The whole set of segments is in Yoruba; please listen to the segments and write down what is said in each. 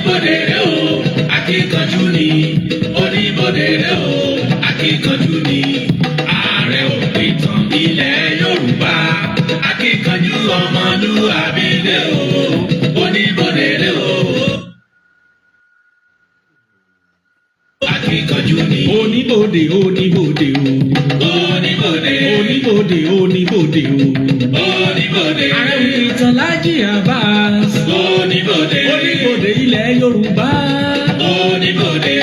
oníbodè rẹ̀ o akíkanjú ni oníbodè rẹ̀ o akíkanjú ni ààrẹ òpìtàn ilẹ̀ Yorùbá akíkanjú ọmọlúwàbí rẹ̀ o oníbodè rẹ̀ o. Akíkanjú ni oníbodè oníbodè o oníbodè oníbodè oníbodè o oníbodè Ààrẹ òpìtàn Laji Abbas oníbodè oníbodè ilẹ̀ Yorùbá oníbodè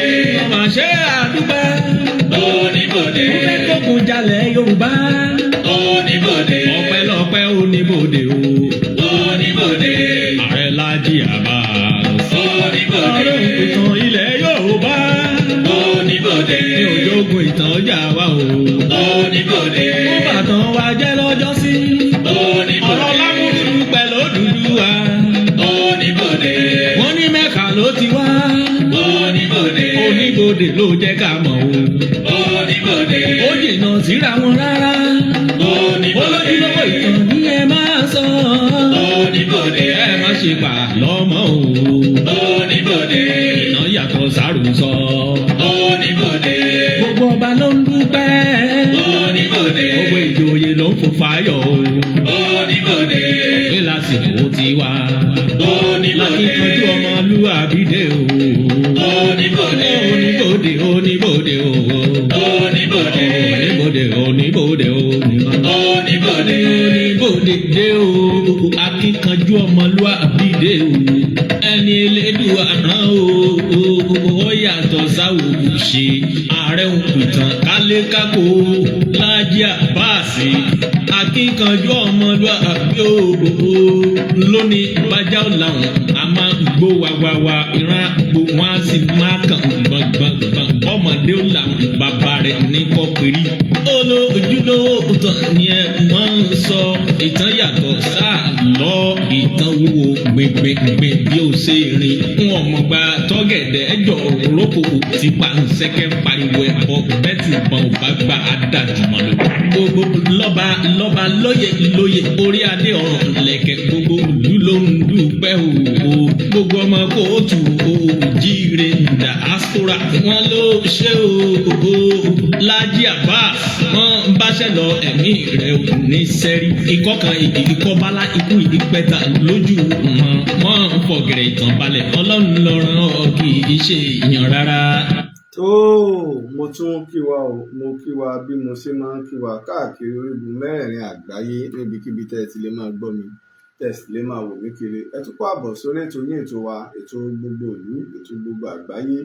ọmọ ṣe àdúgbò oníbodè ó fẹ́ gbógun jalẹ̀ Yorùbá oníbodè ọpẹ́lọpẹ́ oníbodè o oníbodè Ààrẹ Laji Abbas oníbodè Ààrẹ òpìtàn ilẹ̀ Yorùbá oníbodè ní òjòògùn ìtàn ọjà wa o oníbodè ó bàtàn wa jẹ́ lọ́jọ́ sí oníbodè ọ̀rọ̀ lámúrúdú pẹ̀lú Odùduwà oníbodè wọ́n ní Mẹ́kà ló ti wá oníbodè oníbodè ló jẹ́ ká mọ̀ o oníbodè ó jìnnà síra wọn rárá oníbodè olójúlówó ìtàn ní ẹ máa sọ oníbodè ẹ má ṣe pa lọ́mọ o oníbodè ìtàn yàtọ̀ sárùsọ oníbodè gbogbo ọba ló ń dúpẹ́ oníbodè gbogbo ìjòyè ló ń fò fáyọ̀ o oníbodè pé lásìkò tiwa oníbodè akíkanjú ọmọlúwàbí dé o oníbodè oníbodè oníbodè o oníbodè oníbodè oníbodè o oníbodè oníbodè dé o akíkanjú ọmọlúwàbí dé o ẹni elédùà rán o ó yàtọ̀ sáwò ṣe ààrẹ òpìtàn kálékákò Laji Abbas akíkanjú ọmọlúwàbí o lónìí bájá làwọn a máa ń gbó wàwàwà ìran àgbo wọn á sì máa kàn gbọ̀ngbọ̀ngbọ̀n ọmọdé ó làwọn bàbá rẹ̀ ní kọ́pẹ́rì olójúlówó ìtàn ni ẹ máa ń sọ ìtàn yàtọ̀ sáà lọ ìtàn wo gbẹgbẹgbẹ bí ó ṣe rìn wọn mọ̀ gba tọ́gẹ̀dẹ̀ ẹjọ́ òrókò ti pa nsẹ́kẹ́ pariwo ẹ̀bọ bẹ́tì ìbọn ò bá gba adájúmọ́ lọ. gbogbo lọ́ba lọ́ba lóye lóye orí adé ọ̀rọ̀ lẹ̀kẹ̀ gbogbo ìlú ló ń dúpẹ́ o gbogbo ọmọ kóòtù òjíire diaspora wọn ló ṣe o Laji Abbas wọn báṣẹ lọ ẹ̀mí rẹ̀ ò ní sẹ́rí ikọ́ kan ikọ́ bala ikú ìpẹ́ta lójú wọn fọ̀gẹ̀rẹ̀ ìtàn balẹ̀ ọlọ́run lọ́rùn ọ kì í ṣe èèyàn rárá. tó mo tún kí wa o mo kí wa bí mo ṣe máa ń kí wa káàkiri orígun mẹ́rẹ̀ẹ̀rin àgbáyé níbikíbi tẹ́ ẹ ti lè máa gbọ́ mi tẹ́ ẹ sì lè máa wò mí kiri ẹ tún kó àbọ̀ sórí ètò ní ètò wa ètò gbogbo ìlú ètò gbogbo àgbáyé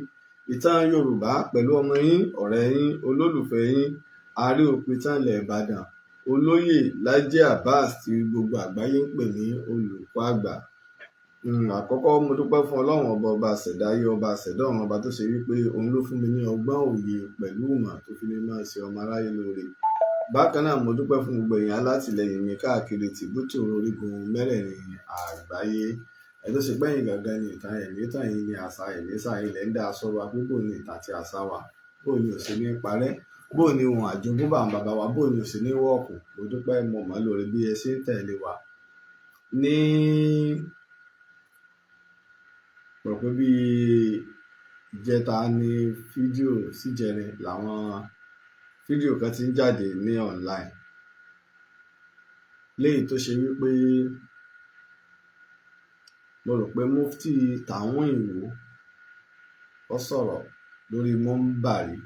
ìtàn Yorùbá pẹ̀lú ọmọ yín ọ̀rẹ́ yín olólùfẹ́ yín Ààrẹ òpìtàn ilẹ̀ Ìbàdàn olóyè Laji Abbas tí gbogbo àgbáyé ń pè ní olùkọ́ àgbà. Àkọ́kọ́ mo dúpẹ́ fún Ọlọ́run ọba àṣẹ̀dáyé ọba àṣẹ̀dá ọ̀run ọba tó ṣe wípé òun ló fún mi ní ọgbọ́n òye pẹ̀lú ìmọ̀ tó fi lè máa ṣe ọmọ aráyé lóore. Bákan náà mo dúpẹ́ fún gbogbo èèyàn alátìlẹyìn mi káàkiri tìbútò orígun mẹ́rẹ̀ẹ̀rin àgbáyé ẹ tó ṣe gbẹ̀yìn gangan ní ìtàn ẹ̀mí ìtàn yìí ní àṣà ẹ̀mí sáà ilẹ̀ ń dá aṣọ wa pé bò ní ìtàn àti àṣà wa bò ní òsè ní parẹ́ bò ní ohun àjogúnbà àwọn bàbá wa bò ní òsè ní wọ́ọ̀kù mo dúpẹ́ mo mọ̀ lórí bí ẹ ṣe ń tẹ̀lé wa ní rò pé bí ìjẹta ní fídíò síjẹrin làwọn fídíò kan ti ń jáde ní online léyìí tó ṣe wípé mo rò pé mufti tàwọn Ìwó ó sọ̀rọ̀ lórí mọ́ńbàrí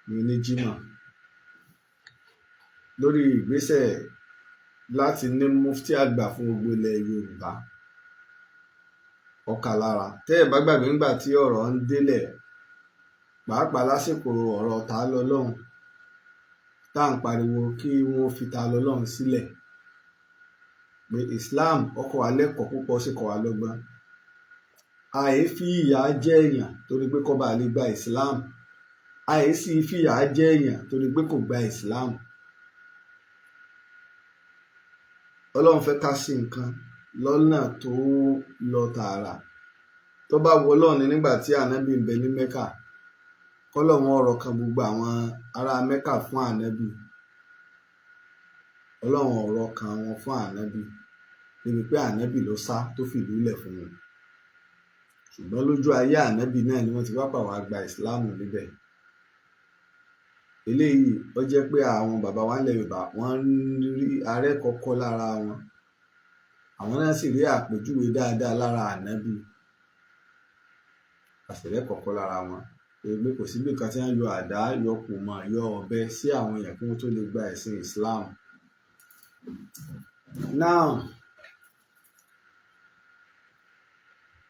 ní oníjímọ̀ lórí ìgbésẹ̀ láti ní mufti àgbà fún gbogbo ilẹ̀ Yorùbá ọkà lára tẹ́ ẹ̀ bá gbàgbé ńgbà tí ọ̀rọ̀ ń délẹ̀ pàápàá lásìkò ọ̀rọ̀ ta lọ́lọ́run tá à ń pariwo kí wọ́n fi ta lọ́lọ́run sílẹ̀ pé Islam ọkọ̀ wa lẹ́kọ̀ọ́ púpọ̀ sí kọ́ wa lọ́gbọ́n àì fi ìyà jẹ èèyàn torí pé kó bá lè gba Islam àì sì fi ìyà jẹ èèyàn torí pé kò gba Islam Ọlọ́run fẹ́ ká sí nǹkan lọ́nà tó lọ tààrà tó bá wọ Ọlọ́run ní nígbà tí ànábì ń bẹ ní Mẹ́kà kọ́lọ́run ọ̀rọ̀ kan gbogbo àwọn ará Mẹ́kà fún ànábì Ọlọ́run ọ̀rọ̀ kan wọn fún ànábì níbi pé ànábì ló sá tó fìlú lẹ̀ fún wọn ṣùgbọ́n lójú ayé ànábì náà ni wọ́n ti wá pàwọ́ gba ìsìláàmù níbẹ̀. Eléyìí ó jẹ́ pé àwọn bàbá wa nílẹ̀ Yorùbá wọ́n rí Aare kọ́kọ́ lára wọn, àwọn náà sì rí àpèjúwe dáadáa lára ànábì, àṣìrẹ́ kọ́kọ́ lára wọn. Pé kò síbi kan tí wọ́n yọ àdá, yọ kùmọ̀, yọ ọ̀bẹ sí àwọn èèyàn kí wọ́n tó lè gba ẹ̀sìn Islam. Now,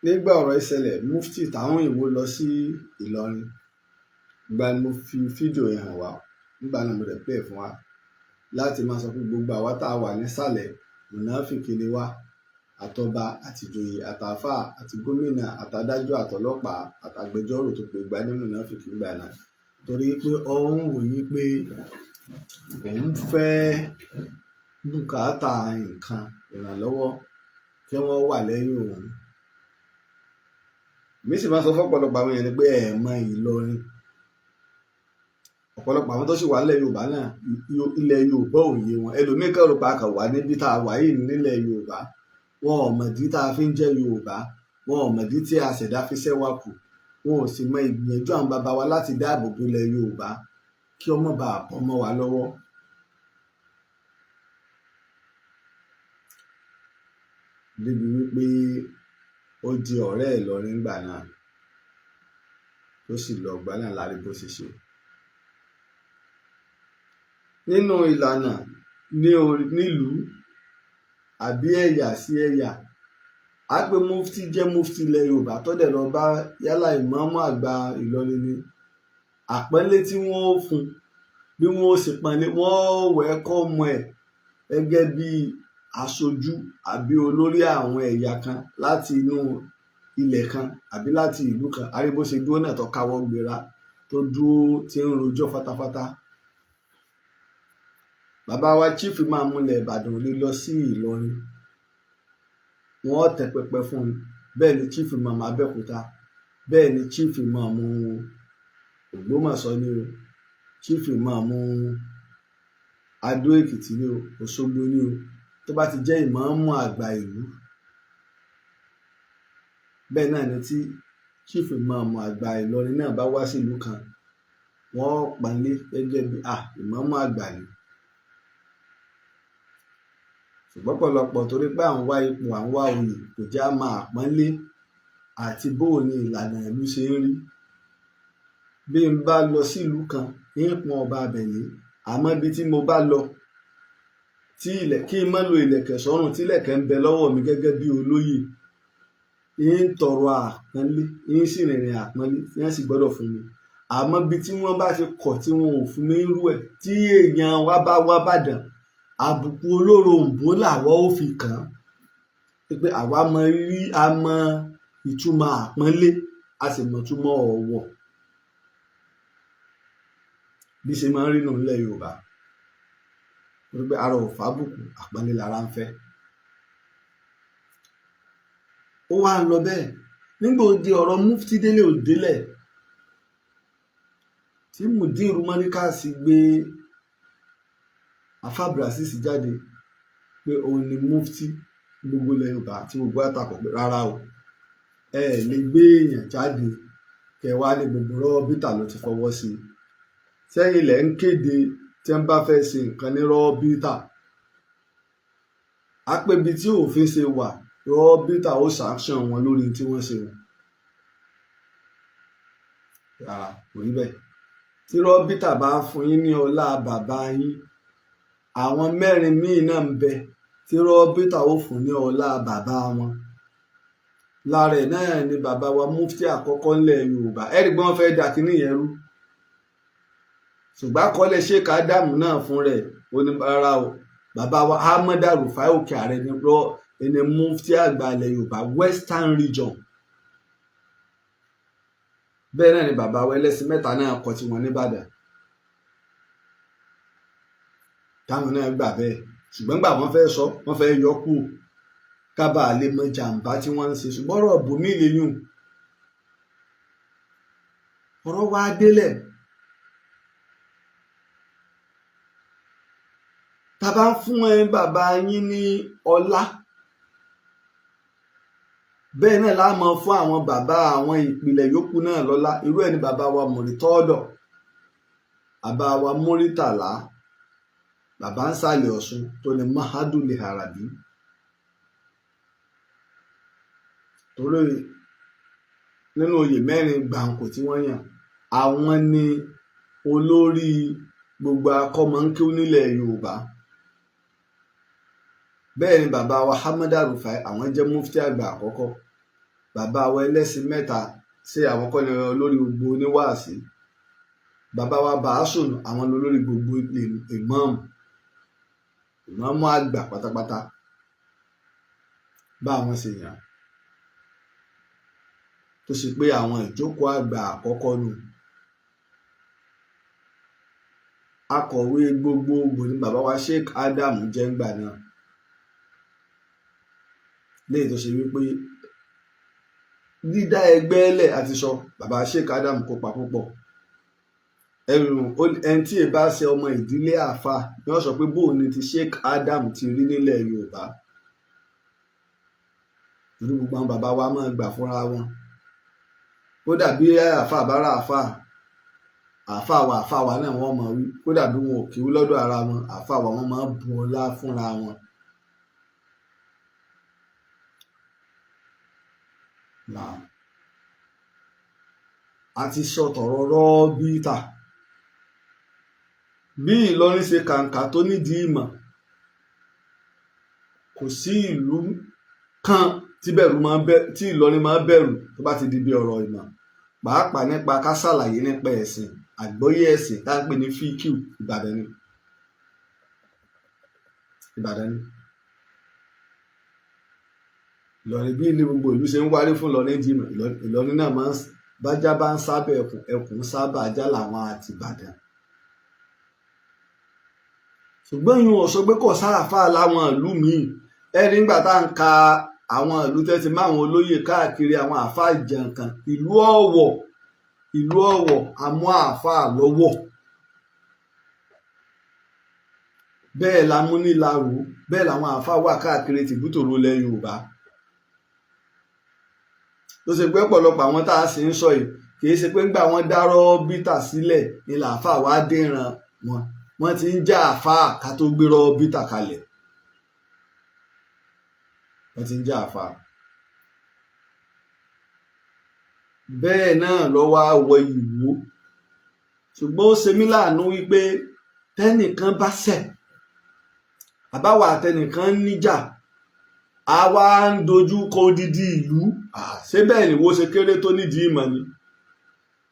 nígbà ọ̀rọ̀ ìṣẹ̀lẹ̀ mufti táwọn òyìnbó lọ sí Ìlọrin, ìgbà ni mo fi fídíò yẹn hàn wá, nígbà náà mo rẹ̀ play fún wa láti máa sọ pé gbogbo àwa tá a wà nísàlẹ̀ mùnáfìkì ni wá, àtọba àtìjòyè àtàfà àti gómìnà àtàdájọ́ àtọlọ́pàá àtàgbẹjọ́rò tó pé gba ní mùnáfìkì gbà náà, torí pé ọ̀hún wòye pé òun fẹ́ bùkátà nǹkan ìrànlọ́wọ́ kí wọ́n wà lẹ́yìn òun. Mi sì máa sọ fọ́pọ̀lọpọ̀ àwọn èèyàn ni pé ẹ̀ mọ Ìlọrin, ọ̀pọ̀lọpọ̀ àwọn tó sì wà nílẹ̀ Yorùbá náà ilẹ̀ Yorùbá òye wọn, ẹlòmíín kẹ́rù pa kàn wá níbi tá a wà yìí nílẹ̀ Yorùbá, wọn ò mọ̀dí tá a fi ń jẹ́ Yorùbá, wọn ò mọ̀dí tí a ṣẹ̀dá fi ṣẹ́ wá kù, wọn ò sì mọ ìgbìyànjú àwọn bàbá wa láti dáàbò bo ilẹ̀ Yorùbá kí ọmọ bá bọ́ mọ́ wa lọ́wọ́. Débi wípé ó di ọ̀rẹ́ Ìlọrin gbà náà tó sì lọ gbà náà lárí bó ṣe ṣe. Nínú ìlànà nílùú àbí ẹ̀yà sí ẹ̀yà, á pé mufti jẹ́ mufti ilẹ̀ Yorùbá tó dẹ̀ lọ bá yálà ìmáàmù àgbà Ìlọrin ni, àpọ́nlé tí wọ́n ó fún, bí wọ́n ó sì pọ́nlé, wọ́n wẹ́kọ̀mù ẹ̀ gẹ́gẹ́ bí aṣojú àbí olórí àwọn ẹ̀yà kan láti inú ilẹ̀ kan àbí láti ìlú kan. A rí bó ṣe dúró náà tó káwọ́ gbéra, tó dúró tí ń rojọ́ fatafata. Bàbá wa chief máa múlẹ̀ Ìbàdàn lè lọ sí Ìlọrin, wọ́n tẹ pẹpẹ fún un. Bẹ́ẹ̀ ni chief máa mú Abẹ́òkúta, bẹ́ẹ̀ ni chief máa mú Ògbómọ̀ṣọ́ ni o, chief máa mú Adó Èkìtì ni o, Òṣogbo ni o, tó bá ti jẹ́ ìmáàmù àgbà ìlú. Bẹ́ẹ̀ náà ni tí chief ìmáàmù àgbà Ìlọrin náà bá wá sí ìlú kan, wọ́n pọ́nlé gẹ́gẹ́ bí ìmáàmù àgbà ni. Ṣùgbọ́n pọ̀lọpọ̀ torí pé à ń wá ipò, à ń wá oyè, kò já máa pọ́nlé àti bóò ni ìlànà ìlú ṣe ń rí. Bí n bá lọ sí ìlú kan, ń pọn ọba abẹ̀lé, àmọ́ ibi tí mo bá lọ tí kí n má lo ìlẹ̀kẹ̀ sọ́rùn tí ìlẹ̀kẹ̀ ń bẹ lọ́wọ́ mi gẹ́gẹ́ bí olóyè, ń tọrọ àpọ́nlé, ń sì rìnrìn àpọ́nlé tí wọ́n sì gbọ́dọ̀ fún mi. Àmọ́ ibi tí wọ́n bá ti kọ̀ tí wọn ò fún mi ń rú ẹ̀, tí èèyàn wa bá wá bàdàn, àbùkù olóròǹbó làwọn ò fi kàn án. Pé àwa mọ rí, a mọ ìtumọ̀ àpọ́nlé, a sì mọ ìtumọ̀ ọ̀wọ̀. Bí ṣe máa ń rí nù nílẹ̀ Yorùbá, torí pé ara ò fábùkù, àpọ́nlé lára ń fẹ́. Ó wá ń lọ bẹ́ẹ̀ nígbà ó di ọ̀rọ̀ mufti délé ò délẹ̀, tí Mudiru Mọ́níkàsì gbé Afabrasisi jáde pé òun ni mufti gbogbo ilẹ̀ Yorùbá, tí gbogbo àtàkọ̀ pé rárá o, ẹ lè gbé èèyàn jáde kẹwàá ní gbogbo rọ́bìtà ló ti fọwọ́ sí i. Sẹ́yìn ilẹ̀ ń kéde tí wọ́n bá fẹ́ ṣe nǹkan ní rọ́bìtà, á pé ibi tí òfin ṣe wà, rọ́bìtà ó sanction wọn lórí tí wọ́n ṣe wọn. Rárá, kò rí bẹ́ẹ̀. Tí rọ́bìtà bá fún yín ní ọlá bàbá yín, àwọn mẹ́rin míì náà ń bẹ tí rọ́bìtà ó fún ní ọlá bàbá wọn. Lára ẹ̀ náà ni bàbá wa mufti àkọ́kọ́ ńlẹ̀ Yorùbá. Ẹ̀rí gbọ́n wọ́n fẹ́ dà kíní yẹn rú, ṣùgbọ́n àkọọ́lẹ̀ Sheikh Ádámù náà fún rẹ̀ oníbàárà o. Bàbá wa Ahmed Rufai Òkè Ààrẹ ni mufti àgbà ilẹ̀ Yorùbá Western Region. Bẹ́ẹ̀ náà ni bàbá wa ẹlẹ́sìn mẹ́ta náà kọ tiwọn nìbàdàn, táwọn náà gbà bẹ́ẹ̀. Ṣùgbọ́n gbà wọ́n fẹ́ sọ, wọ́n fẹ́ yọ kú kábà lè mọ jàǹbá tí wọ́n ń ṣe. Ṣùgbọ́n ọ̀rọ̀ bùnmí lẹ́yìn ọ̀rọ̀ wa délẹ̀. Tàbá fún bàbá yín ní ọlá, bẹ́ẹ̀ náà la máa fún àwọn bàbá àwọn ìpìlẹ̀ yòókù náà lọ́lá. Irú ẹ̀ ni bàbá wa Mùrítọ́dọ̀, bàbá wa Múrítàlá, bàbá ń sàlẹ̀ Ọ̀ṣun tó ní Mahadul Arabi. Torí nínú oyè 4 gbàǹkò tí wọ́n yàn, àwọn ni olórí gbogbo akọ́mọ̀ńkéwú nílẹ̀ Yorùbá. Bẹ́ẹ̀ ni bàbá wa Hamada Rufai, àwọn jẹ́ mufti àgbà àkọ́kọ́. Bàbá wa ẹlẹ́sìn mẹ́ta ṣe àwọn kọ́ ni olórí gbogbo oníwàásí. Bàbá wa Bàásùn, àwọn olórí gbogbo ìmáàmù àgbà pátápátá. Bá àwọn ṣe yàn tó ṣe pé àwọn ìjókòó àgbà àkọ́kọ́ nù. Akọ̀wé gbogbogbò ni bàbá wa Sheikh Adam jẹ́ ńgbà náà, léyìí tó ṣe wípé dídá ẹgbẹ́ lẹ̀ àti sọ bàbá Sheikh Adam kópa púpọ̀. Ẹni tí ẹ bá ṣe ọmọ ìdílé àáfà ni wọ́n sọ pé bóun ni ti Sheikh Adam ti rí nílẹ̀ Yorùbá. Irú gbogbo àwọn bàbá wa máa gbà fúnra wọn. Kódà bí àáfà bá rà àáfà wa náà wọ́n máa wí. Kódà bí wọn ò kíwú lọ́dọ̀ ara wọn, àáfà wa wọ́n máa bu ọlá fúnra wọn. A ti sọ tọ̀rọ̀ rọ́bítà, bí Ìlọrin ṣe kàǹkà tó nídìí ìmọ̀. Kò sí ìlú kan tí Ìlọrin máa bẹ̀rù tó bá ti di bí ọ̀rọ̀ ìmọ̀, pàápàá nípa ká ṣàlàyé nípa ẹ̀sìn, àgbọ́yé ẹ̀sìn tá ń pè ní fíkìú. Ìbàdàn ni. Ìlọrin bí ní gbogbo ìlú ṣe ń wárí fún Ìlọrin jìmọ̀, Ìlọrin náà máa ń bájá bá ń sábẹ̀ ẹkùn sábà ajá làwọn àti Ìbàdàn. Ṣùgbọ́n ìyún ò sọ pé kò sáàfà láwọn ìlú míì. Ẹ̀rí ńgbà tá à ń ka àwọn ìlú tẹ́tí máwọn olóyè káàkiri àwọn àáfà ìjànkan, ìlú Ọ̀wọ̀ àmú àáfà lọ́wọ́. Bẹ́ẹ̀ la mú ní Ìlaró, bẹ́ẹ̀ làwọn àáfà wà káàkiri tìbútòrò ilẹ̀ Yorùbá. Tó ṣe pé ọ̀pọ̀lọpọ̀ àwọn tá a sì ń sọ yìí kìí ṣe pé ńgbà wọ́n dárọ́ bítà sílẹ̀ ni làáfà wá dèràn wọn. Wọ́n ti ń já àáfà ká tó gbérọ́ bítà kalẹ̀. Wọ́n ti ń já àáfà. Bẹ́ẹ̀ náà ló wá wọ Ìwó. Ṣùgbọ́n ó ṣe mí láàánú wípé tẹ́nìkan bá ṣẹ̀, àbáwọ̀ àtẹnìkan níjà, a wá ń dojú kọ odidi ìlú. Ṣé bẹ́ẹ̀ ni Ìwó ṣe kéré tó nídìí ìmọ̀ ni?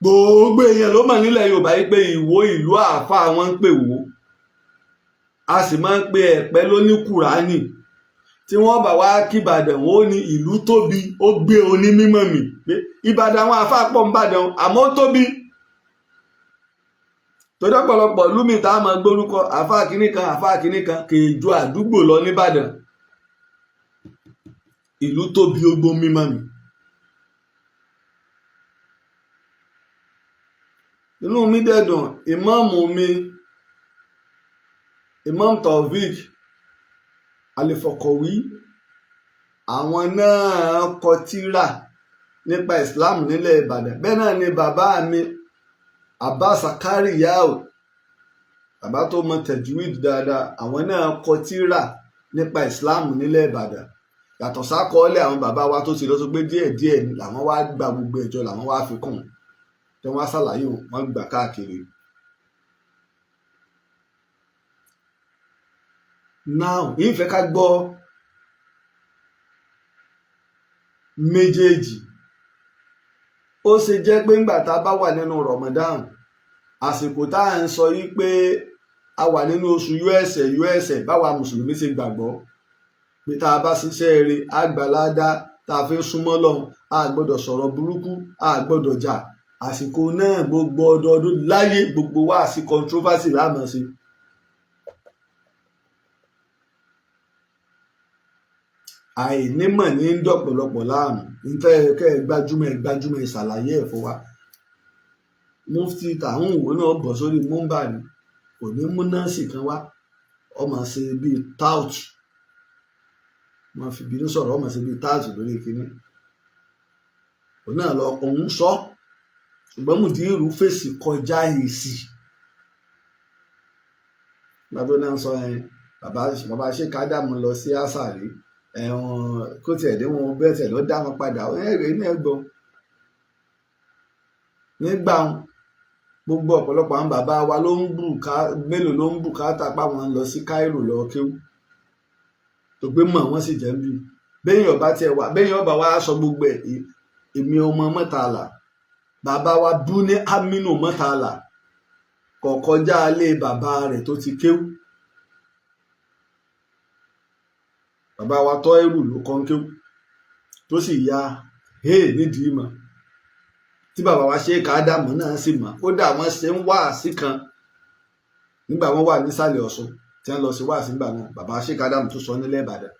Gbogbo èèyàn ló mọ̀ nílẹ̀ Yorùbá yìí pé Ìwó ìlú àáfà wọn ń pè wó. A sì máa ń pe Ẹ̀pẹ́ lóní Kùránì. Tí wọ́n bá wá kí Ìbàdàn, wọn ó ní ìlú tóbi, ó gbé onímímọ̀ mì. Ìbàdàn àwọn àáfà pọ̀ ń bàdàn àmọ́ ó tóbi. Torí ọ̀pọ̀lọpọ̀ lúmi tá a máa gbórúkọ àáfà kìíní kan kì í ju àdúgbò lọ nìbàdàn. Ìlú tóbi ó gbó mímọ́ mi. Inú mi dẹ̀dùn, ìmáàmù mi, Imam Taofik Alifọkọ̀wí, àwọn náà kọ tírà nípa Islam nílẹ̀ Ìbàdàn. Bẹ́ẹ̀ náà ni bàbá mi Abbas Akariyao, bàbá tó mọ tajwid dáadáa, àwọn náà kọ tírà nípa Islam nílẹ̀ Ìbàdàn. Yàtọ̀ sákọọ́lẹ̀ àwọn bàbá wa tó ti lọ sọ pé díẹ̀díẹ̀ ni làwọn wá gba gbogbo ẹ̀jọ́ làwọn wá fi kún tí wọ́n á ṣàlàyé wọn gbà káàkiri. Now ìfẹ́ ká gbọ́ méjèèjì. Ó ṣe jẹ́ pé ńgbà tá a bá wà nínú Ramadan, àsìkò tá à ń sọ yí pé a wà nínú oṣù USA báwa mùsùlùmí ṣe gbàgbọ́ pé tá a bá ṣiṣẹ́ eré àgbàládá tá a fi ń súnmọ́ lọ́hùn, a gbọ́dọ̀ sọ̀rọ̀ burúkú, a gbọ́dọ̀ jà. Àsìkò náà gbogbo ọdọọdún láyé gbogbo wa sí controversy láàmú sí. Àìnímọ̀ ní ń dọ̀pọ̀lọpọ̀ láàmú. Níta kẹ́ gbájúmọ̀ ìṣàlàyé ẹ̀ fún wa. Mufti tàwọn òwò náà bọ̀ sórí múmbà ni kò ní mú nọ́ọ̀sì kan wá, ọmọ ṣe bíi tout. Wọ́n fi bínú sọ̀rọ̀ ọmọ ṣe bíi tout lórí kínní. òun náà lọ òun sọ ṣùgbọ́n mùdírù fèsì kọjá èsì gbàdó náà sọ bàbá Sheikh Adamu lọ sí àṣàrí kó tiẹ̀ dé wọn bẹ́ẹ̀ tẹ̀ ló dá wọn padà ẹ̀rẹ́ ní ẹ̀gbọ́n nígbà gbogbo ọ̀pọ̀lọpọ̀ àwọn bàbá wa ló ń mélòó ló ń bùkátà páwọn lọ sí Cairo lọ kéwú tó gbé mọ̀ wọ́n sì jẹ́ ń bí béèyàn ọba wa sọ gbogbo ẹ̀ èmi ọmọ Mọ́tàlá bàbá wa bú ní Aminu Mọ́tàlá kò kọjá ilé bàbá rẹ̀ tó ti kéwú bàbá wa tọ́ ẹrù ló kọ́ ń kéwú tó sì ya nídìí mọ̀ tí bàbá wa Sheikh Adamu náà sì mọ̀ kódà wọ́n ṣe ń wáàsí kan nígbà wọ́n wà nísàlẹ̀ Ọ̀ṣun tí wọ́n lọ sí wáàsí nígbà náà bàbá Sheikh Adamu tó sọ nílẹ̀ Ìbàdàn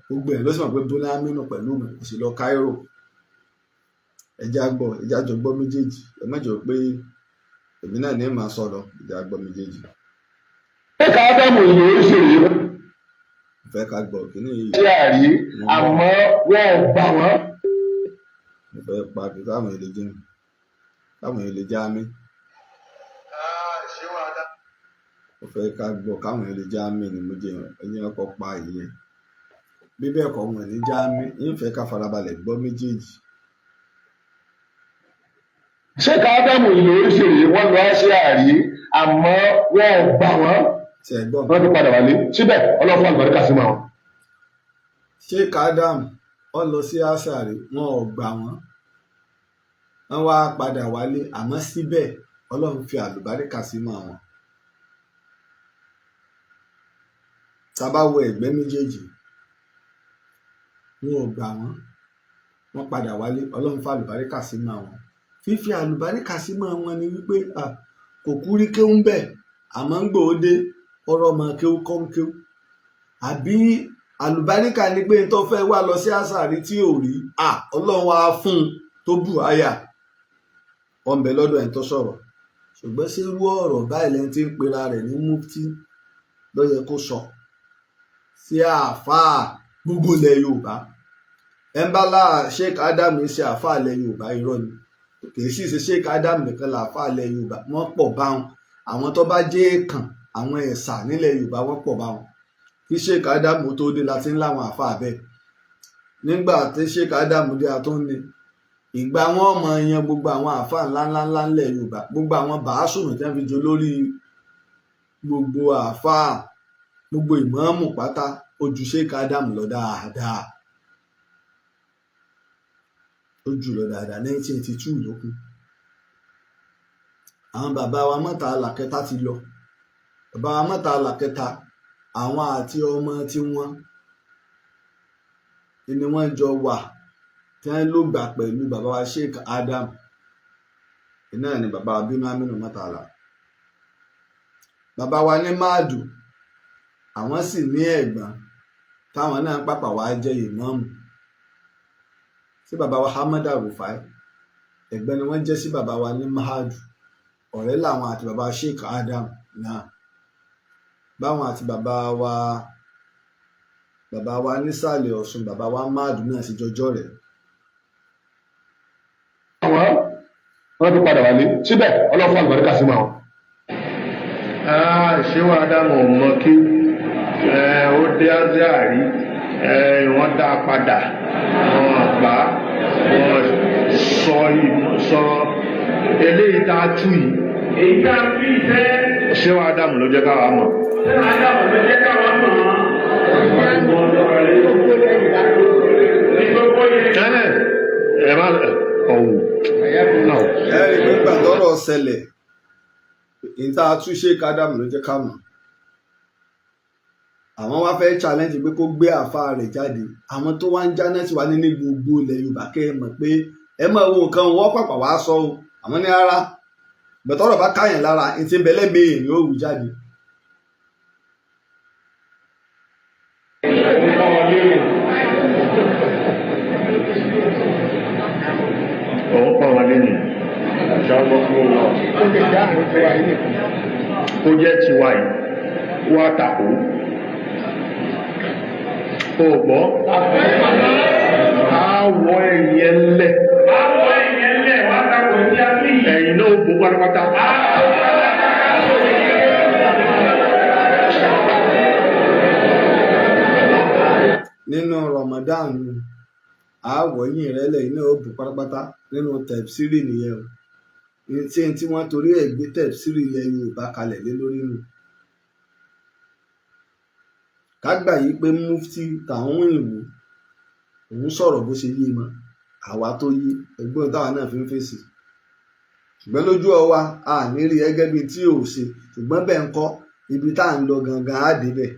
gbogbo ẹ̀ ló sì mọ̀ pé bọ́lá Aminu pẹ̀lú mi kò sì lọ Cairo ẹja jọ gbọ́ méjèèjì ẹ mẹ́jọ pé èmi náà ní màá sọ̀rọ̀ ẹja gbọ́ méjèèjì. Sheikh Adamu yìí ó ṣèlérí. Ìfẹ́ ká gbọ́ kíní yìí. Ṣé àrí àmọ́ wọ́n gbà wọ́n. Mo fẹ́ pa kí káwọn èlé jẹun káwọn èlé já mi. Mo fẹ́ ká gbọ́ káwọn èlé já mi ni mo jẹun ẹ̀yìn ọkọ̀ pa ìyẹn. Bí bẹ́ẹ̀ kọ́ wọn ní já mi yín fẹ́ ká farabalẹ̀ gbọ́ méjèèjì. Sheikh Adamu yìí ó ṣèlérí wọ́n lọ ṣe àrí àmọ́ wọ́n gbà wọ́n. Wọ́n ti padà wálé síbẹ̀ ọlọ́fún àlùbáríkà sí wọn. Sheikh Adamu ó lọ sí àṣàrí wọn ò gbà wọ́n wá padà wálé àmọ́ síbẹ̀ Ọlọ́run fi àlùbáríkà sí mọ́ wọn. Tá bá wo ẹ̀gbẹ́ méjèèjì wọn ò gbà wọ́n padà wálé Ọlọ́run fi àlùbáríkà sí mọ́ wọn. Fífi àlùbáríkà sí mọ́ wọn ni wípé kò kúrí kéwú ń bẹ̀ àmọ́ ń gbòódé ọ̀rọ̀ ọmọ kéwú kọ́ ń kéwú àbí àlùbáríkà ni pé tó fẹ́ wá lọ sí àṣàrí tí ò rí Ọlọ́run wá fún un tó bù àyà ọ̀nbẹ lọ́dọ̀ ẹ̀ tó sọ̀rọ̀ ṣùgbọ́n ṣé irú ọ̀rọ̀ báyìí lẹ́ni tí ń pera rẹ̀ ní mufti ló yẹ kó sọ sí àáfàá gbogbo ilẹ̀ Yorùbá ẹnbálà Sheikh Adamu ṣe àáfàá ilẹ̀ Yorùbá irọ́ ni kì í sì ṣe Sheikh Adamu nìkan làáfàá ilẹ̀ Yorùbá wọ́n pọ̀ báwọn àwọn tó bá jẹ́ èèkàn àwọn ẹ̀sà nílẹ̀ Yorùbá wọ́n pọ̀ báwọn kí Sheikh Adamu tó dé láti ń láwọn àáfàá bẹ́ẹ̀ nígbà tí Sheikh Adamu dé àtúndé ìgbà wọn mọ yan gbogbo àwọn àáfàá ńláńláńlá ńlẹ̀ Yorùbá gbogbo àwọn bàásùnù tí wọ́n fi jọ lórí gbogbo àáfàá gbogbo ìmáàmù pátá ojú Sheikh Adamu lọ dáadáa ojú lọ dáadáa 1982 ló kù àwọn bàbá wa Mọ́tàlá kẹta ti lọ bàbá wa Mọ́tàlá kẹta àwọn àti ọmọ tí wọ́n ni wọ́n jọ wà tí wọ́n ló gbà pẹ̀lú bàbá wa Sheikh Adamu iná ni bàbá wa bínú Aminu Mọ́tàlá bàbá wa ní máàdù àwọn sì ní ẹ̀gbọ́n táwọn náà pàpà wá jẹ́ ìmáàmù sí bàbá wa Hamada Rufai ẹ̀gbọ́n ni wọ́n jẹ́ sí bàbá wa ní máàdù ọ̀rẹ́ làwọn àti bàbá Sheikh Adamu náà báwọn àti bàbá wa nísàlẹ̀ Ọ̀ṣun bàbá wa máàdù náà sì jọjọ́ rẹ̀. wọ́n ti padà wálé síbẹ̀ ọlọ́fún àlùbáríkà sí wọn. Sheikh Adamu ọmọ kí ó dé Aare wọ́n dá a padà wọ́n gbà wọ́n sọ eléyìí tá a tú yìí. èyí tá a fi fẹ́. Sheikh Adamu ló jẹ́ káwa mọ̀. Sheikh Adamu ló jẹ́ káwa mọ̀. ẹ má ọ̀hún. ẹ rí i pé gbàdọ́rọ̀ ṣẹlẹ̀ ìta tú Sheikh Adamu ló jẹ́ ká mọ̀ àwọn wá fẹ́ challenge pé kó gbé àáfàá rẹ̀ jáde àwọn tó wá ń jáná tí wà ní gbogbo ilẹ̀ Yorùbá kẹ́ ẹ mọ̀ pé ẹ mọ̀ wo nǹkan wọ́n pàpà wá sọ o àwọn ní rárá bẹ̀tọ̀rọ̀ bá káyàn lára ìtì bẹ́lẹ́mìí ni ó wù jáde. òun pọ̀ wọn lẹ́nu kó jẹ́ tiwa yìí wá tàkó o gbọ́ á wọ ẹ̀yìn ẹlẹ̀. Àwọ̀ ẹ̀yìn ẹlẹ̀ wá tako tí a fi. Ẹ̀yìn náà ó bó pátápátá. Nínú Ramadan àwọ̀ yìí rẹ̀ lẹ́yìn náà ó bù pátápátá nínú tẹ̀psírì nìyẹn o. Tí wọ́n torí ẹ̀ gbé tẹ̀psírì ilẹ̀ Yorùbá kalẹ̀ lé lórí nù. Ká gbà yí pé mufti tàwọn ìwò òun sọ̀rọ̀ bó ṣe yé mọ́ àwa tó yé ẹgbọ́n táwa náà fi ń fèsì. Ṣùgbọ́n lójú ọwa a ní rí ẹgẹ́ bíi tí ò ṣe ṣùgbọ́n bẹ́ẹ̀ ń kọ́ ibi tá à ń lọ gangan á débẹ̀.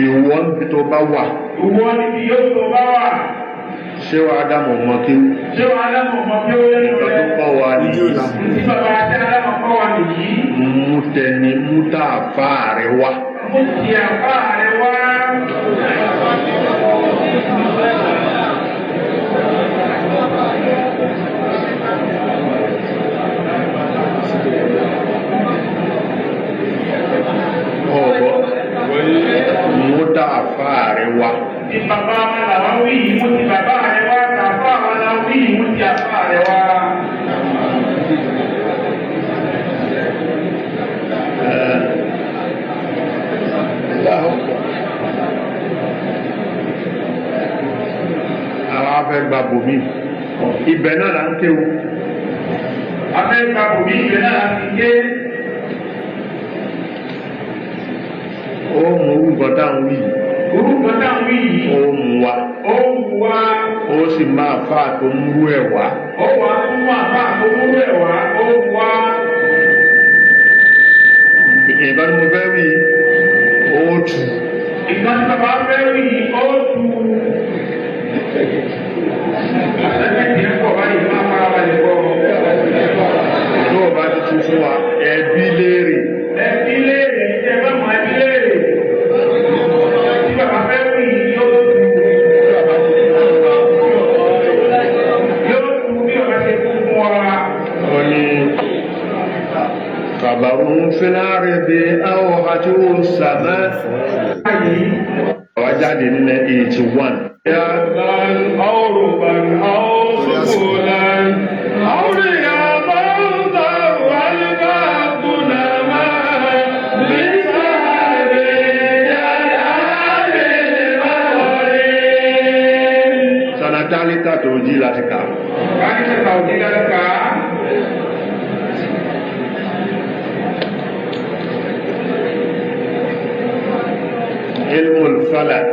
Ìwọ níbi tó bá wà. Ìwọ níbi yóò tó bá wà. Ṣé wàá dámọ̀ mọ́ kí ó? Ṣé wàá dámọ̀ mọ́ kí ó lẹ́nu rẹ̀? Nǹkan tó kọ́ wa nìyí. Tí bàbá àti adámọ̀ kọ́ wa nìyí. Mú tẹni mú tá àfá rẹ̀ wá. Mú ti àfá rẹ̀ wá. Mú tá àfá rẹ̀ wá. Ti bàbá wa làwọn wí yìí, mú ti bàbá rẹ̀ wá. Tàfá wa làwọn wí yìí, mú ti àfá rẹ̀ wá. Àwọn afẹ́ gba bòmí. Ibẹ̀ náà là ń kéwu. Afẹ́ gba bòmí, ibẹ̀ náà là ń ké. Ó mú orúkọ táwọn wí. Orúkọ táwọn wí yìí. Ó mú wa. Ó mú wa. Ó sì máa fà tó múrú ẹ̀ wá. Ó wà fún àfá tó múrú ẹ̀ wá. Ó mú wa. Ìbá ni mo fẹ́ wí. Ó tù. Ìgbà tí bàbá fẹ́ wí yìí, ó tù. Àtẹ́kẹ̀tì ń pọ̀ báyìí máa fara balẹ̀ pọ̀. Tó o bá ti tún fún wa, ẹbí léèrè. Ẹbí léèrè, ẹ bá mọ ẹbí léèrè. Tí bàbá fẹ́ wí yìí, yóò tù. Yóò tù bí ọ̀gá ṣe kú fún wa. Ó ní kàbàrún fúnárẹ̀ àwọn àti òsàmá. Àwa jáde nílẹ̀ 81. Sanatálítà tó jí láti kà. Ilmul falak.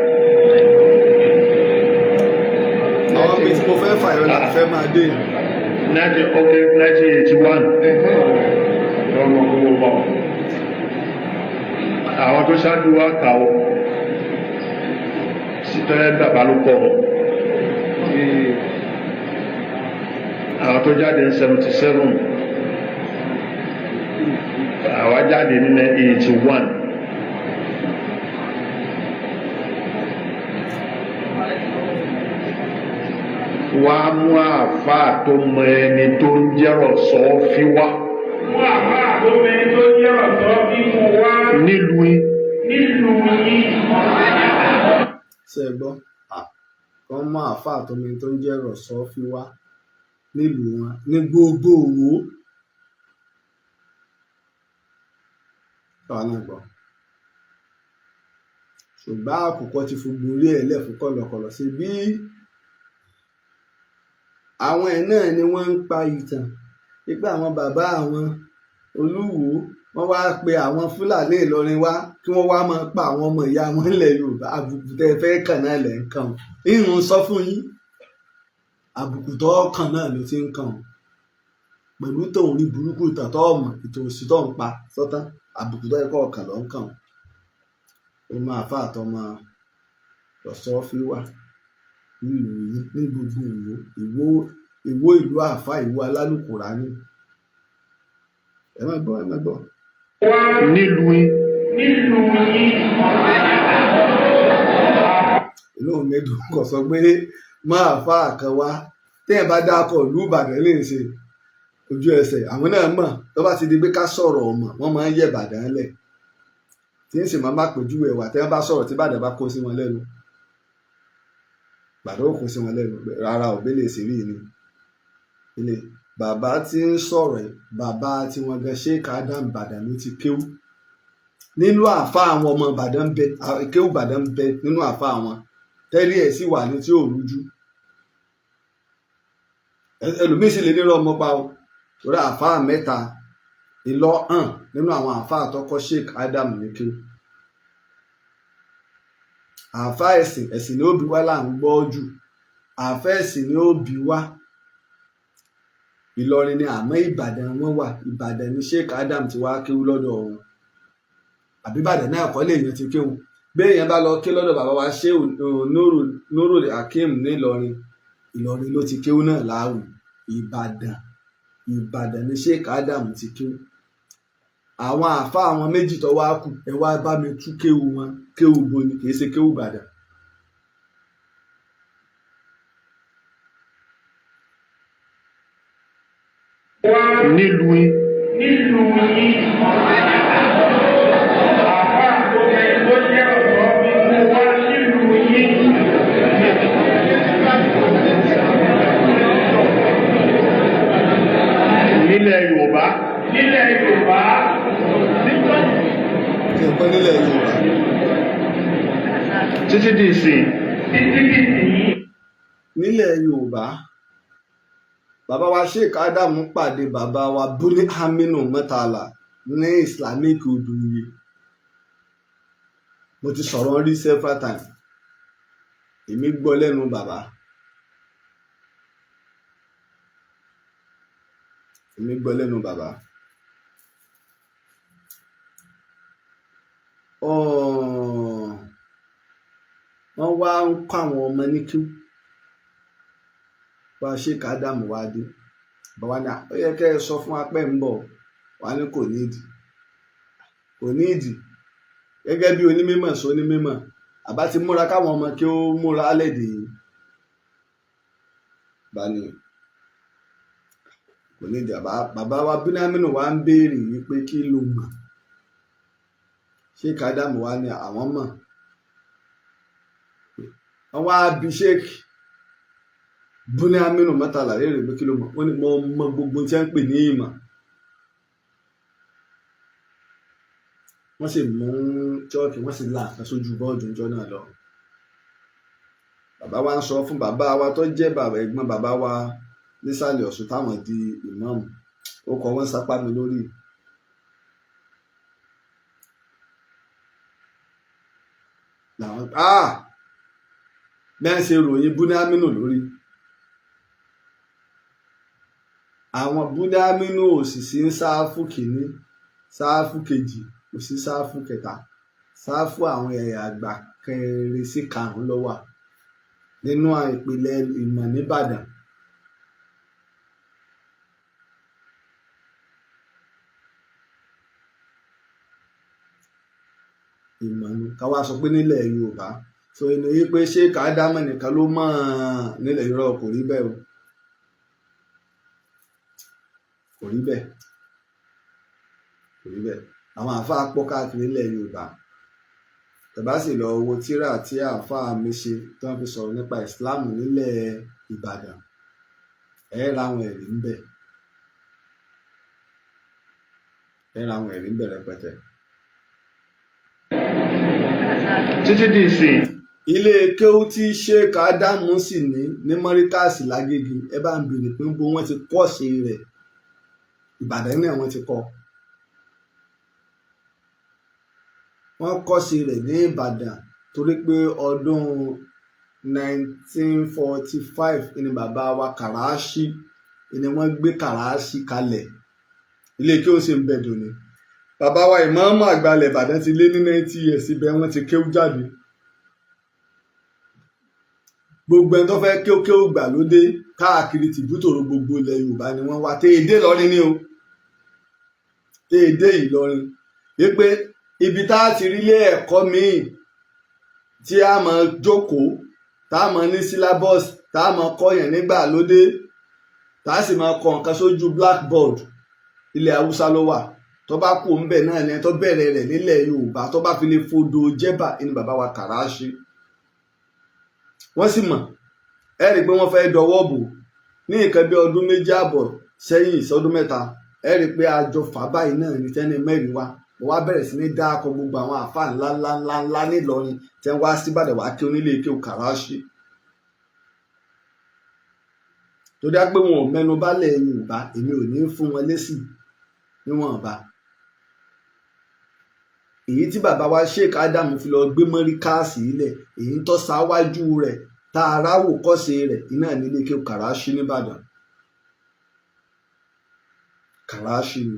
Àwọn ibi tí mo fẹ́ fàyọ là fẹ́ máa dé. 1981. Lọ́mọ gbogbo bọ̀. Àwọn tó ṣáájú wá kà ó. Sítẹ́rẹ́ bàbá ló kọ̀ ọ́. Àwọn tó jáde ní 77. Àwa jáde ní 81. Wá mú àfáà tó mọ ẹni tó ń jẹ́rọ̀ sọ fi wá. Mú àfáà tó mọ ẹni tó ń jẹ́rọ̀ sọ fi mú wá. Nílùú yìí. Nílùú yìí. Ṣé ẹ gbọ́? Wọ́n mú àfáà tó mọ ẹni tó ń jẹ́rọ̀ sọ fi wá nílùú wọn ní gbogbo Òwò. Káwa náà gbọ́. Ṣùgbọ́n àkùkọ ti fi gborí ẹ̀ lẹ́fún kọ̀lọ̀kọ̀lọ̀ sí bí àwọn ẹ̀ náà ni wọ́n ń pa ìtàn wípé àwọn bàbá àwọn Olúwo wọ́n wá pe àwọn Fúlàní Ìlọrin wá kí wọ́n wá máa pa àwọn ọmọ ìyá wọn ilẹ̀ Yorùbá. Àbùkù tẹ́ fẹ́ kàn náà lẹ̀ ń kàn ìrùn sọ fún yín àbùkù tó kàn náà ló ti ń kàn pẹ̀lú tóun rí burúkú ìtàn tó ọmọ ètò òsì tó ń pa sọ́tán àbùkù tó ẹ̀kọ́ ọ̀kàn ló ń kàn ó máa fà àtọmọ lọ́sọ́ fi wà nílùú yìí ní gbogbo ìwó ìlú àfà ìwó alálùkùrá ní ẹ má gbọ́ nílùú yìí inú mẹ́dùn kò sọ pé máa fà kan wá tẹ́ ẹ bá dákọ̀ ìlú Ìbàdàn lè ṣe ojú ẹsẹ̀ àwọn náà mọ̀ tó bá ti di pé ká sọ̀rọ̀ ọmọ wọn máa ń yẹ Ìbàdàn lẹ̀ tí ń sì máa má pèjú ẹ̀wà tẹ́ wọ́n bá sọ̀rọ̀ tí Ìbàdàn bá kó sí wọn lẹ́nu Ìbàdàn ò kó sí wọn lẹ́nu rárá òbí lè sì rí ni ilé bàbá tí ń sọ̀rọ̀ bàbá tí wọ́n gan Sheikh Adam Ìbàdàn ló ti kéwú nínú àfa àwọn ọmọ Ìbàdàn bẹ kéwú Ìbàdàn bẹ nínú àfa àwọn tẹ́lẹ̀ ẹ̀ sì wà ní tí ò rújú ẹlòmíín sì lè nírọ̀ ọmọ pa o torí àfa mẹ́ta ìlọ hàn nínú àwọn àfa àtọkọ Sheikh Adam ní kéwú àfa ẹ̀sìn ni ó bí wá là ń gbọ́ jù àfa ẹ̀sìn ni ó bí wá Ìlọrin ni àmọ́ Ìbàdàn wọn wà Ìbàdàn ni Sheikh Adam ti wá kéwú lọ́dọ̀ wọn àbí Ìbàdàn náà kọ́ lè yan ti kéwú bẹ́ẹ̀ yẹn bá lọ ké lọ́dọ̀ bàbá wa ṣé Nurul Hakim ní Ìlọrin ló ti kéwú náà láàrú Ìbàdàn ni Sheikh Adam ti kéwú àwọn àfa àwọn méjì tó wá kù ẹ wá bá mi tú kéwú wọn kéwú boni kì í ṣe kéwú Ìbàdàn. nílùú yìí àbá tó jẹ́ ọ̀dọ́ mímú wá nílùú yìí. nílẹ̀ Yorùbá. títí di ìsìn. nílẹ̀ Yorùbá bàbá wa Sheikh Adam pàdé bàbá wa Buni Aminu Murtala ní Islamic Oduye mo ti sọ̀rọ̀ rí several times èmi gbọ́ lẹ́nu bàbá wọ́n wá ń kọ́ àwọn ọmọ ní kíw bá Sheikh Adam wá dé bàbá ní ó yẹ kẹ́ ẹ sọ fún apẹ́ ń bọ̀ wá ní kò nídìí gẹ́gẹ́ bí onímọ̀ sọ onímọ̀ àbá ti múra káwọn ọmọ kí ó múra lẹ́dẹ̀ yìí bá ní kò nídìí bàbá wa Bínámínú wa ń béèrè wípé kí ló mọ̀ Sheikh Adam wá ní àwọn mọ̀ wọ́n wá bí Sheikh Buni Aminu Murtala léèrè pé kí ló mọ̀ wọ́n ní mo mọ gbogbo tí wọ́n ń pè ní ìmọ̀ wọ́n sì mú chọ́ọ̀kì wọ́n sì là kan sójú bọ́ọ̀dù ìjọ náà lọ bàbá wa ń sọ fún bàbá wa tó jẹ́ bàbá ẹ̀gbọ́n bàbá wa nísàlẹ̀ Ọ̀ṣun táwọn di ìmáàmù ó kọ wọ́n sápá mi lórí làwọn bẹ́ẹ̀ ṣe ròyìn Buni Aminu lórí àwọn Buni Aminu òsìsì ń sáfù kìíní sáfù kejì òsì sáfù kẹta sáfù àwọn ẹ̀yà àgbà kẹrin sí karùn-ún ló wà nínú ìpìlẹ̀ ìmọ̀ nìbàdàn. ìmọ̀ ni ká wá sọ pé nílẹ̀ Yorùbá sọ inú yìí pé Sheikh Adam nìkan ló mọ̀ nílẹ̀ Yorùbá kò rí bẹ́ẹ̀ o kò rí bẹ́ẹ̀ àwọn àáfàá pọ̀ káàkiri nílẹ̀ Yorùbá tàbá sì lọ wo tírà tí àáfàá mi ṣe tí wọ́n fi sọ̀rọ̀ nípa Islam nílẹ̀ Ìbàdàn ráwọn ẹ̀rí ń bẹ rẹpẹtẹ. títí di ìsìn. ilé kéwú tí Sheikh Adam sì ní mọ́ríkàsì lágége ẹ bá ń bèrè pé bó wọ́n ti kọ́ ṣe rẹ̀ Ìbàdàn náà wọ́n ti kọ́ sí rẹ̀ ní Ìbàdàn torí pé ọdún 1945 ni bàbá wa Kàràṣí ni wọ́n gbé Kàràṣí kalẹ̀ ilé kí ó ṣe ń bẹ̀dùn ni bàbá wa ìmáàmù àgbà ilẹ̀ Ìbàdàn ti lé ní 90 years ibẹ̀ wọ́n ti kéwú jáde gbogbo ẹni tó fẹ́ kéwú gbàlódé káàkiri tìbútòrò gbogbo ilẹ̀ Yorùbá ni wọ́n wá téèdé Ìlọrin ni o téèdé Ìlọrin wípé ibi tá a ti rí ilé ẹ̀kọ́ míì tí a máa jókòó tá a máa ní syllabus tá a máa kọ́ yẹn nígbàlódé tá a sì máa kọ nǹkan sójú blackboard ilẹ̀ Haúsá ló wà tó bá kú ń bẹ̀ náà ni tó bẹ̀rẹ̀ rẹ̀ nílẹ̀ Yorùbá tó bá fi lè fodò jẹ́bà ní bàbá wa Kàràṣí wọ́n sì mọ̀ ẹ rí i pé wọ́n fẹ́ dọwọ́ bò ní nǹkan bí ọdún 2 àbọ̀ sẹ́yìn sọ́dún 3 ẹ rí i pé àjọ fà báyìí náà ní tẹ́ni mẹ́rin wá mo wá bẹ̀rẹ̀ sí ní dáàkọ gbogbo àwọn àfáà ńláńlá nílọrin tẹ́ wá síbàdàn wá kí onílé kí o Kàràṣí tó dá pé wọn ò mẹ́nu bálẹ̀ Yorùbá èmi ò ní fún wọn lésì níwọ̀nba èyí tí bàbá wa Sheikh Ádámù fi lọ gbé mọ́ríkáàsì ilẹ̀ èyí tó ṣáwájú rẹ̀ tá a ráwò kọ́ṣe rẹ̀ iná nílé kí o Kàràṣí nìbàdàn Kàràṣí ni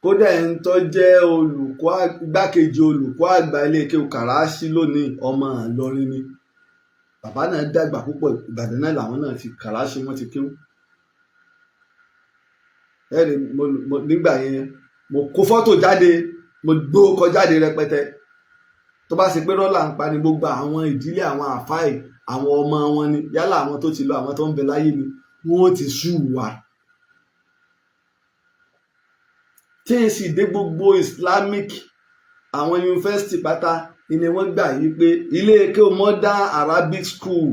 kódà ẹni tó jẹ́ igbákejì olùkọ́ àgbà ilé kí o Kàràṣí lónìí ọmọ Ìlọrin ni bàbá náà dàgbà púpọ̀ Ìbàdàn náà làwọn náà ti Kàràṣí wọn ti kéwú ẹ̀rí nígbà yẹn mo kó fọ́tò jáde mo gbó kọ jáde rẹpẹtẹ tó bá ṣe pé rọ́là ń pa ni gbogbo àwọn ìdílé àwọn àfáì àwọn ọmọ wọn ni yálà àwọn tó ti lọ àwọn tó ń bẹ láyé ni wọ́n ti sú wa tí n sì dé gbogbo Islamic àwọn yunifásitì pátá ni wọ́n gbà yí pé ilé kéwú modern Arabic school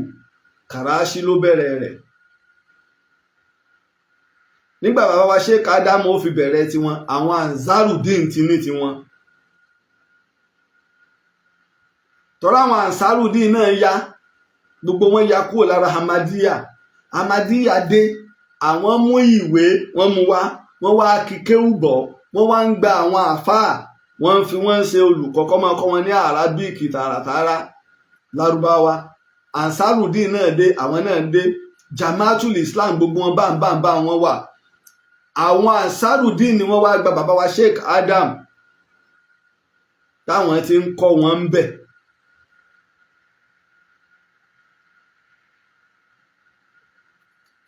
Kàràṣí ló bẹ̀rẹ̀ rẹ̀ nígbà bàbá wa Sheikh Ádámù ó fi bẹ̀rẹ̀ tiwọn àwọn Ansarudeen ti ní tiwọn tọ́lá àwọn Ansarudeen náà ya gbogbo wọn ya kúrò lára Ahmadiyya dé àwọn mú ìwé wọn mú wá wọn wá kíkéwù bọ̀ wọn wá ń gba àwọn àfáà wọn fi wọn ṣe olùkọ́ kọ́ máa kọ́ wọn ní Arabic tààràtààrà Lárúbáwá Ansarudeen náà dé àwọn náà dé Jamaatul Islam gbogbo wọn bá wọn wà àwọn Ansarudeen ni wọ́n wá gba bàbá wa Sheikh Ádámù táwọn ti ń kọ́ wọn ń bẹ̀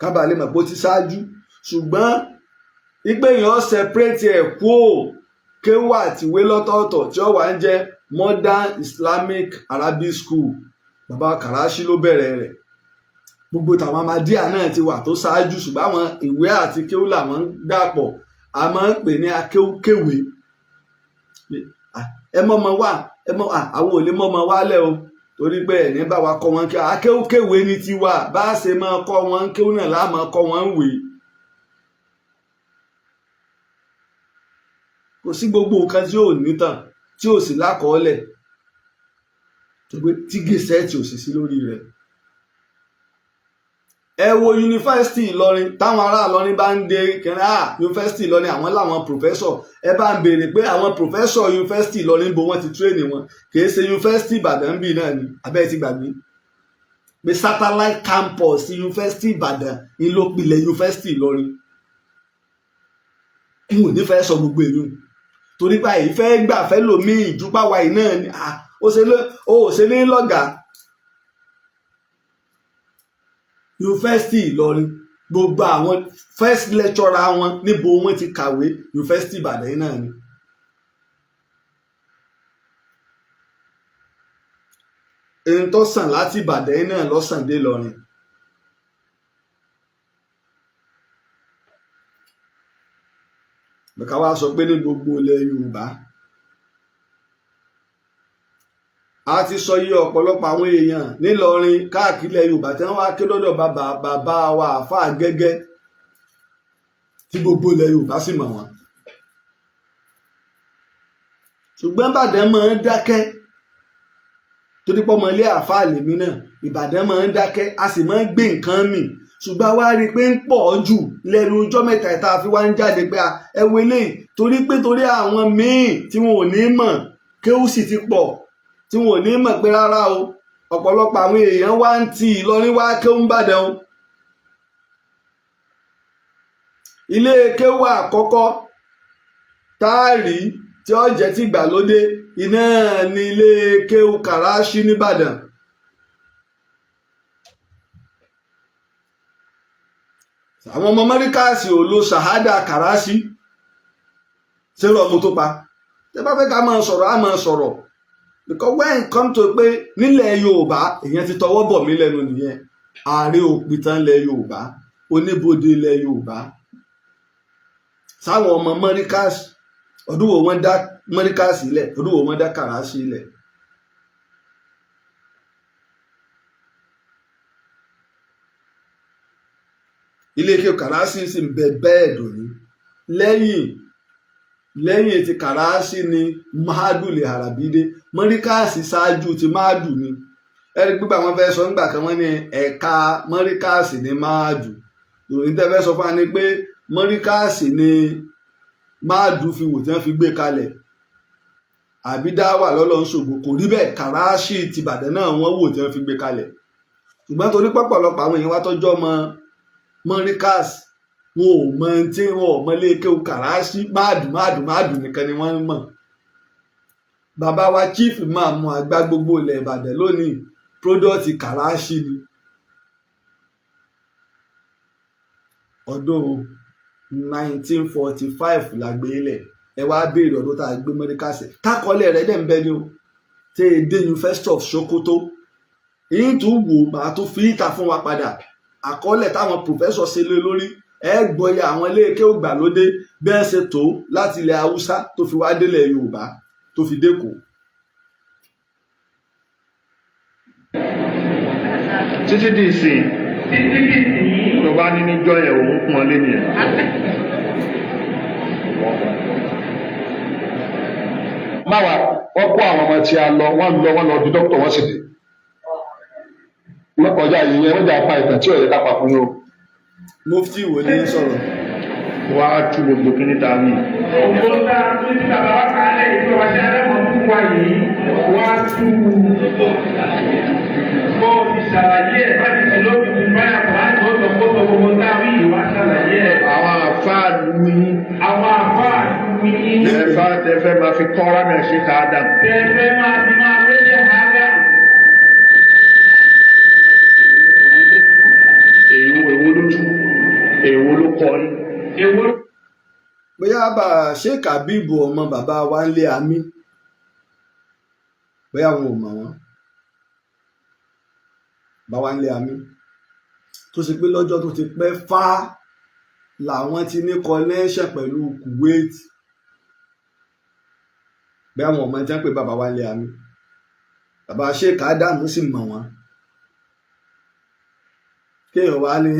kábàlẹ̀ mọ̀ pé ó ti ṣáájú ṣùgbọ́n ìgbéyàn separate ẹ̀ kúò kéwú àtìwé lọ́tọ̀ọ̀tọ̀ tí ó wà ń jẹ́ modern Islamic Arabic school bàbá Kàràṣí ló bẹ̀rẹ̀ rẹ̀ gbogbo tàwọn Ahmadiyya náà ti wà tó ṣáájú ṣùgbọ́n àwọn ìwé àti kéwú làwọn ń dàpọ̀ a máa ń pè ní akéwúkéwé ẹ mọ́mọ wá àwọn ò lè mọ́mọ wálẹ̀ o torí pé ẹ̀ ní bá wa kọ́ wọn kí akéwúkéwé ní tiwa bá a ṣe máa kọ́ wọn kéwú náà láà máa kọ́ wọn wé kò sí gbogbo nǹkan tí ò nítàn tí ò sì lákọọ́lẹ̀ tó pé tí gẹ̀ẹ́sẹ̀tì ò sì sí lórí rẹ̀ ẹ wo yunifásitì Ìlọrin táwọn ará Ìlọrin bá ń de kẹrin yunifásitì Ìlọrin àwọn làwọn pòfẹ́sọ̀ ẹ bá ń béèrè pé àwọn pòfẹ́sọ̀ yunifásitì Ìlọrin bo wọ́n ti tírèènì wọn kìí ṣe yunifásitì Ìbàdàn bíi náà ni abẹ́ẹ̀ ti gbàgbé pé satellite campus yunifásitì Ìbàdàn ń ló pilẹ̀ yunifásitì Ìlọrin n ò ní fẹ́ sọ gbogbo èyí torí pé àyè fẹ́ gbà fẹ́ lòmíì ìdúpáwa yìí náà ni ó ṣe ní lọ́gàá yunifásitì Ìlọrin gbogbo àwọn first lecturer wọn níbo wọn ti kàwé yunifásitì Ìbàdàn yìí náà ni èyí tó sàn láti Ìbàdàn yìí náà lọ́sàn dé Ìlọrin bẹ̀ka wá sọ pé ní gbogbo ilẹ̀ Yorùbá a ti sọ iye ọ̀pọ̀lọpọ̀ àwọn èèyàn nílọrin káàkiri ilẹ̀ Yorùbá tí wọ́n wá ké lọ́dọ̀ bàbá wa àfáà Gẹ́gẹ́ tí gbogbo ilẹ̀ Yorùbá sì mọ̀ wọ́n ṣùgbọ́n Ìbàdàn máa ń dákẹ́ torí pé ọmọ ilé àfáà lèmi náà Ìbàdàn máa ń dákẹ́ a sì máa ń gbé nǹkan mì ṣùgbọ́n wá rí i pé ń pọ̀ jù lẹ́nu ọjọ́ mẹ́ta ìta fi wá ń jáde pé ẹ wo eléyìí torí àwọn míì tí wọn ò ní mọ̀ kéwú sì ti pọ̀ tí wọn ò ní mọ̀ pé rárá o ọ̀pọ̀lọpọ̀ àwọn èèyàn wá ń ti Ìlọrin wá kéwú ń bàdàn o ilé kéwú àkọ́kọ́ táàrí tí ó jẹ́ ti ìgbàlódé iná ní ilé kéwú Kàràṣí nìbàdàn. àwọn ọmọ mẹ́ríkàsì ò lo ṣàhádà Kàràṣí ṣé lọ́mú tó pa tẹ́ bá fẹ́ ká máa sọ̀rọ̀ á máa sọ̀rọ̀ because when it come to pé nílẹ̀ Yorùbá èèyàn ti tọwọ́ bọ̀ mí lẹ́nu nìyẹn Ààrẹ òpìtàn ilẹ̀ Yorùbá oníbodè ilẹ̀ Yorùbá sáwọn ọmọ mẹ́ríkàsì ọdún wo wọ́n dá mẹ́ríkàsì ilẹ̀ ọdún wo wọ́n dá Kàràṣí ilẹ̀. ilé ike Kàràṣí sì ń bẹ bẹ́ẹ̀ dòní lẹ́yìn ti Kàràṣí ni Mahadu lè Harabide mọ́ríkàsì ṣáájú ti Mahadu ni ẹ̀rí gbígbà wọn fẹ́ sọ nígbà kan wọ́n ní ẹ̀ka mọ́ríkàsì ní Mahadu ìròyìn tẹ́ fẹ́ sọ fún wa ni pé mọ́ríkàsì ni Mahadu fi wò tí wọ́n fi gbé kalẹ̀ àbí dáwà lọ́lọ́ ń ṣògo kò rí bẹ́ẹ̀ Kàràṣí ti Ìbàdàn náà wọ́n wò tí wọ́n fi gbé kalẹ̀ ṣùgbọ́n torí pọ̀pọ̀lọpọ̀ àwọn èèyàn wá tọ́jọ́ mọ́ríkàsì wọn ò mọ tí wọn ò mọ ilé kéwú Kàràṣí Mahadu nìkan ni wọ́n mọ̀. bàbá wa chief máàmù àgbà gbogbo ilẹ̀ Ìbàdàn lónìí product Kàràṣí ni. ọdún 1945 la gbé ilẹ̀ ẹ wá béèrè ọdún tá a gbé mọ́ríkàsì tákọ́lẹ̀ rẹ̀ dẹ̀ ń bẹ ní o tẹ́ ẹ dé University of Sokoto èyí tó wò máa tó fi ìta fún wa padà àkọọ́lẹ̀ táwọn pòfẹ́sọ̀ ṣe lé lórí ẹ gbọ́yà àwọn ilé kéwú gbàlódé bí ẹ ṣe tó láti ilẹ̀ Haúsá tó fi wá délẹ̀ Yorùbá tó fi dẹ́kọ̀. títí di ìsìn tó bá ní níjọ́ yẹn òun kún ọ lé nìyẹn. máwa wọ́n kó àwọn ọmọ tí a lọ wọ́n lọ di dókítà wọ́n sì dé lọ́kọjá yìí yẹn wọ́n jà pa ìtàn tí ò yẹ ká pa fún yín o. mufti wo ni sọ̀rọ̀. wá tú gbogbo kí níta mi. ògbó tá a tún ti bàbá wa kà á lẹ́yìn tó wá sí ẹlẹ́mọ̀ fún wa yìí wá tú bó o ti ṣàlàyé ẹ̀ bá ti ti lóbi ti báyà kó láti ó sọ kó sọ gbogbo tá a wí yìí wá ṣàlàyé ẹ̀. àwọn àfáà lu yín. àwọn àfáà lu yín. ẹ̀fà tẹ́fẹ́ máa fi kọ́ra náà ṣe ká dà. tẹ́fẹ́ máa fi máa wé ṣe ká dà. èwo ló tú èwo ló kọ yín. èwo. bóyá bá Sheikh Habib ọmọ bàbá wa ń lé àmì bóyá wọn ò mọ̀ wọ́n bá wa ń lé àmì tó ṣe pé lọ́jọ́ tó ti pẹ́ fá làwọn ti ní connection pẹ̀lú Kuwait bóyá wọn ò mọ̀ jẹ́ pé bàbá wa ń lé àmì bàbá Sheikh Adamu sì mọ̀ wọ́n kéèyàn wá ní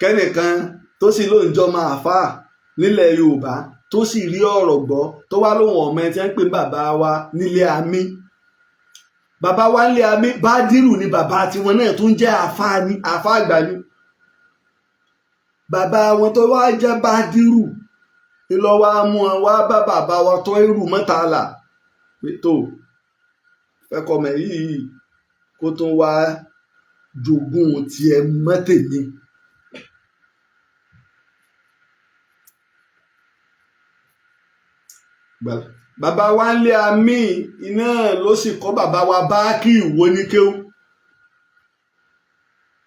kẹ́nìkan tó sì lóun jọ máa fà nílẹ̀ Yorùbá tó sì rí ọ̀rọ̀ gbọ́ tó wá lóun ọmọ ẹ tí wọ́n ń pè bàbá wa nílé àmì bàbá wa nílé àmì Bádírù ni bàbá tiwọn náà tún jẹ́ àfà àgbà ni bàbá wọn tó wá jẹ́ Bádírù ìlọ́wọ́ mú wọn wá bá bàbá wa tó irú mọ́tàlá tó fẹ́kọ̀ọ́mẹ̀ yìí kó tó wá jogún tiẹ̀ mọ́tèmi. bàbá wa ń lé àmì iná ló sì kọ́ bàbá wa Báàkì Ìwó ní kéwú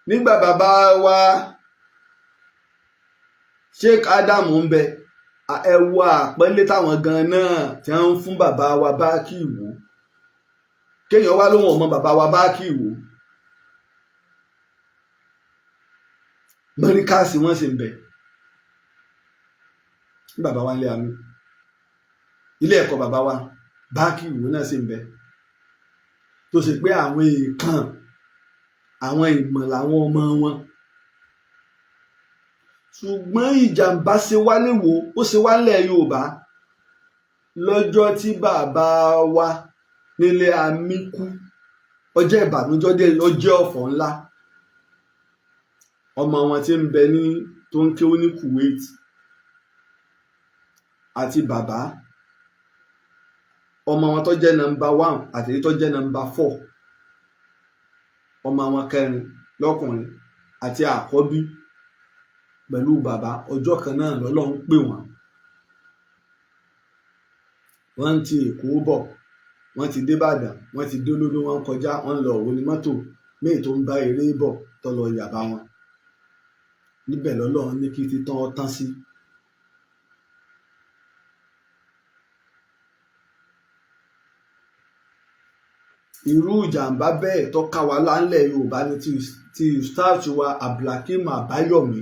nígbà bàbá wa Sheikh Adamu ń bẹ ẹ wo àpẹẹlẹ táwọn gan náà tí wọ́n ń fún bàbá wa Báàkì Ìwó kéèyàn wá lóhùn ọmọ bàbá wa Báàkì Ìwó mọ́ríkàsì wọ́n sì ń bẹ ní bàbá wa ń lé àmì ilé ẹ̀kọ́ bàbá wa Báàkì Ìwó náà sì ń bẹ tó ṣe pé àwọn èèkàn àwọn ìmọ̀ làwọn ọmọ wọn ṣùgbọ́n ìjàmbá ṣe wá léwo ó ṣe wá lẹ̀ Yorùbá lọ́jọ́ tí bàbá wa nílé àmì kú ọjọ́ ìbànújẹ́ dé ọjọ́ ọ̀fọ̀ ńlá ọmọ wọn tí ń bẹ ní tó ń kéwú ní Kuwait àti bàbá ọmọ wọn tó jẹ́ nọ́mbà 1 àti èyí tó jẹ́ nọ́mbà 4 ọmọ wọn kẹrin lọ́kùnrin àti àkọ́bí pẹ̀lú bàbá ọjọ́ kan náà lọ́lọ́run pè wọ́n ti Èkó bọ̀ wọ́n ti dé Ìbàdàn wọ́n ti dé Olódó wọ́n kọjá wọ́n lọ Òwò ní mọ́tò méè tó ń bá eré bọ̀ tó lọ yàbá wọn níbẹ̀ lọ́lọ́run ní kí títán ọ tán sí. irú ìjàmbá bẹ́ẹ̀ tó ká wa láńlẹ̀ Yorùbá ní ti ustaz wa Abdulhakeem Àbáyọ̀mí.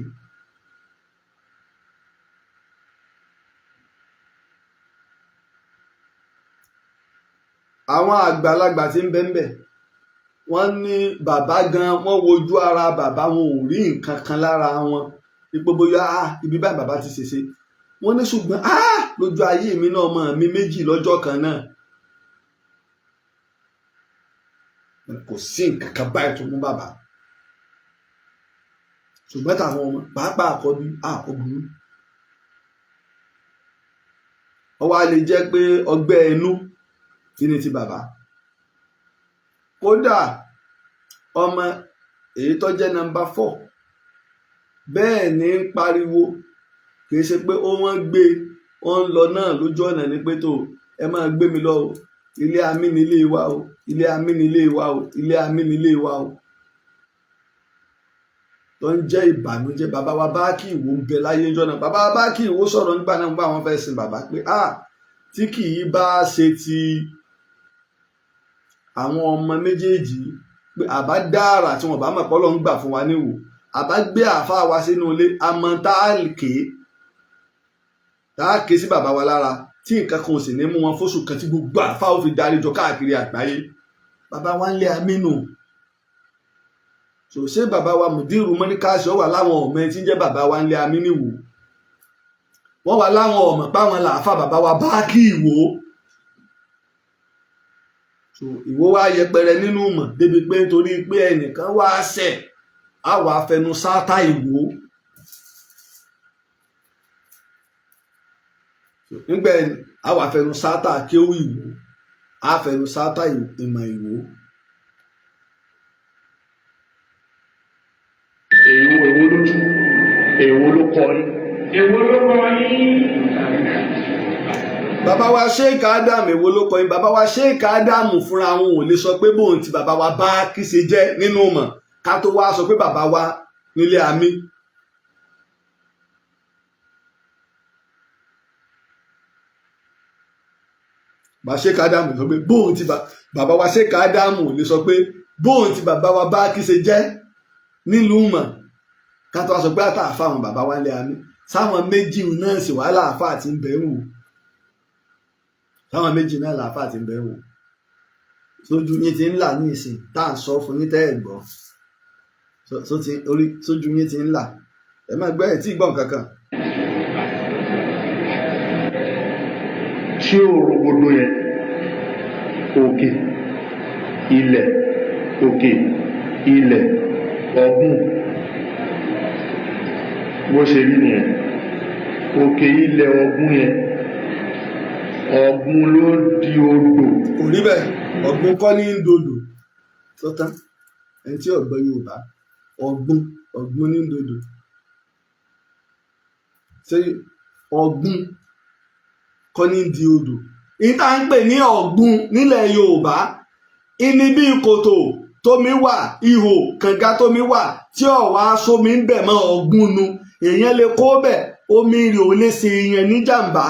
àwọn àgbàlagbà tí ń bẹ́ńbẹ́ wọ́n ní bàbá gan wọ́n wojú ara bàbá wọn ò rí nǹkan kan lára wọn ipò bóyá ibi báyìí bàbá ti ṣèṣe wọ́n ní ṣùgbọ́n lójú ayé mi náà ọmọ mi méjì lọ́jọ́ kan náà kò sí nǹkan kan báyìí tó mú bàbá ṣùgbọ́n táwọn ọmọ pàápàá àkọ́bí obìnrin ọwọ́ a lè jẹ́ pé ọgbẹ́ inú kí ni ti bàbá kódà ọmọ èyí tó jẹ́ nọ́mbà 4 bẹ́ẹ̀ ní ń pariwo kìí ṣe pé wọ́n gbé wọ́n lọ náà lójú ọ̀nà ní pé tó ẹ máa gbé mi lọ o ilé amínilé wa o ilé amínilé wa o ilé amínilé wa o tó ń jẹ́ ìbànújẹ́ bàbá wa Báàkì Ìwó ń bẹ láyé ńjọ́ náà bàbá wa Báàkì Ìwó sọ̀rọ̀ nígbà náà nígbà wọn fẹ́ sin bàbá pé tí kì í bá ṣe ti àwọn ọmọ méjèèjì pé àbá dára tí wọn bá mọ̀ pọ́lọ́ ń gbà fún wa níwò àbá gbé àáfàá wa sínú ilé àmọ́ tá a ké sí bàbá wa lára tí nǹkan kan ò sì ní mú wọn fóṣù kan tí gbogbo àáfàá ó fi darí jọ káàkiri àgbáyé bàbá wa ń lé amínú ṣe bàbá wa mùdírù mọ́níkàṣọ́ wà láwọn ọmọ ẹni tí ń jẹ́ bàbá wa ń lé amínú wò wọ́n wà láwọn ọmọ páwọn làáfàá bàbá wa Báàkì Ìwó Ìwó wá yẹpẹrẹ nínú mọ̀ débi pé nítorí pé ẹnìkan wá ṣẹ̀ á wà fẹnu sáátá Ìwó nígbà á wà fẹnu sáátá kéwú Ìwó á fẹnu sáátá ìmọ̀ Ìwó. èwo ló kọ yín. èwo ló kọ yín. bàbá wa Sheikh Adam èwo ló kọ yín bàbá wa Sheikh Adam fúnra wọn ò lè sọ pé bóun ti bàbá wa Báàkì ṣe jẹ́ nínú mọ̀ ká tó wá sọ pé bàbá wa nílé àmì. bàbá Sheikh Adam sọ pé bóun ti bàbá wa Sheikh Adam ò lè sọ pé bóun ti bàbá wa Báàkì ṣe jẹ́ nílùú mọ̀ ká tó wá sọ pé àtàfà àwọn bàbá wa nílé àmì sáwọn méjì náà sì wàhálà àfà àti ń bẹ̀rù táwọn méjì náà làáfà ti ń bẹ̀ wò sójú yín ti ń là ní ìsìn tá à ń sọ fún yín tẹ́ ẹ̀ gbọ́ sójú yín ti ń là ẹ má gbẹ́ ẹ̀ tí gbọ́n kankan. ṣé òrògbòdò yẹn òkè ilẹ̀ òkè ilẹ̀ ọ̀gbun bó ṣe rí nìyẹn òkè ilẹ̀ ọ̀gbun yẹn ọ̀gbun ló di odò. kò rí bẹ́ẹ̀ ọ̀gbun kọ́ ní dodò sọ́tán ẹni tí ọ̀gbọ́n Yorùbá ọ̀gbun ní dodò ṣé ọ̀gbun kọ́ ní di odò ìta ń pè ní ọ̀gbun nílẹ̀ Yorùbá ìní bí kòtò tómi wà ihò kànga tómi wà tí ọ̀wá sómi ń bẹ̀ mọ́ ọ̀gbun nu èèyàn lè kó bẹ̀ omi rè ò lè ṣe èèyàn níjàmbá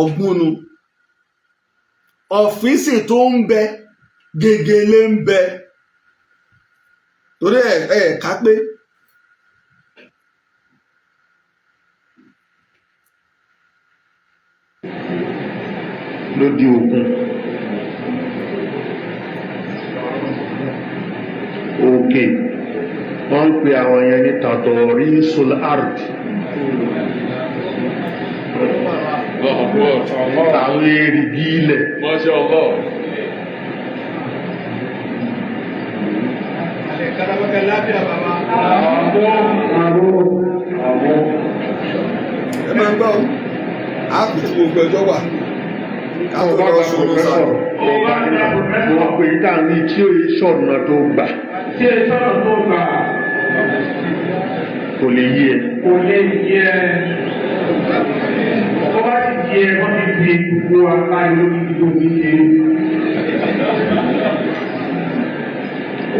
ọ̀gbúnnu ọ̀fíìsì tó ń bẹ gègèlè ń bẹ torí ká pé ló di òkun òkè wọ́n ń pe àwọn yẹn ní tàtọ̀rí solard àwọn erigi ilẹ̀. Masha Allah. ẹ máa ń gbọ́ àkùtù gbogbo ẹjọ́ wà káwọn bá wọn sọ̀rọ̀ sọ̀rọ̀. wọ́n pè é tí ó yẹ sọ̀nà tó gbà. tí ẹ sọ̀rọ̀ tó gbà. kò lè yí ẹ. kò lè yí ẹ. Ó bá ti yí ẹ wọ́n ti di gbogbo apá ìlú ìdìbò mi ṣe.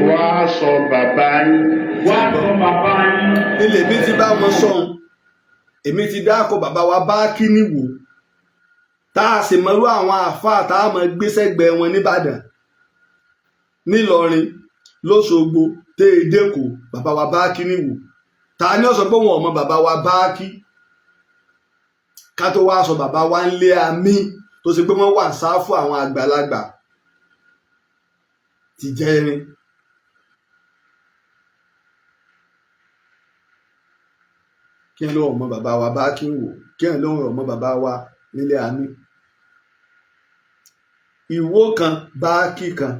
Wá sọ bàbá yín. Wá sọ bàbá yín. Ilé mi ti bá wọn sọ̀hún. Èmi ti dáko bàbá wa bá kí níwò. Tá a sì mọ̀rú àwọn àáfàá tá a mọ̀ gbé sẹ́gbẹ̀ẹ́ wọn nìbàdàn. Nílọrin, lóṣogbo, téèdéko, bàbá wa bá kí níwò. Ta ni ó sọ pé wọn ò mọ bàbá wa bá kí? Ká tó wá sọ bàbá wa ń lé àmì tó ṣe pé wọ́n wà sáfù àwọn àgbàlagbà ti jẹrin. Kí ló mọ bàbá wa bá kí wò? Kí ló mọ bàbá wa nílé àmì? Ìwó kan bá kí kan.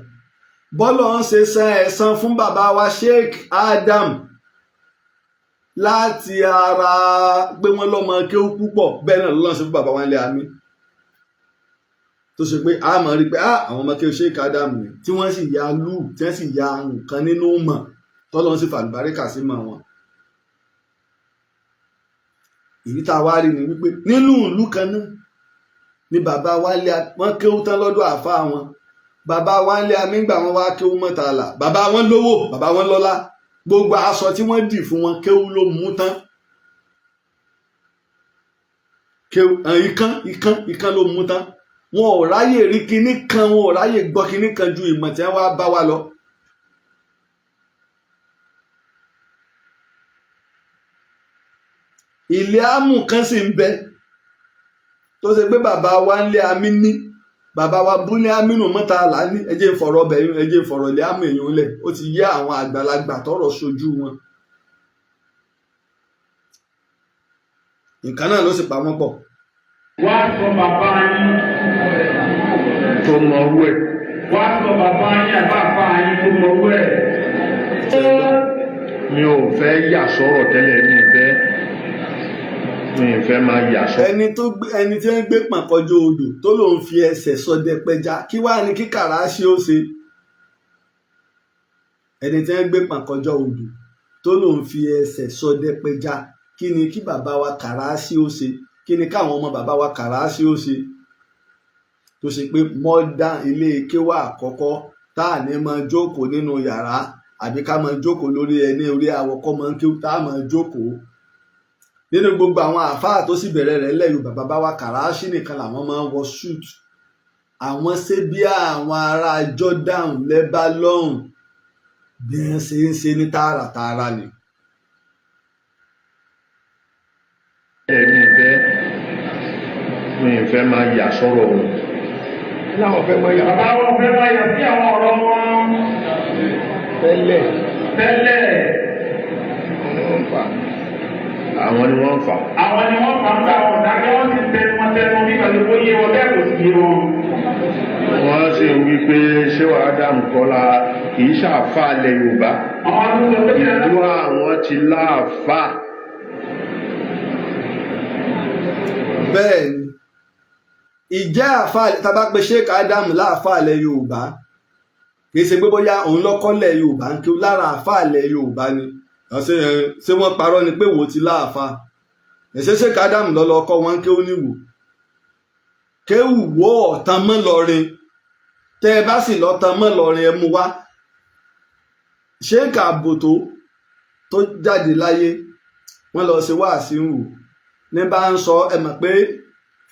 Bọ́lọ̀ ń ṣe san ẹ̀san fún bàbá wa Sheikh Adam láti ara pé wọ́n lọ́mọ kéwú púpọ̀ bẹ́ẹ̀ náà lọ́lọ́ ṣe fún bàbá wa nílé àmì. Tó ṣe pé a mọ̀ rí pé àwọn ọmọ kéwú Sheikh Adam ni tí wọ́n sì ya lù tí wọ́n sì ya nǹkan nínú mọ̀ tọ́lọ́ ń sì fàlùbáríkà sí mọ̀ wọn. Èyí tá a wá rí ni wípé nínú ìlú kan náà ni bàbá wálé wọn kéwú tán lọ́dọ̀ àfáà wọn. Bàbá wálé amígbà wọn wá kéwú mọ́tàlá. Bàbá wọn lówó, bàbá wọn lọ́lá. Gbogbo aṣọ tí wọ́n dì fún wọn kéwú ló mú tán. Kéwú ikán ló mú tán. Wọn ò ráyè rí kinní kan, wọn ò ráyè gbọ́ kinní kan ju ìmọ̀ tí wọ́n wá bá wa lọ. Ilé àmù kan sì ń bẹ tó ṣe pé bàbá wa ń lé àmì ní bàbá wa búlé àmínú mọ́tàlá ní ẹjẹ́ ìfọ̀rọ̀ ọbẹ̀ ẹjẹ́ ìfọ̀rọ̀ ilé àmù èèyàn lẹ̀ ó ti yé àwọn àgbàlagbà tọrọ sojú wọn. Nǹkan náà ló sì pa wọ́n pọ̀. Wá sọ bàbá yín tó mọ owó ẹ̀. wá sọ bàbá yín àbáfà yín tó mọ owó ẹ̀. Mi ò fẹ́ yà sọ̀rọ̀ tẹ́lẹ̀ mi ì fẹ́ máa yà sọ. ẹni tí wọ́n gbé pọ̀n kọjú odò tó lòun fi ẹsẹ̀ sọdẹ pẹja kí wàá ní kí kàràṣí ó ṣe. Ẹni tí wọ́n gbé pọ̀n kọjú odò tó lòun fi ẹsẹ̀ sọdẹ pẹja kí ni kí bàbá wa kàràṣí ó ṣe, kí ni káwọn ọmọ bàbá wa kàràṣí ó ṣe. Tó ṣe pé mọ́dá ilé kéwà àkọ́kọ́ tá à ní máa jókòó nínú yàrá àbí ká máa jókòó lórí ẹni orí àwọ̀kọ́ máa ń kéwù tá à máa jókòó. Nínú gbogbo àwọn àfáà tó sì bẹ̀rẹ̀ rẹ̀ lẹ́yìn bàbá wa kàràṣí nìkan làwọn máa ń wọ suit. Àwọn ṣe bí àwọn ará Jordan Lebanon bí wọ́n ṣe ń ṣe ní tààràtààrà ni. Mi ì fẹ́ máa yà sọ̀rọ̀ wọn. Láwọn fẹ́ máa yà. Bàbá wọn fẹ́ máa yà sí àwọn ọ̀rọ̀ wọn. Tẹ́lẹ̀. Àwọn ni wọ́n fà. Àwọn ni wọ́n fà ń gbà wọn dákẹ́ wọ́n sì tẹnu bí pẹ̀lú kó yé wọn bẹ́ẹ̀ kò sì yé wọn. Wọ́n sì ń wí pé ṣé wàá dàmú kọ́lá kì í ṣàfà ilẹ̀ Yorùbá. Àwọn tó sọ pé ìlú àwọn ti láàfà. Bẹ́ẹ̀ ni ìjẹ́ àfáà tàbá pé Sheikh Adam láàfáà ilẹ̀ Yorùbá kì í ṣe pé bóyá òun lọ́kọ́lẹ̀ Yorùbá ń kí ó lára àfáà ilẹ̀ Yorùbá ni. Ṣé wọ́n parọ́ ni pé wò ti láàfáà ẹ̀ṣẹ́ Sheikh Adam lọ́lọ́ ọkọ wọn kéwú níwò kéwù wó ọ̀tàn mọ́ lọ́rin tẹ́ ẹ bá sì lọ́tàn mọ́ lọ́rin ẹ mú wá. Sheikh Àbòtó tó jáde láyé wọ́n lọ ṣe wáàsí ń wò ní bá ń sọ ẹ mọ̀ pé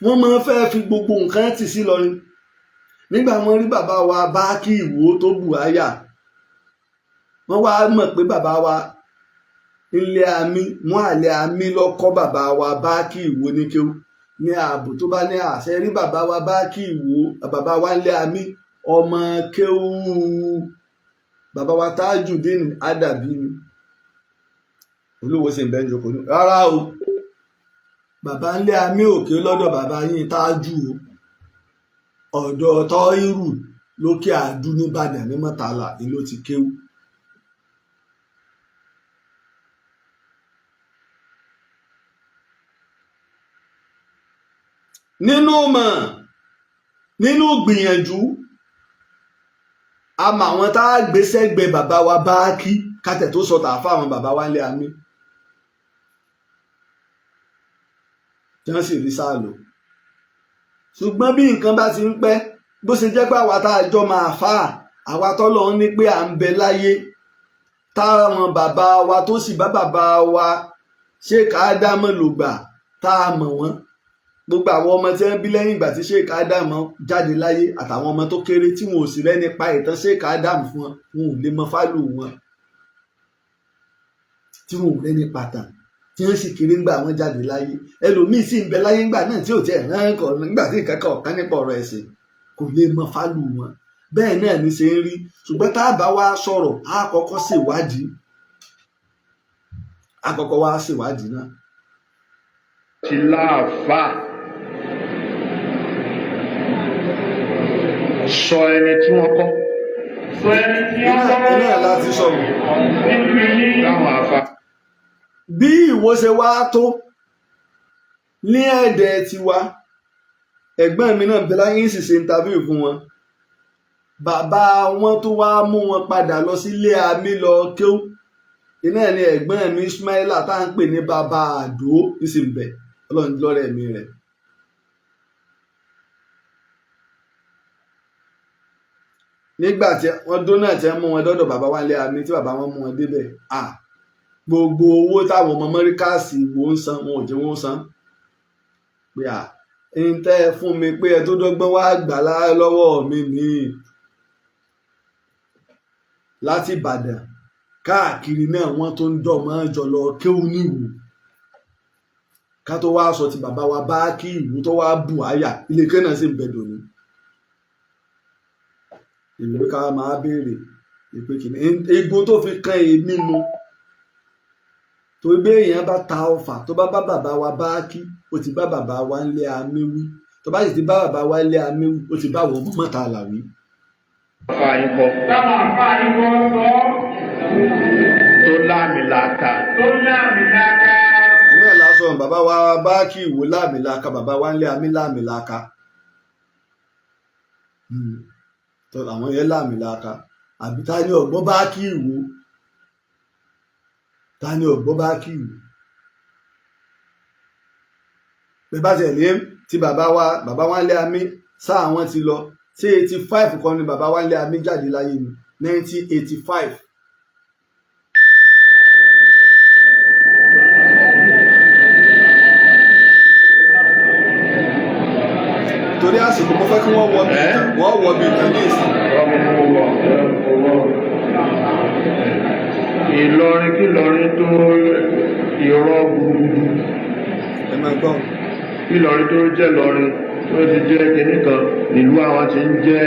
wọ́n máa ń fẹ́ fi gbogbo nǹkan tì sí lọ́rin. Nígbà wọ́n rí bàbá wa bá kí Ìwó tó bù áyà wọ́n wá mọ̀ pé bàbá wa ilé àmì mú àlẹ́ àmì lọ́kọ́ bàbá wa bá kí Ìwó ní kéwú ní ààbò tó bá ní àṣẹ rí bàbá wa bá kí Ìwó bàbá wa ilé àmì ọmọ kéwú bàbá wa Tajudeen Adabi ni olówó sì ń bẹ́ ń jókòó ní rárá o bàbá ńlé àmì òkè lọ́dọ̀ bàbá yín Tájù ọ̀dọ̀ Tọ́írù lókè àdú nìbàdàn ní Mọ́tàlá ni ló ti kéwú. nínú gbìyànjú a mọ àwọn tá a gbé sẹ́gbẹ̀ẹ́ bàbá wa bá kí kátẹ̀ tó sọ tààfà àwọn bàbá wa ńlé àmì tí wọ́n sì rí sáà lò. Ṣùgbọ́n bí nǹkan bá ti ń pẹ́, bó ṣe jẹ́ pé àwa tá a jọ máa fà á, àwa tọ́lọ́run ní pé à ń bẹ láyé, táwọn bàbá wa tó sì bá bàbá wa Sheikh Ádámù lò gbà tá a mọ̀ wọ́n, gbogbo àwọn ọmọ tí wọ́n bí lẹ́yìn ìgbà tí Sheikh Ádámù jáde láyé àtàwọn ọmọ tó kéré tí wọn ò sì rẹ́ni pa ìtàn Sheikh Ádámù fún wọn, wọn ò lè mọ fálù wọn, tí wọn ò rẹ́ni pàtàn, tí wọ́n sì kéré ńgbà wọn jáde láyé. Ẹlòmíín sì ń bẹ láyé ńgbà náà tí ò tiẹ̀ rán kọ̀ nígbà tí nǹkan kan ọ̀kan nípa ọ̀rọ̀ ẹ̀sìn, kò lè mọ fálù wọn. Bẹ́ẹ̀ náà ní ṣe ń rí. Ṣùgbọ́n tá a bá wá sọ̀rọ̀, á kọ́kọ́ ṣèwádìí, náà. Ti láàfà sọ ẹni tí wọ́n kọ́. Sọ ẹni tí wọ́n kọ́. Iná láti sọ̀rọ̀. Láwọn àfa. Bí ìwọ ṣe wá tó ní ẹ̀dẹ̀ tiwa, ẹ̀gbọ́n mi náà bẹ láyé sì ṣe interview fún wọn. Bàbá wọn tó wá mú wọn padà lọ sílé àmì lọ kéwú. Iná ni ẹ̀gbọ́n mi Ismaila tá à ń pè ní bàbá àdó ìsìnbẹ̀, Ọlọ́run lọ́rẹ̀ mi rẹ̀. Nígbà tí wọ́n dóná tí wọ́n mú wọn dọ́dọ̀ bàbá wa lé àmì tí bàbá wọn mú wọn débẹ̀, gbogbo owó táwọn ọmọ mọ́ríkàsì wò ń san, wọn ò jẹ́ wọ́n san. Pé ń tẹ́ ẹ fún mi pé ẹ tó dọ́gbọ́n wá gbà lọ́wọ́ mi ní láti Ìbàdàn káàkiri náà wọ́n tó ń dọ̀mọ́ jọlọ kéwú níwò. Ká tó wá sọ ti bàbá wa bá kí ìwú tó wá bù àyà, ilé kẹ́ náà sì ń bẹ̀dọ̀ ni. Èmi pé ká máa béèrè ìpè kìíní egun tó fi kan èmi nu. Torí bí èèyàn bá ta ọfà tó bá bàbá wa bá kí, ó ti bá bàbá wa ń lé àmì wí. Tó bá sì ti bá bàbá wa ń lé àmì wí, ó ti bá àwọn ọmọ mọ́ta àlàwí. Táwọn àfa ìbọn sọ tó láàmìlàaka. Iná ẹ̀ lásán bàbá wa bá kí ìwò láàmìlàaka, bàbá wa ń lé àmì láàmìlàaka. Àwọn yẹn láàmìlàaka. Àbí ta ni ọ̀gbọ́n bá kí ìwò? Ta ni ọ̀gbọ́n bá kí ìwò? Bẹ́ẹ̀ bá tẹ̀lé tí bàbá wa ń lé àmì sáà wọ́n ti lọ. Ṣé 85 kan ni bàbá wa ń lé àmì jáde láyé ni? 1985. Torí àsìkò mo fẹ́ kí wọ́n wọ bí ìtàn ní ìsìn. Ìlọrin kí Ìlọrin tó ìrọ̀ gbùgbùgbù. Ẹ máa gbọ́. Kí Ìlọrin tó jẹ́ Ìlọrin tó ti jẹ́ kinní kan nílùú àwọn ti ń jẹ́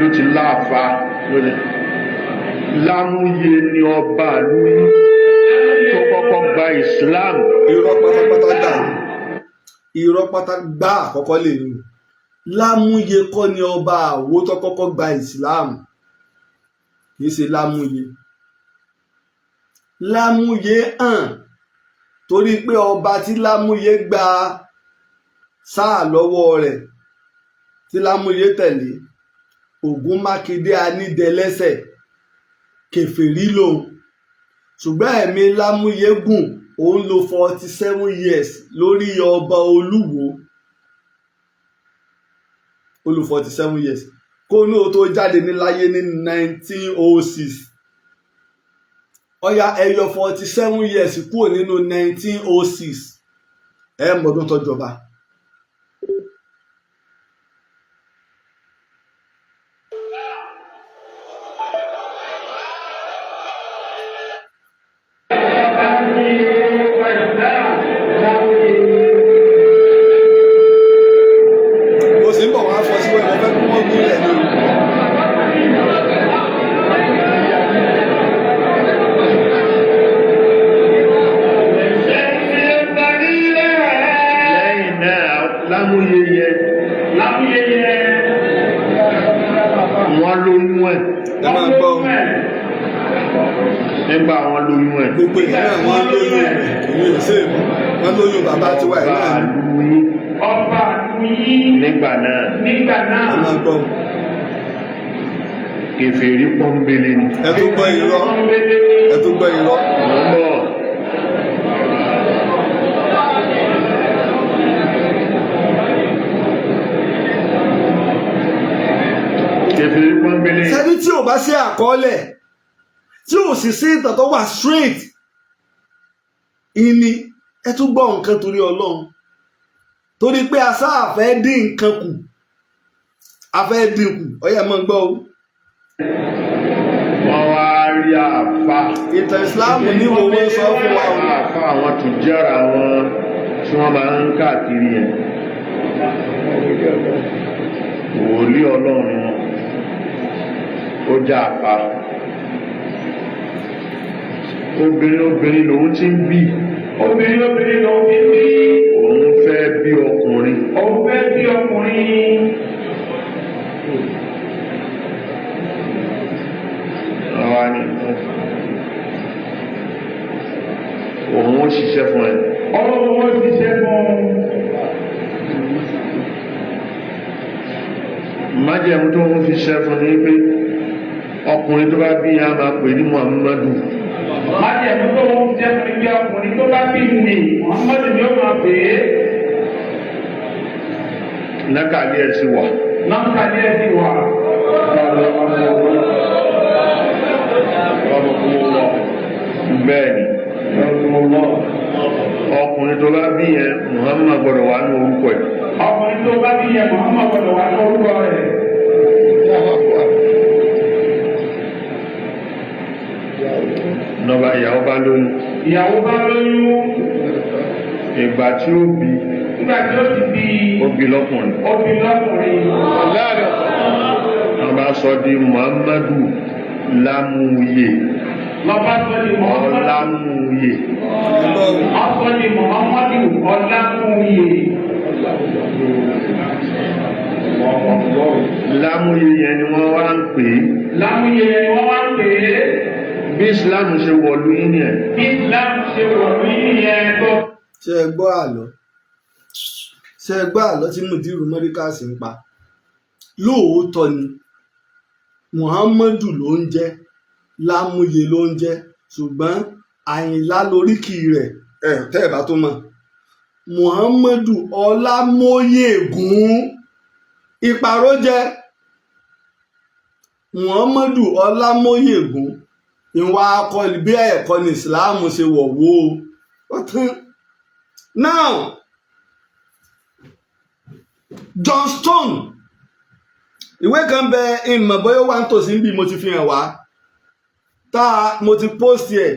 ló ti láàfà lónìí. Lámúyé ni ọba lóyún tó kọ́kọ́ gba Islam. Irọ́ pátápátá dà. Irọ́ pátá gbá àkọ́kọ́ lè ní. Lámúyé kọ́ ni ọba Àwo tó kọ́kọ́ gba Islam. Kì í ṣe Lámúyé. Lámúyé hàn torí pé ọba tí Lámúyé gba sáà lọ́wọ́ rẹ̀ tí Lámúyé tẹ̀lé Ògún Mákindé Anídẹlẹ́sẹ̀ kèfèrí lòun, ṣùgbọ́n ẹ̀mí Lámúyé gùn, òun lò 47 years lórí ọba Olúwo. Ó lò 47 years kó ní o tó jáde níláyé ní 1906. Ọya ẹyọ 47 years kúrò nínú 1906 mọ̀ọ́dún tó jọba. Nígbà wọn lóyún ẹ̀. Gbogbo ìyá náà wọ́n lóyún ẹ̀ ìwé ìṣe wọ́n lóyún bàbá tiwa ẹ̀ náà. ọba àlùyí. Nígbà náà. Ọmọ gbọ́. Kèfèrí pọ́nbélé ni. Ẹ tó gbọ́ irọ́. bá sí àkọọ́lẹ̀ tí ò sì sí ìtàn tó wà straight ìní ẹ tún gbọ́ nǹkan torí Ọlọ́run torí pé a sáà fẹ́ dín nǹkan kù a fẹ́ dín kù ọyẹ mọ́ gbọ́ o. wọ́n wá rí àfa. ìtàn ìsìláàmù ní wo wọ́n sọ fún wa. àfa àwọn tó jẹ́ra wọn tí wọ́n máa ń káàkiri yẹn wòlíì Ọlọ́run ó jẹ́ àfa. obìnrin lòun ti ń bí. obìnrin lòun ti ń bí. òun fẹ́ bí ọkùnrin. àwa ni òun ó ṣiṣẹ́ fún ẹ. májẹ̀mú tó ń fi ṣiṣẹ́ fún ni pé ọkùnrin tó bá bí yẹn á máa pè ní Muhammadu. májẹ̀mú tó ń jẹ́ fún ibi ọkùnrin tó bá bí ní Muhammadu ni ó máa pè é. nákàlí ẹ̀ sì wà. bẹ́ẹ̀ni ọkùnrin tó bá bí yẹn Muhammad gbọ́dọ̀ wà ní orúkọ ẹ̀. ọkùnrin tó bá bí yẹn Muhammad gbọ́dọ̀ wà ní orúkọ rẹ̀. nọba ìyàwó bá lóyún. ìgbà tí ó bí. ó bí lọ́kùnrin. wọ́n bá sọ di Muhammadu Lámúyè. Ọlámúyè. Ọ̀sọ̀dì Muhammadu Ọlámúyè. Lámúyè yẹn ni wọ́n wá ń pè é. Bí Islam ṣe wọ̀lú yín yẹn. Ṣé ẹ gbọ́ àlọ́ tí Mùdírù Mọ́ríkàsì ń pa? Lóòótọ́ ni Muhammadu ló ń jẹ́, Lámúyè ló ń jẹ́, ṣùgbọ́n Àyìnlá lóríkì rẹ̀ tẹ́ ẹ̀ bá tó mọ̀. Muhammadu Ọlámóyègún ìpàrọ̀ jẹ́ Muhammadu Ọlámóyègún ìwà akọni bí ẹ̀kọ́ ní ìsìláàmù ṣe wọ̀wọ́ ọ̀tún. Now John Stone ìwé kan bẹ ìmọ̀ bóyá wà ń tòsí bí mo ti fi hàn wá mo ti post ẹ̀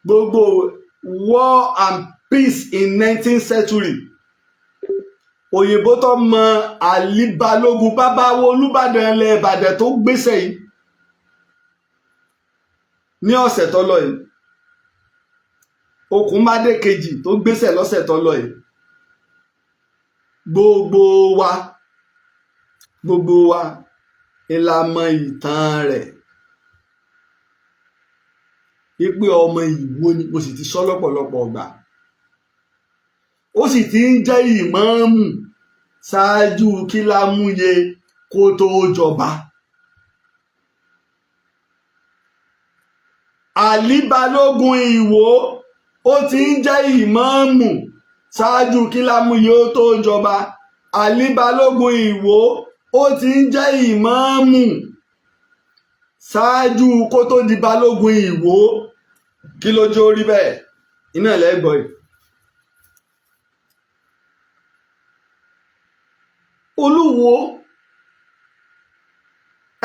gbogbo war and peace in 19th century òyìnbó tó mọ Àlí Balógun bábáwo Olúbàdàn ilẹ̀ Ìbàdàn tó gbéṣẹ́ yìí ní ọ̀sẹ̀ tó lọ yìí Òkúnmádé kejì tó gbéṣẹ́ lọ́sẹ̀ tó lọ yìí gbogbo wa ìlànà ìtàn rẹ̀ wípé ọmọ Ìwó ni mo sì ti sọ lọ́pọ̀lọpọ̀ ọgbà ó sì ti ń jẹ́ ìmáàmù ṣáájú kí Lámúyè kó tó jọba. Àlí Balógun Ìwó ó ti ń jẹ́ ìmáàmù ṣáájú kí Lámúyè ó tó jọba. Àlí Balógun Ìwó ó ti ń jẹ́ ìmáàmù ṣáájú kó tó di Balógun Ìwó. Kí ló jó rí bẹ́ẹ̀? Iná ẹlẹ́gbọ̀ọ́ yìí. Olúwo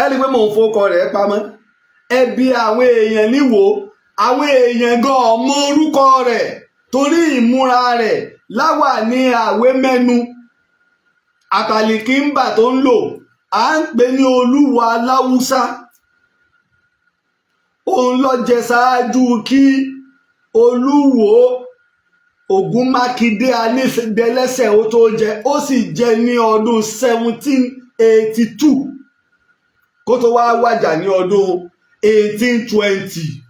ẹni pé mò ń fọkọ rẹ̀ pamọ́ ẹbí àwọn èèyàn níwò àwọn èèyàn gan ọmọ orúkọ rẹ̀ torí ìmúra rẹ̀ láwà ní àwé mẹ́nu àtàlìkíńbà tó ń lò à ń pè ní Olúwo aláwùsá. Òun ló jẹ ṣáájú kí Olúwo Ògúnmákindé Anífẹ̀dẹ́lẹ́sẹ̀ ó tó jẹ ó sì jẹ ní ọdún 1782 kó tó wá wàjà ní ọdún 1820.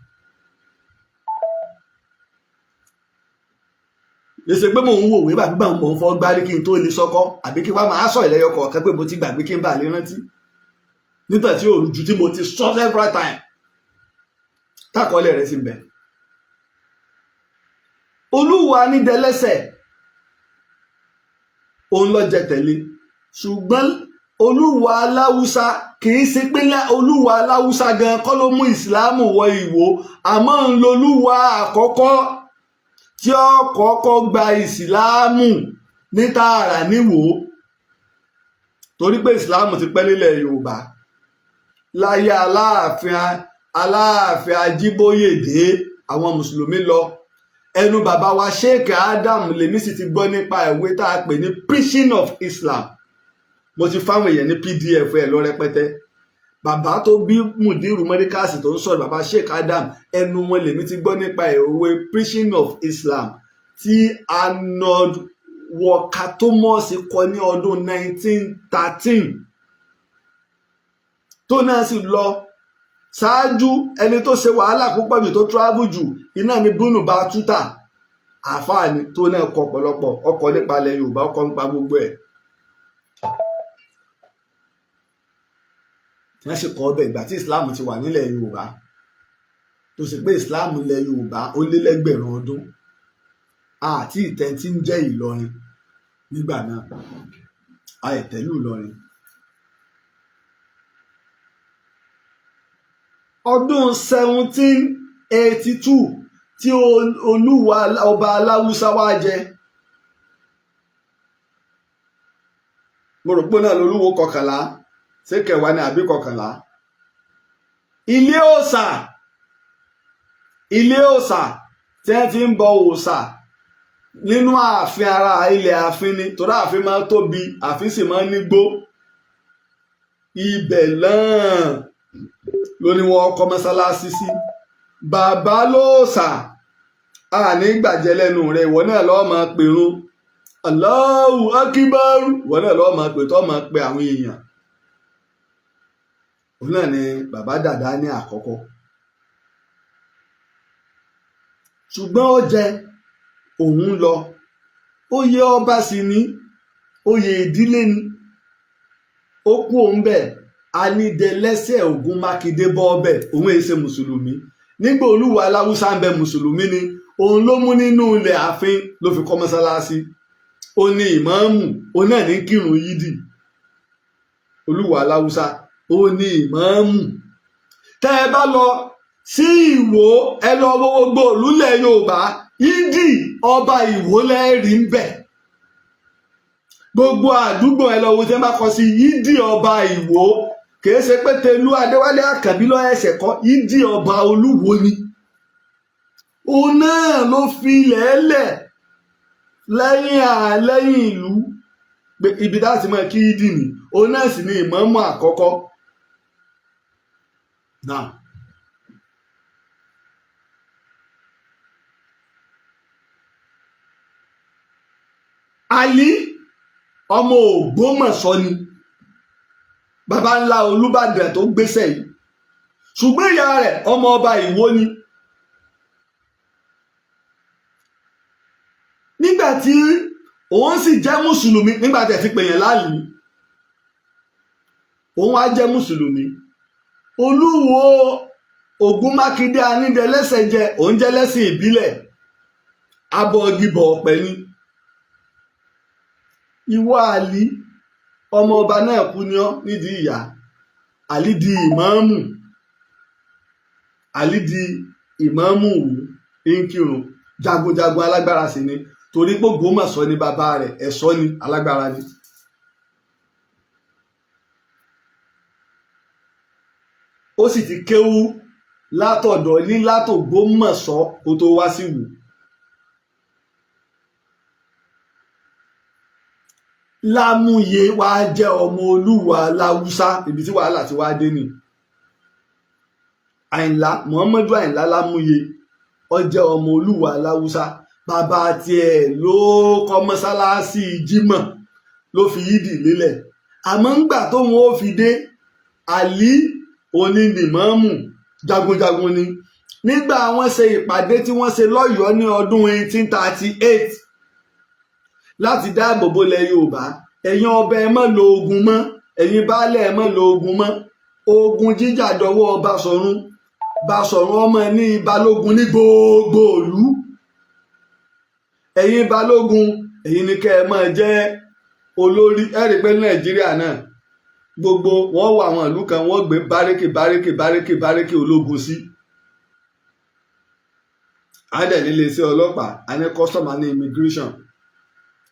Èsè pé mò ń wòwe bàbí bá mò ń fọ́ gbárí kí n tó lè sọ́kọ́ àbí kí wá máa sọ ìlẹ́yọ kọ̀ọ̀kan pé mo ti gbàgbé kí n bá lè rántí nígbà tí òrùjú tí mo ti sọ several times tákọọ́lẹ̀ rẹ̀ sì bẹ̀. Olúwo Anídẹlẹ́sẹ̀ òun ló jẹ tẹ̀lé ṣùgbọ́n olúwa aláwùsá kìí ṣe pé olúwa aláwùsá gan kọ́ ló mú ìsìláàmù wọ Ìwó, àmọ́ ń lo olúwa àkọ́kọ́ tí ó kọ́kọ́ gba ìsìláàmù ní tààrà níwò, torí pé ìsìláàmù ti pẹ́ nílẹ̀ Yorùbá láyé Aláàfin Ajíbóyèdé àwọn mùsùlùmí lọ. Ẹnu bàbá wa Sheikh Adam lèmi sì ti gbọ́ nípa ìwé tá a pè ní Preaching of Islam. Mo ti fáwọn èèyàn ní PDF ẹ̀ lọ rẹpẹtẹ. Bàbá tó bí Mùdírù Mẹ́ríkàsì tó ń sọ̀rọ̀, bàbá Sheikh Adam, ẹnu wọn lèmi ti gbọ́ nípa ìwé Preaching of Islam tí Arnold Walker Thomas kọ ní ọdún 1913 tó náà sì lọ ṣáájú. Ẹni tó ṣe wàhálà púpọ̀ jù tó travel jù iná ní Bruno Batuta, àfáàní tó náà kọ ọ̀pọ̀lọpọ̀, ọkọ̀ nípa ilẹ̀ Yorùbá, ọkọ̀ nípa gbogbo ẹ̀. Wọ́n sì kọ́ ọbẹ̀ ìgbà tí Islam ti wà nílẹ̀ Yorùbá, tó sì pé Islam ilẹ̀ Yorùbá ó lé lẹ́gbẹ̀rún ọdún àti ìtẹ́ntí ń jẹ́ Ìlọrin nígbà náà, àìtẹ́lú Ìlọrin. Ọdún 1782 tí olúwa ọba aláwùsá wá jẹ, mo rò pé náà lolúwo 11 ṣé 10 ni àbí 11. Ilé òòṣà tí wọ́n ti ń bọ òòṣà nínú ààfin, ara ilẹ̀ ààfin ni, torí ààfin máa ń tóbi, ààfin sì máa ń nígbó. Ibẹ̀ náà ló ní wọ́n kọ́ mọ́sálásí sí. Bàbá lóòṣà, àní gbàjẹ́ lẹ́nu rẹ̀, ìwọ náà lọ́ọ́ máa pèrun Allahu Akbar, ìwọ náà lọ́ọ́ máa pè tó máa pe àwọn èèyàn. Òun náà ni bàbá dàda ní àkọ́kọ́. Ṣùgbọ́n ó jẹ òun lọ, oyè ọba sì ní, oyè ìdílé ni. Ó kú òun bẹ́ẹ̀, Anídẹlẹ́sẹ̀ Ògún Mákindé bọ́ ọbẹ̀, òun èsè mùsùlùmí. Nígbà olúwa aláwùsá ń bẹ mùsùlùmí ni, òun ló mú nínú ilẹ̀ ààfin ló fi kọ́ mọ́sálásí. Ó ní ìmáàmù, òun náà ní kírun yídì. Olúwa aláwùsá ó ní ìmáàmù. Tẹ́ ẹ bá lọ sí Ìwó, ẹ lọ wo gbogbo olúlẹ̀ Yorùbá, yídì ọba Ìwó lẹ́ẹ̀rí ń bẹ̀. Gbogbo àdúgbò ẹ lọ wo tí wọ́n bá kọ sí yídì ọba Ìwó, kìí ṣe pé Tẹ̀lú Adéwálé Àkànbí ló ẹsẹ̀ kọ́, yídì ọba Olúwo ni. Òun náà ló fi lẹ́lẹ̀ lẹ́yìn ìlú ibi láti mọ̀ kí yídì ni, òun náà sì ni ìmáàmù àkọ́kọ́. Now, Ali ọmọ Ògbómọ̀ṣọ́ ni, baba ńlá Olúbàdàn tó gbéṣẹ́ yìí, ṣùgbọ́n ìyá rẹ̀ ọmọ ọba Ìwó ni. Nígbà tí òun sì jẹ́ mùsùlùmí, nígbà tí ẹ ti pèyàn láàlì, òun á jẹ́ mùsùlùmí. Olúwo Ògún Mákindé Anídẹlẹ́sẹ̀ jẹ, òun jẹ́ lẹ́sìn ìbílẹ̀, abọ̀gibọ̀ ọ̀pẹ ni. Ìwọ Àlí ọmọ ọba náà kú ní ọ nídìí ìyá. Àlí di ìmáàmù, Àlí di ìmáàmù ń kírun, jagunjagun alágbára sì ni, torí pé Ògbómọ̀ṣọ́ ni bàbá rẹ̀, ẹ̀ṣọ́ ni, alágbára ni. Ó sì ti kéwú látọ̀dọ̀ ní látògbómọ̀ṣọ́ kó tó wá sí Ìwó. Lámúyè wá jẹ́ ọmọ Olúwa láwùsá, ibi tí wàhálà ti wá dé ni. Àyìnlá Muhammadu Àyìnlá Lámúyè ó jẹ́ ọmọ Olúwa láwùsá. Bàbá tiẹ̀ ló kọ́ mọ́sálásí Jímọ̀, ló fi yídì lélẹ̀. Àmọ́ ńgbà tóun ó fi dé, Àlí onídìmọ́mù jagunjagun ni. Nígbà wọ́n ṣe ìpàdé tí wọ́n ṣe lọ́yọ̀ọ́ ní ọdún 1838 láti dáàbò bo ilẹ̀ Yorùbá, ẹ̀yin ọba ẹ má lo ogun mọ́, ẹ̀yin baálẹ̀ ẹ má lo ogun mọ́. Ogun jíjà dọwọ́ Basọ̀run, Basọ̀run ọmọ ní balógun ní gbogbo ìlú. Ẹ̀yin balógun, ẹ̀yin ni kẹ́ ẹ máa jẹ́ olórí. Ẹ rí pé Nàìjíríà náà gbogbo wọ́n wọ àwọn ìlú kan wọ́n gbé bárékè ológun sí. A dẹ̀ nílé iṣẹ́ ọlọ́pàá, a ní custom, a ní immigration,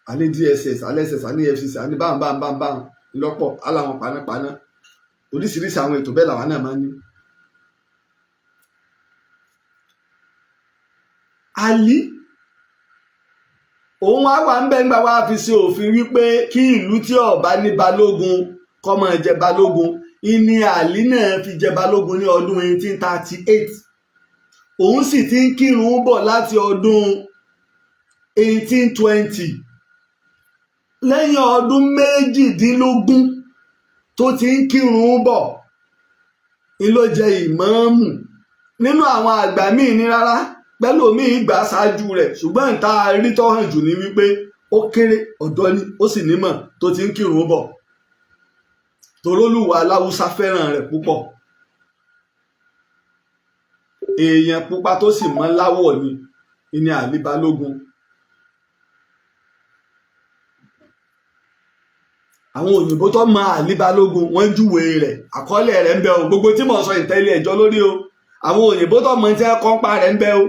a ní DSS, a ní SS, a ní FCC, a ní báńbáńbáńbáń lọ́pọ̀, aláwọn panápaná, oríṣiríṣi àwọn ètò bẹ́ẹ̀ làwọn náà máa ń ní. àlí òun á wà ń bẹ́ ńgbà wá fi ṣe òfin wípé kí ìlú tí ó bá ní balógun kó máa jẹ balógun. ìní àlí náà fi jẹ balógun ní ọdún 1838. òun sì ti ń kírun bọ̀ láti ọdún 1820. lẹ́yìn ọdún méjìdínlógún tó ti ń kírun bọ̀ ni ló jẹ ìmáàmù. nínú àwọn àgbà míì ní rárá pẹ̀lú míì gbà ṣáájú rẹ̀, ṣùgbọ́n ìta rí tó hàn jù ní wípé ó kéré, ọ̀dọ́ ni, ó sì nímọ̀ tó ti ń kírun bọ̀. torólùwà aláwùsá fẹ́ràn rẹ̀ púpọ̀. èèyàn pupa tó sì mọ́ láwọ̀ ni ìní Àlí Balógun. àwọn òyìnbó tó mọ Àlí Balógun wọ́n júwe rẹ̀, àkọọ́lẹ̀ rẹ̀ ń bẹ o. gbogbo tí mo sọ ìtẹ́lẹ̀ ẹjọ́ lórí o. àwọn òyìnbó tó mọ tí wọ́n kọ́ ń pa rẹ̀ ń bẹ o.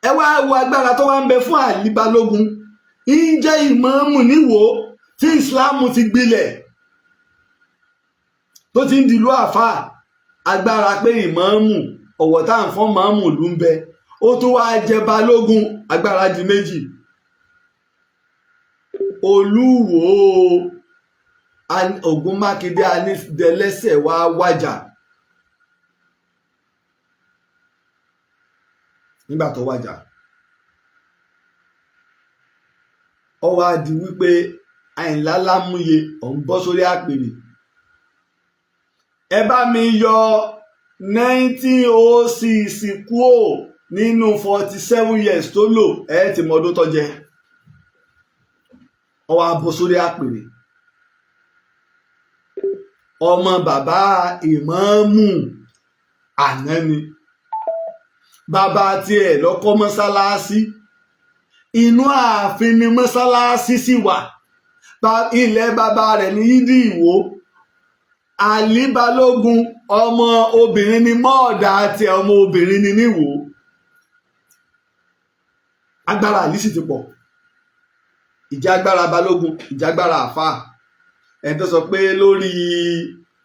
ẹ wá wo agbára tó wá ń bẹ fún Àlí Balógun. ń jẹ́ ìmáàmù níwò tí ìsìláàmù ti gbilẹ̀ tó ti ń dìlú àfáà. agbára pé ìmáàmù ọ̀wọ̀ tá à ń fọ́n máàmù ló ń bẹ, ó tún wá jẹ balógun, agbára di méjì. Olúwo Ògún Mákindé Anídẹlẹ́sẹ̀ wá wájà. nígbà tó wájà ó wá di wípé Àyìnlá Lámúyè òun bọ́ sórí àpèrè. ẹ bá mi yọ 1906 kúò nínú 47 years tó lò, ẹ ti mọ ọdún tó jẹ. ó wá bọ́ sórí àpèrè. ọmọ bàbá ìmáàmù àná ni. bàbá tiẹ̀ ló kọ́ mọ́sálásí. inú ààfin ni mọ́sálásí sì wà. ilẹ̀ bàbá rẹ̀ ní Yídì Ìwó. Àlí Balógun ọmọ obìnrin ni mọ́ọ̀dà àti ọmọ obìnrin ni níwò. agbára Àlí sì ti pọ̀. ìjà agbára Balógun, ìjà agbára àfáà. ẹni tó sọ pé lórí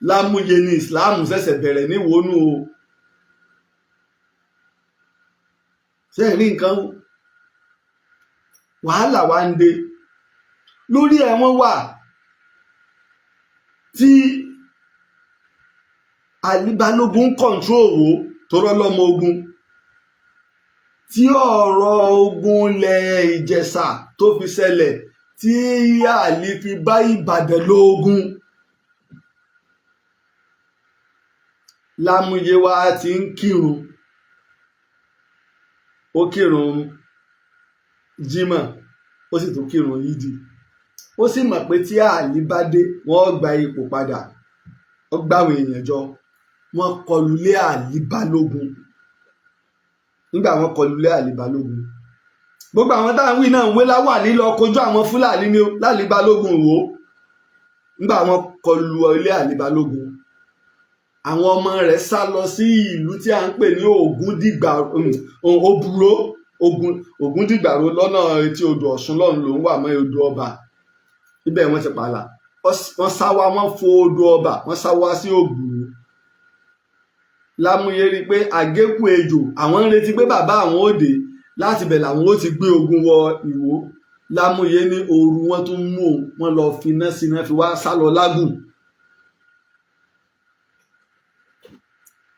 Lámúyè ní ìsìláàmù ṣẹ̀ṣẹ̀ bẹ̀rẹ̀ níwòónú o. ṣé ẹ rí nǹkan wàhálà wá ń dé lórí ẹ̀wọ̀n wà tí Àlí Balógun kọ̀ǹtró wò tó rọ́lọ́mọ ogun. tí ọ̀rọ̀ ogun ilẹ̀ Ìjẹ̀ṣà tó fi ṣẹlẹ̀ tí Àlí fi bá Ìbàdàn lógun. Lámúyè wá ti ń kírun. ó kírun Jímọ̀, ó sì tún kírun Yídì. ó sì mọ̀ pé tí Àlí bá dé wọ́n gba ipò padà. ó gbáwọn èèyàn jọ, wọ́n kọlù lé Àlí Balógun. nígbà wọ́n kọlù lé Àlí Balógun, gbogbo àwọn táwọn wí náà ń wé láwà nílọ kojú àwọn Fúlàní ní l'Àlí Balógun wò. nígbà wọ́n kọlù lé Àlí Balógun, àwọn ọmọ rẹ̀ sá lọ sí ìlú tí a ń pè ní Ògúndìgbàro lọ́nà etí odò Ọ̀ṣun lọ́run ló ń wà mọ́ odò Ọba. ibẹ̀ wọ́n ti pààlà. wọ́n sá wá, wọ́n fo odò Ọba, wọ́n sá wá sí Ògbùrú. Lámúyè rí i pé àgékù ejò, àwọn ń retí pé bàbá àwọn ó dé, láti bẹ̀ làwọn ó ti gbé ogun wọ Ìwó. Lámúyè ní ooru wọn tún mú òun, wọ́n lọ finá síná fi wá sá lọ Lágùn.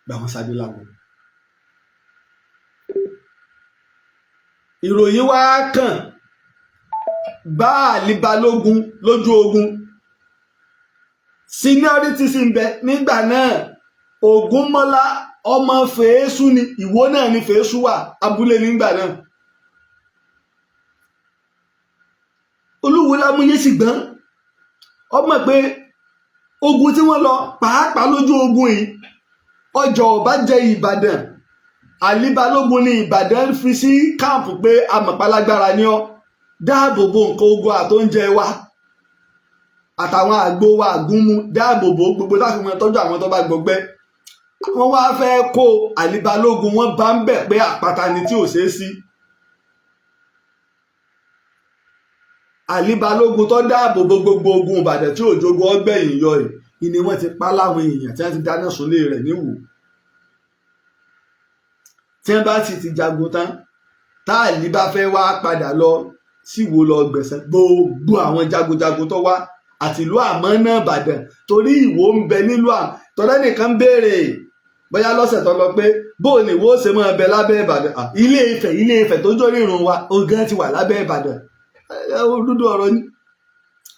gbà wọ́n sáré Lágùn. ìròyìn wá kàn bá Àlí Balógun lójú ogun. seniority sì ń bẹ nígbà náà. Ògúnmọ́lá ọmọ Fèésù ni, Ìwó náà ni Fèésù wà, abúlé nígbà náà. Olúwo Lámúyè sì gbọ́n. ọmọ pé ogun tí wọ́n lọ pàápàá lójú ogun yìí, ọjọ́ ọba jẹ Ìbàdàn. Àlí Balógun ní Ìbàdàn fi sí káàmpù pé amọ̀pálágbára ni ọ́, dáàbò bo nǹkan ogun àtóúnjẹ wa. àtàwọn àgbo wa àgúnmu dáàbòbò gbogbo láti mọ tọ́jú àwọn tó bá gbọgbẹ́. Wọ́n wá fẹ́ kó Àlí Balógun, wọ́n bá ń bẹ̀ pé àpáta ni tí ò ṣeé sí. Àlí Balógun tó dáàbòbò gbogbo ogun Ìbàdàn tí òjògun ọgbẹ̀yìn yọ ẹ̀ ni wọ́n ti pa láwọn èèyàn tí wọ́n ti dáná sunlé rẹ̀ níwò. Tí wọ́n bá sì ti jagun tán tá Àlí bá fẹ́ wá padà lọ síwò lọ gbẹ̀san gbogbo àwọn jagunjagun tó wá àti ìlú àmọ́ náà Ìbàdàn, torí Ìwó ń bẹ nílùú àmọ́ tọ́lẹ́ nìkan béèrè bóyá lọ́sẹ̀ tó lọ pé bóò ni Ìwó ṣe máa bẹ lábẹ́ Ìbàdàn. Ilé Ifẹ̀ tó jórí ìrun wa ogan ti wà lábẹ́ Ìbàdàn. Dúdú ọ̀rọ̀ ni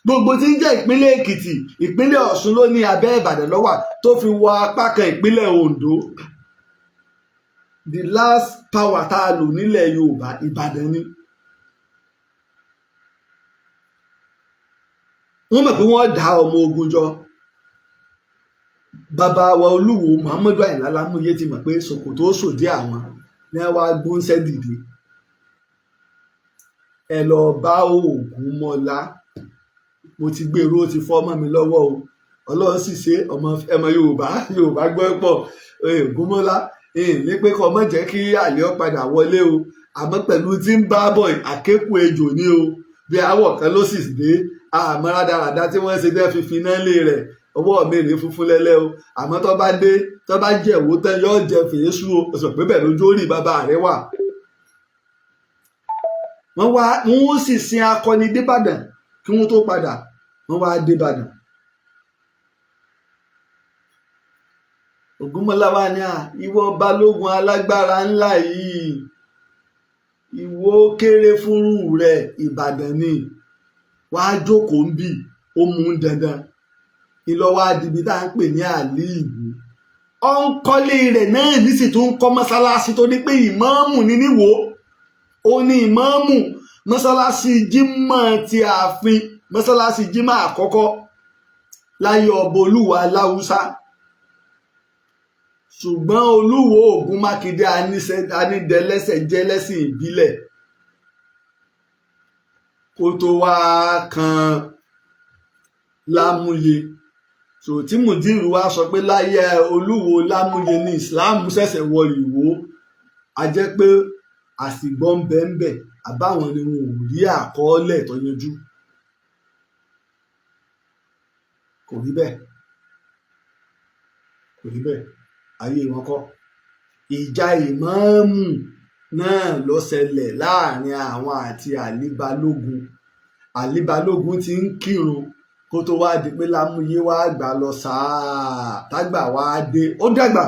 gbogbo tí ń jẹ́ ìpínlẹ̀ Èkìtì, ìpínlẹ̀ Ọ̀ṣun ló ní abẹ́ Ìbàdàn lọ́wà tó fi wọ apá kan ìpínlẹ̀ Oǹdó. The last power tá a lò nílẹ̀ Yorùbá Ìbàdàn ni. Wọ́n mọ̀ pé wọ́n dá ọmọ ogun jọ. Bàbá wa Olúwo Muhammadu Àyìnlá Lámúyé ti mọ̀ pé Sòkòtò sòdí àwọn ní wá gbóńsẹ́ dìde. Ẹ lọ bá Ògúnmọ́lá, mo ti gbèrú ó ti fọ́ mọ́ mi lọ́wọ́ o, Ọlọ́run sì ṣe ọmọ Yorùbá gbọ́ pọ̀. Ògúnmọ́lá ní pé kọ́ mọ̀ jẹ́ kí Àlí ó padà wọlé o, àmọ́ pẹ̀lú tí ń bá bọ̀ àkékù ejò ní o, bí àwọ̀ kan ló sì dé àmọ́ rádaràda tí wọ́n ṣe bẹ́ẹ̀ fi finá lé rẹ̀ ọwọ́ mi rèé funfun lẹ́lẹ́ o, àmọ́ tó bá dé tó bá jẹ̀wó tán yóò jẹ fèésù o, sọ pé bẹ́ẹ̀ lójú orí bàbá rẹ̀ wà. Wọ́n sì sin akọni débàdàn kí wọ́n tó padà, wọ́n wá débàdàn. Ògúnmọ́lá wá ní ìwọ Balógun alágbára ńlá yìí, Ìwó kéré fúnrú rẹ̀, Ìbàdàn ni wàá jókòó ń bì, ó mú dandan. Ìlọ́wọ́ adìbí tá à ń pè ní Àlí Ìwó. Ó ń kọ́lé rẹ̀ náà nísì tó ń kọ́ mọ́sálásí tó ní pé ìmáàmù ní níwò. Ó ní ìmáàmù mọ́sálásí Jímọ̀ ti ààfin, mọ́sálásí Jímọ̀ àkọ́kọ́ láyé ọba Olúwo Aláwùsá. Ṣùgbọ́n Olúwo Ògún Mákindé anídẹ́lẹ́sẹ̀ jẹ́ lẹ́sìn ìbílẹ̀ kó tó wá kan Lámúyé. So tí Mùdírù wá sọ pé láyé Olúwo Lámúyé ní Islam ṣẹ̀ṣẹ̀ wọ Ìwó, a jẹ́ pé àsìgbọ́n bẹ́ẹ̀ àbáwọn ni wọn ò rí àkọọ́lẹ̀ tó yanjú. Kò rí bẹ́ẹ̀, ayé wọn kọ́. Ìjà ìmáàmù náà ló ṣẹlẹ̀ láàrin àwọn àti Àlí Balógun. Àlí Balógun ti ń kírun kó tó wá di pé Lámúyé wá gbà lọ sáà tágbà wá dé. Ó dàgbà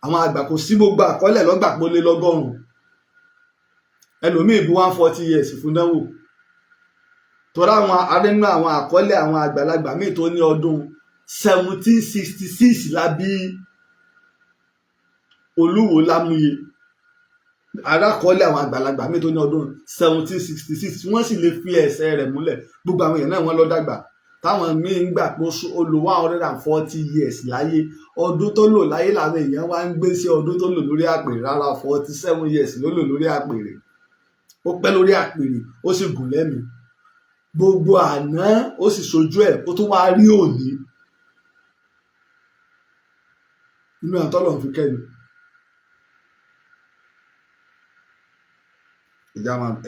àwọn àgbà kò sí gbogbo àkọọ́lẹ̀ lọ́gbà pólé lọ́gọ́rùn-ún, ẹlòmíì bí 140 years fún dánwò. Tọ́ra àwọn arínú àwọn àkọọ́lẹ̀ àwọn àgbàlagbà míì tó ní ọdún 1766 lábí Olúwo Lámúyé. Arákọọ́lẹ̀ àwọn àgbàlagbà míì tó ní ọdún 1766 wọ́n sì lè fi ẹsẹ̀ rẹ̀ múlẹ̀. Gbogbo àwọn èèyàn náà wọ́n lọ dàgbà, táwọn míì ń gbà pé ó lò 140 years láyé. Ọdún tó lò láyé làwọn èèyàn wá ń gbé sí ọdún tó lò lórí àpèrè. Rárá, 47 years ló lò lórí àpèrè. Ó pẹ́ lórí àpèrè, ó sì gùn lẹ́mìí. Gbogbo àná ó sì sojú ẹ̀, ó tún wá rí òní. Inú àtọ́lọ̀ fi kẹ́ni.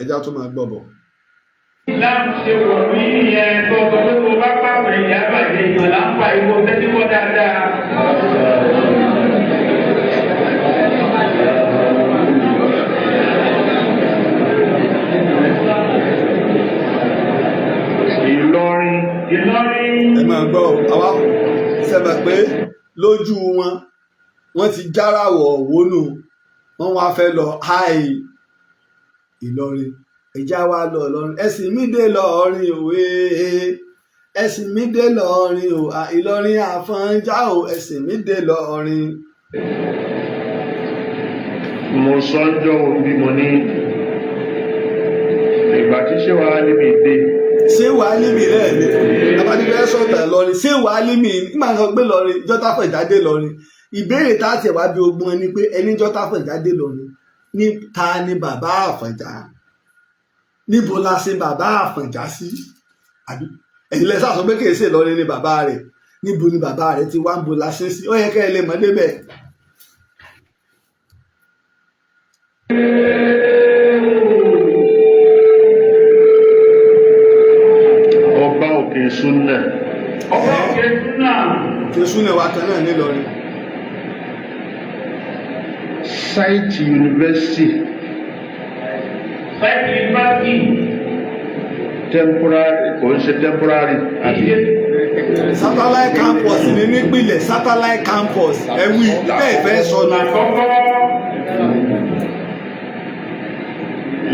Ẹja tó máa gbọ́ bọ̀. Ìlànà ṣe wọ̀ ní ìyẹn gbọ́dọ̀ pé mo bá pàpẹ́ ìyá bàjẹ́ ìmọ̀ láǹfà ìwọ tẹ́tíwọ́ dáadáa. Ìlọrin. Ẹ máa gbọ́ àwa sẹ́bẹ̀ pé lójú wọ́n ti járáwọ̀ wónú, wọ́n wá fẹ́ lọ háì Ìlọrin. Ẹja wa lọ Ìlọrin, ẹ̀sìn mi dé lọ́rin òwe, ẹ̀sìn mi dé lọ́rin o, Ìlọrin àfọ̀njá o, ẹ̀sìn mi dé lọ́rin. Mo sọ́jọ́ òbí mo ní ìgbà tí ṣé wàá níbi ìdè. Ṣé wàá límì rẹ̀ ni abadífẹ́ sọ̀tà lọ́rin, ṣé wàá límì nígbà kan gbé lọ́rin jọ́tàfẹ̀ jáde lọ́rin. Ìbéèrè tá a tẹ̀ wá bí ogun ẹni pé ẹni jọ́tàfẹ̀ jáde lọ́rin ní ta ni bàbá Àfọ̀njá, níbo la ṣe bàbá Àfọ̀njá sí, àbí ẹ̀yin lẹ sá sọ pé kì í ṣe Ìlọrin ni bàbá rẹ̀, níbo ni bàbá rẹ̀ ti wá ń bo lásán sí, ó yẹ kẹ́ ẹ lè mọ̀ débẹ̀. ọba òkè súnà. ọba òkè súnà. òkè súnà wa kan náà nílọrin. Site University. Site University. Temporary, kò ń ṣe temporary. Satellite campus ní nípìnlẹ̀, satellite campus ẹ̀wí bẹ́ẹ̀ fẹ́ sọ ní.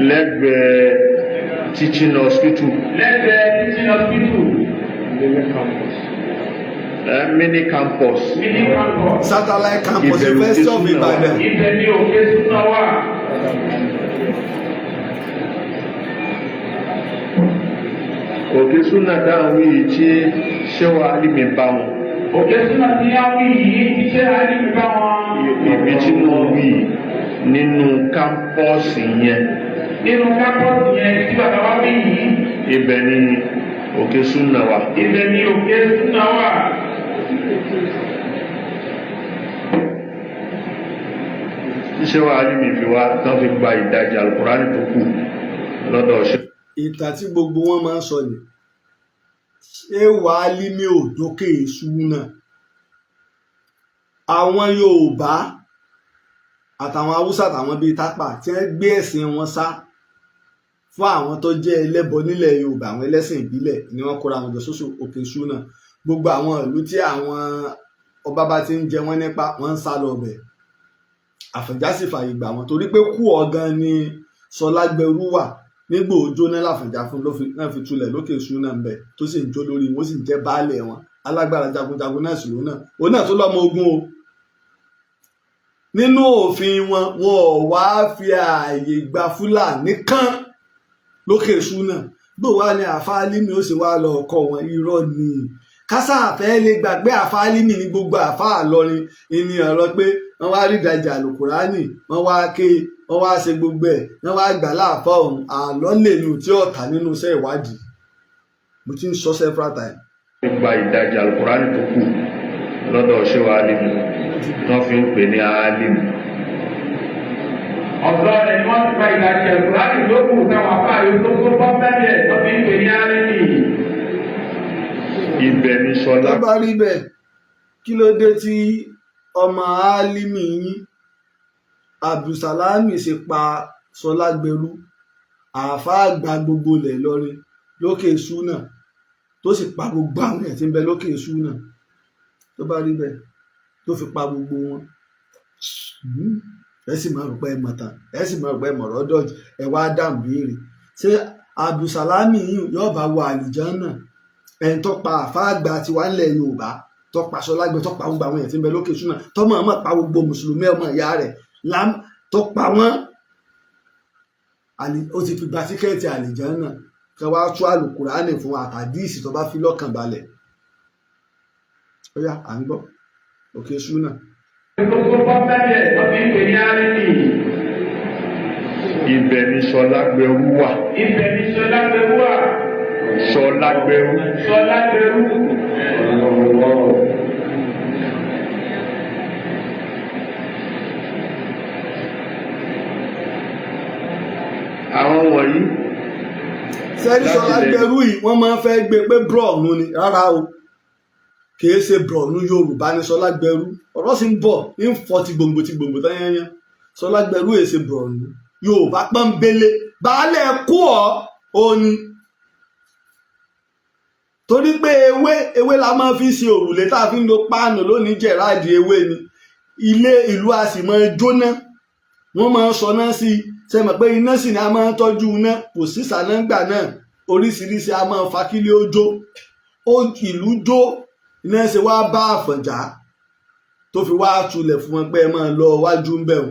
Lẹ́gbẹ̀ẹ́ teaching hospital. Lẹ́gbẹ̀ẹ́ teaching hospital. Mini campus. Mini campus. Satellite campus University of Ibadan. Ibẹ̀ ni òkè súnà wà. Òkè súnà dáhùn yìí tí ṣéwà alimi bá wọn. Òkè súnà tí a wí yìí tí ṣéwà alimi bá wọn. Ibi tí mo wí nínú kámpọ́ọ̀sì yẹn. Nínú kámpọ́ọ̀sì yẹn tí bàbá wa wí yìí. Ibẹ̀ ni òkè súnà wà. Ibẹ̀ ni òkè súnà wà. Ṣéwà alimi fi wá tán fi gba ìdajì alukurani tó kù lọ́dọ̀ ṣe. Ìtàn tí gbogbo wọn máa ń sọ ni ṣé wàá límí òdókè súnà. Àwọn Yorùbá àtàwọn Haúsá àtàwọn bíi tápà tí wọ́n gbé ẹ̀sìn wọn sá fún àwọn tó jẹ́ ẹlẹ́bọ nílẹ̀ Yorùbá, àwọn ẹlẹ́sìn ìbílẹ̀ ni wọ́n kóra wọn jọ sóṣù òkè súnà. Gbogbo àwọn ìlú tí àwọn ọba bá ti ń jẹ wọ́n nípa wọ́n ń sá lọ bẹ̀. Àfọ̀njá sì fààyè gbà wọ́n torí pé kú ọ̀gán ni Sọlágbẹrú wà nígbà òjò náà l'Àfọ̀njá fún náà fi tulẹ̀ lókè súnà ń bẹ̀ tó sì ń jó lórí wọn, ó sì ń jẹ́ baálẹ̀ wọn, alágbára jagunjagun náà sì ló náà òun náà tó lọ́mọ ogun o. Nínú òfin wọn ò wá fi ààyè gba Fúlàní kan lókè súnà. Bó wá ní àfáàlímì ó sì wá lọ ọkọ wọn, irọ́ ni. Kásáàfẹ́ lè gbàgbé àfáàlímì ní gbogbo àfáà Ìlọrin ìní ọ̀rọ̀ pé wọ́n wá rí ìdajì àlùkùránì, wọ́n wá ké, wọ́n wá ṣe gbogbo ẹ̀, wọ́n wá gbà láàfọ́ ọ̀hún. Àlọ́ lè lù tí ọ̀tá nínú iṣẹ́ ìwádìí. Mo ti ń sọ several times. Gba ìdajì alukurani tó kù lọ́dọ̀ ṣéwà alimi wọ́n fi ń pè ní alimi. ọ̀dọ́ rẹ̀ ni wọ́n ti gba ìdajì alukurani tó kù táwọn afá yóò tó bọ́ bẹ́ẹ̀ tó fi ń pè ní alimi. Ibẹ̀ ni Ṣọlá. Tó bá rí bẹ́ẹ̀ kí ló dé tí ọmọ álímì yín Abdulsalami ṣe pa Sọlágbẹrú, àáfàá àgbà gbogbo ilẹ̀ Ìlọrin lókè súnà, tó sì pa gbogbo àwọn ẹ̀ tí ń bẹ lókè súnà? Tó bá rí bẹ́ẹ̀ tó fi pa gbogbo wọn, ẹ sì máa rò pé ẹ mọ̀ tán, ẹ sì máa rò pé ẹ mọ̀rọ̀ dọ̀jì, ẹ wá dáhùn béèrè. Ṣé Abdulsalami yìí yóò bá wọ àlìjánà? Ẹni tó pa àáfàá àgbà tiwa ńlẹ̀ Yorùbá, tó pa Sọlágbẹrú, tó pa gbogbo àwọn ẹ̀ tí ń bẹ lókè súnà, tó mọ̀ pa gbogbo mùsùlùmí ọmọ ìyá rẹ̀ tó pa wọ́n, ó ti fi gba tíkẹ́ẹ̀tì àlìjánà. Kí wá tú àlùkùránì fún àtàdíìsì tó bá fi lọ́kàn balẹ̀. Ó yá à ń gbọ́ òkè súnà. Ibẹ̀ ni Sọlágbẹrú wà. Ibẹ̀ ni Sọlágbẹrú wà. Sọlágbẹrú. Sọlágbẹrú. Àwọn wọ̀nyí. Sẹ́ni Sọlágbẹrú yìí wọ́n máa ń fẹ́ gbé pé brọ̀nù ni, rárá o, kìí ṣe brọ̀nù Yorùbá ni Sọlágbẹrú. Ọ̀rọ̀ sì ń bọ̀ ní fọ́ ti gbòǹgbò tán yányán. Sọlágbẹrú èsè brọ̀nù Yorùbá pọ́nbélé, baálẹ̀ kú ọ́ ni. Torí pé ewé la máa fi ṣe òrùlé tá a fi ń lo páànù lónìí, jẹ̀ráàdì ewé ni. Ìlú a sì máa jóná, wọ́n máa ń sọná sí i. Ṣé mọ̀ pé iná sì ni a máa ń tọ́jú iná, kò sí sànáńgbà náà, oríṣiríṣi a máa ń fa kílé ó jó. Ìlú jó, iná ṣe wá bá Àfọ̀njá tó fi wá tulẹ̀ fún wọn pé ẹ máa lọ wájú ń bẹ̀rù.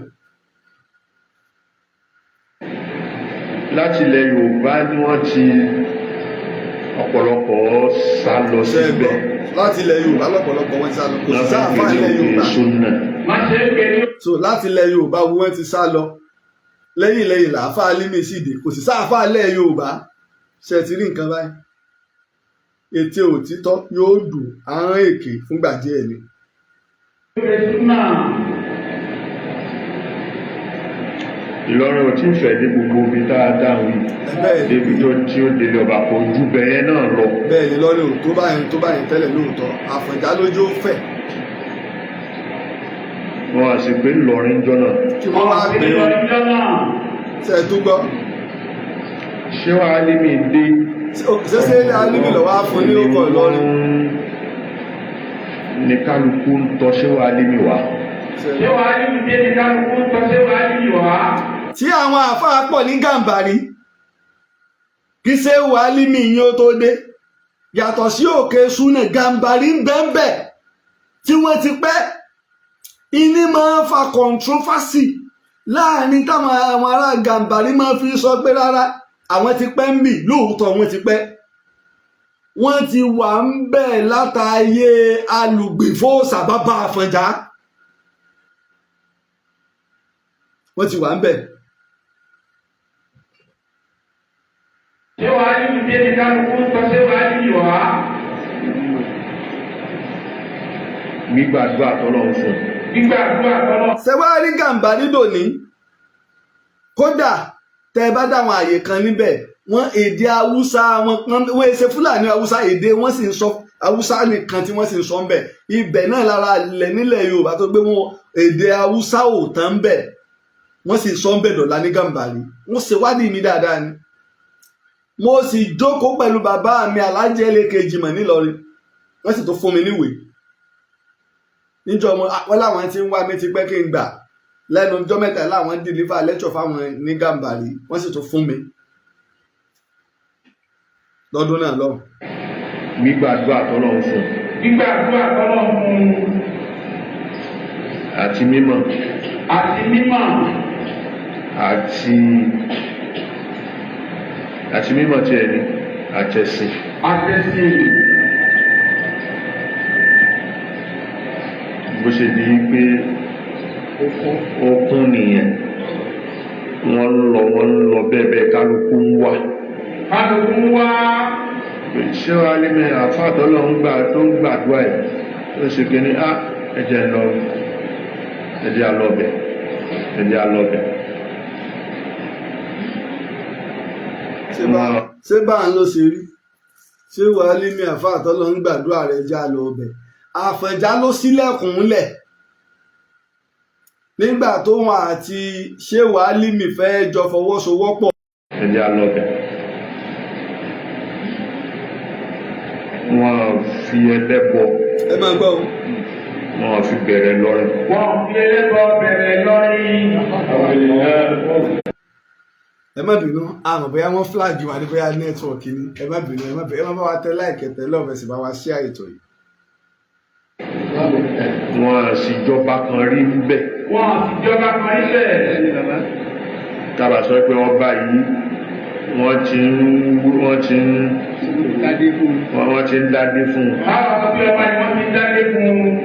Láti ilẹ̀ Yorùbá ni wọ́n ti ọ̀pọ̀lọpọ̀ sá lọ síbẹ̀. Láti ilẹ̀ Yorùbá lọ́pọ̀lọpọ̀ wọ́n ti sá lọ, kò sí sáàfà ilẹ̀ Yorùbá. So láti ilẹ̀ Yorùbá wọ́n ti sá lọ, lẹ́yìn làáfà Álímì sì dé, kò sí sáàfà ilẹ̀ Yorùbá. Ṣé ti rí nǹkan báyìí? ète òtítọ́ yóò dùn ahọ́n èké fúngbà díẹ̀ ni. Ìlọrin ò tí ì fẹ́ dé gbogbo omi dáadáa wí débi tó tí ó délé ọba kò ju bẹ́ẹ̀ náà lọ. bẹ́ẹ̀ ni Ìlọrin ò tó báyìí tẹ́lẹ̀ lóòótọ́ Àfọ̀njá lójó fẹ̀. Wọ́n á sì pé Ìlọrin jọ́nà. kí wọ́n wá gbé ṣe é tó gbọ́. ṣé wàá lé mi dé. ṣé alíbi lọ́wọ́ á fún ní ọkọ̀ Ìlọrin. ní kálukú ń tọ́ ṣé wàá lé mi wá. ṣé wàá lé mi dé ní kálukú ń tọ́ ṣé wàá lé mi wá. tí àwọn àáfàá pọ̀ ní Gàmbàrí kí ṣé wàá lé mi yín ó tó dé yàtọ̀ sí òkè súnà Gàmbàrí ń bẹ́ẹ̀ tí wọ́n ti pẹ́ ìní máa ń fa controversy láàrin táwọn àwọn ará Gàmbàrí máa fi sọ pé rárá àwọn ti pẹ́ ń bì lóòótọ́ wọ́n ti pẹ́ wọ́n ti wà ń bẹ̀ látàyè alùgbìfọ́sà bàbá Àfọ̀njá wọ́n ti wà ń bẹ̀. ṣé wàá ní ìdí ẹni kálukú ń sọ ṣé wàá ní ìwà. gbígbàdúrà tọ́lọ̀ ń fún. gbígbàdúrà tọ́lọ̀. ṣé wàá rí Gàmbàrí dòní kódà tẹ bá dáwọn àyè kan níbẹ̀ wọ́n èdè Haúsá wọ́n ṣe Fúlàní Haúsá èdè wọ́n sì ń sọ Haúsá nìkan tí wọ́n sì ń sọ ń bẹ̀ ibẹ̀ náà lára ilẹ̀ nílẹ̀ Yorùbá tó gbé wọn èdè Haúsá ò tán ń bẹ̀ wọ́n sì sọ ń bẹ̀ dọ̀la ní Gàmbàrí wọ́n ṣe wádìí mi dáadáa ni mo sì jókòó pẹ̀lú bàbá mi Alájì ẹlẹ́kejì mọ̀ nílọrin wọ́n sì tó fún mi níwèé níjọ́ wọn láwọn ti ń wá mi ti pẹ́ kí n gbà lẹ́nu ọjọ́ mẹ́ta láwọn deliver lecture fáwọn ní Gàmbàrí wọ́n sì tún fún mi lọ́dún náà lọ. gbígbàdúrà tọ́lọ̀ ń fún. gbígbàdúrà tọ́lọ̀ ń fún. àti mímọ̀. àti mímọ̀. àti mímọ̀ tí ẹ ní àtẹ̀sìn. àtẹ̀sìn. bó ṣe di pé okun nìyẹn wọ́n ń lọ bẹ́ẹ̀ kálukú ń wá. kálukú ń wá. ṣé wàá lé mi àfàtọ́lọ́ ń gbà tó ń gbàdúrà ẹ̀ tó ṣe kíní ẹ̀jẹ̀ alọ́bẹ̀. ṣé bá ń lọ sí rí ṣé wàá lé mi àfàtọ́lọ́ ń gbàdúrà rẹ̀ já lọ ọbẹ̀ Àfọ̀njá ló sílẹ̀kùnlẹ̀ nígbà tó wọn àti ṣéwù Álímì fẹ́ jọ fọwọ́sowọ́pọ̀. ẹ̀jẹ̀ alọ́bẹ̀ wọ́n fi ẹlẹ́bọ. ẹ máa gbọ́ o. wọ́n fi bẹ̀rẹ̀ lọ́rin. wọ́n fi ẹlẹ́bọ bẹ̀rẹ̀ lọ́rin. ẹ má bínú àmọ́ bóyá wọ́n flag wa ní bóyá nẹ́tíwọ̀kì ni ẹ má bínú ẹ má bá wa tẹ láìkẹ́ tẹ lọ́ọ̀fẹ́ sì bá wa ṣí àìtọ́ yìí. wọ́n àṣìjọba kan rí níbẹ̀. wọ́n àṣìjọba kan rí bẹ́ẹ̀. tábà sọ pé ọba yìí wọ́n ti ń dádé fún un. báwo sọ pé ọba yìí wọ́n ti ń dádé fún un.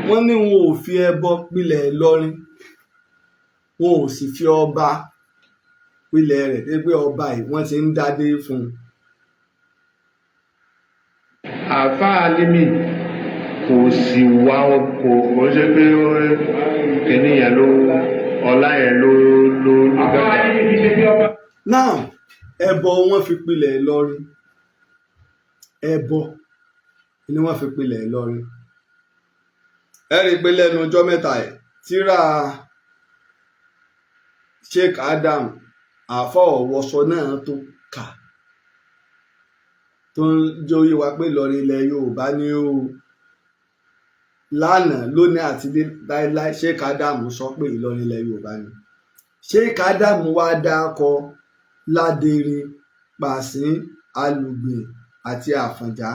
wọ́n ní wọn ò fi ẹbọ pilẹ̀ Ìlọrin wọn ò sì fi ọba pilẹ̀ rẹ̀ pé ọba yìí wọ́n ti ń dádé fún un. àfáà Álímì kò sì wá kò ṣe pé kìíní yẹn ló ọlá yẹn ló gbàgbà. now ẹbọ wọn fi pilẹ̀ Ìlọrin ẹbọ ni wọ́n fi pilẹ̀ Ìlọrin ẹ rí i pé lẹ́nu ọjọ́ mẹ́ta ẹ̀ tíra Sheikh Adam àfọwọ́sọ náà tó kà tó ń jẹ́ oyé wa pé Ìlọrin ilẹ̀ Yorùbá ní o lánàá lónìí àti láíláí Sheikh Adam sọ pé Ìlọrin ilẹ̀ Yorùbá ni Sheikh Adam wá dákọ Ládẹrin Pàṣín Alùgbìn àti Àfọ̀njá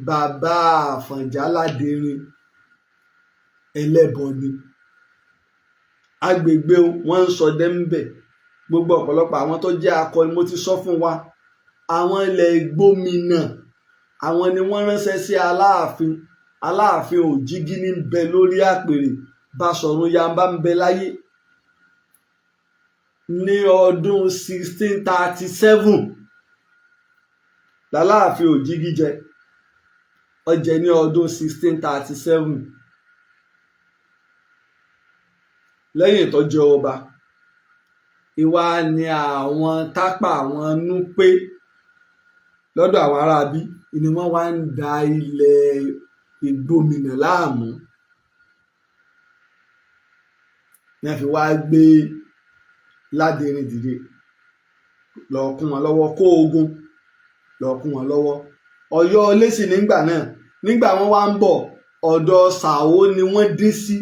bàbá Àfọ̀njá Ládẹrin ẹlẹ́bọ ni agbègbè wọn ń sọdẹ ń bẹ gbogbo ọ̀pọ̀lọpọ̀ àwọn tó jẹ́ akọni mo ti sọ fún wa àwọn ilẹ̀ gómìnà àwọn ni wọ́n ránṣẹ́ sí Aláàfin Òjìgí ní bẹ lórí àpèrè Basọ̀run Yamba ń bẹ láyé ní ọdún 1637 lálàáfin Òjìgíjẹ ó jẹ ní ọdún 1637 lẹ́yìn tó jẹ ọba ìwà ni àwọn tápà àwọn Núpé lọ́dọ̀ àwọn aráabí ni wọ́n wá ń da ilẹ̀ Ìgbómìnà láàmú ní a fi wá gbé Ládẹrin dìde lọ kún wọn lọ́wọ́ kó ogun lọ kún wọn lọ́wọ́ Ọ̀yọ́ lẹ́sìn nígbà náà nígbà wọ́n wá ń bọ̀ ọ̀dọ̀ Ṣàó ni wọ́n dé sí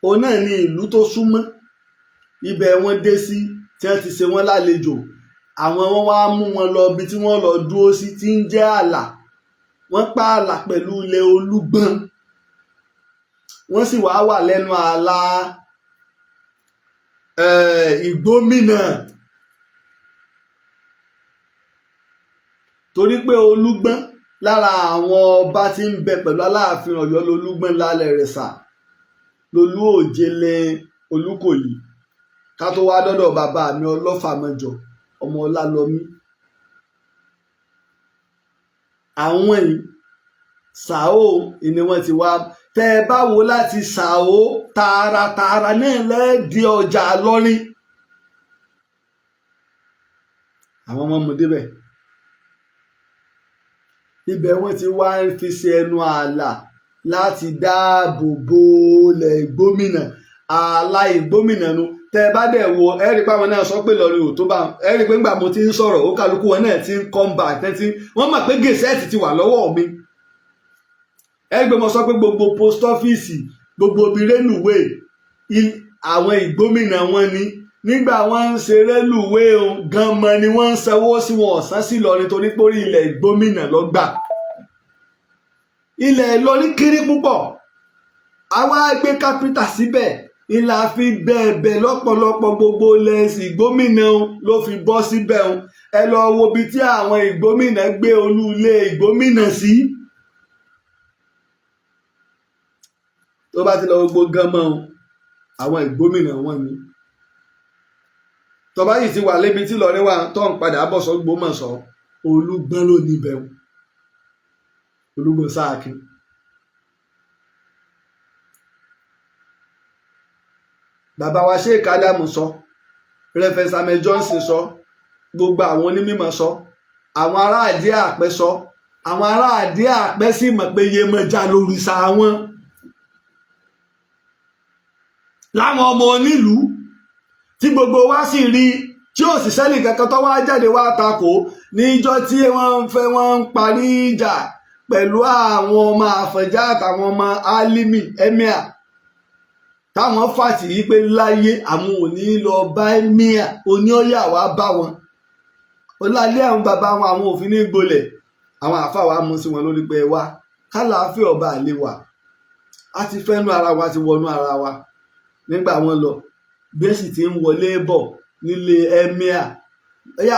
òun náà ní ìlú tó súnmọ́ ibẹ̀ wọ́n dé sí tí wọ́n ti ṣe wọ́n lálejò àwọn wọn wá mú wọn lọ ibi tí wọ́n lọ dúró sí tí ń jẹ́ ààlà wọ́n pa ààlà pẹ̀lú ilẹ̀ Olúgbọ́n wọ́n sì wá wà lẹ́nu ààlà Ìgbómìnà torí pé Olúgbọ́n lára àwọn ọba tí ń bẹ pẹ̀lú Aláàfin Ọ̀yọ́ lolúgbọ́n lálẹ́ rẹ̀ sà lolú òjèlè Olúkòyí ká tó wá dọ́dọ̀ bàbá mi Ọlọ́fàmọjọ ọmọ Ọlálọmí àwọn yìí Ṣàó ni wọ́n ti wá tẹ́ ẹ bá wo láti Ṣàó tààràtààrà náà lẹ́ẹ̀dí ọjà Ìlọrin àwọn ọmọ mu débẹ̀ ibẹ̀ wọ́n ti wá ń fi ṣe ẹnu ààlà láti dáàbò bo ilẹ̀ Ìgbómìnà ààlà Ìgbómìnà nu tẹ́ ẹ bá dẹ̀ wo ẹ rí i pé àwọn náà sọ pé Ìlọrin ò tó bá ẹ rí i pé ńgbà mo ti ń sọ̀rọ̀ ó kálukú wọn náà ti ń kọ́ńbà tẹ́tí wọ́n mọ̀ pé gẹ̀ẹ́sẹ̀tì ti wà lọ́wọ́ mi ẹ rí i pé mo sọ pé gbogbo post office gbogbo ibi rélùwé àwọn Ìgbómìnà wọn ni nígbà wọ́n ń ṣe rélùwé gan-an ni wọ́n ń sanwó sí wọn ọ̀sán sí Ìlọrin torí pé orí ilẹ̀ Ìgbómìnà ló gbà ilẹ̀ Ìlọrin kéré púpọ̀ àwa gbé kápítà síbẹ̀ ìlà fi bẹ̀ẹ̀bẹ̀ lọ́pọ̀lọpọ̀ gbogbo ilẹ̀ Ìgbómìnà ló fi bọ́ síbẹ̀ ẹ lọ wo ibi tí àwọn Ìgbómìnà gbé olú ilé Ìgbómìnà sí tó bá ti lọ gbogbo gan-an àwọn Ìgbómìnà wọn ni tọba yìí ti wà lébi tí Ìlọrin wà tó ń padà bọ̀ sọ Ògbómọ̀ṣọ́ Olúgbọ́n ló níbẹ̀ Olúgbọ́n Sáàkín bàbá wa Sheikh Adamu sọ Reverend Samuel Johnson sọ gbogbo àwọn onímọ̀ sọ àwọn ará Àdí Àpẹ́ sọ àwọn ará Àdí Àpẹ́ sì mọ̀ pé Yemọja lórìṣà wọn láwọn ọmọ onílùú tí gbogbo wa sì rí tí ò sì sẹ́nì kankan tó wá jáde wá takò níjọ́ tí wọ́n ń parí ìjà pẹ̀lú àwọn ọmọ Àfọ̀njá àtàwọn ọmọ Álímì emir táwọn fàtì yí pé láyé àwọn ò ní lọ bá emir oníọ̀yà wá bá wọn ọlálẹ́ àwọn bàbá wọn àwọn òfin ní gbolẹ̀ àwọn àfáà wa mú sí wọn lórí pé wá kálàáfíà ọba àlè wà á ti fẹ́nu ara wa ti wọnú ara wa nígbà wọn lọ bí sì ti ń wọlé bọ̀ nílé emir ẹ̀yà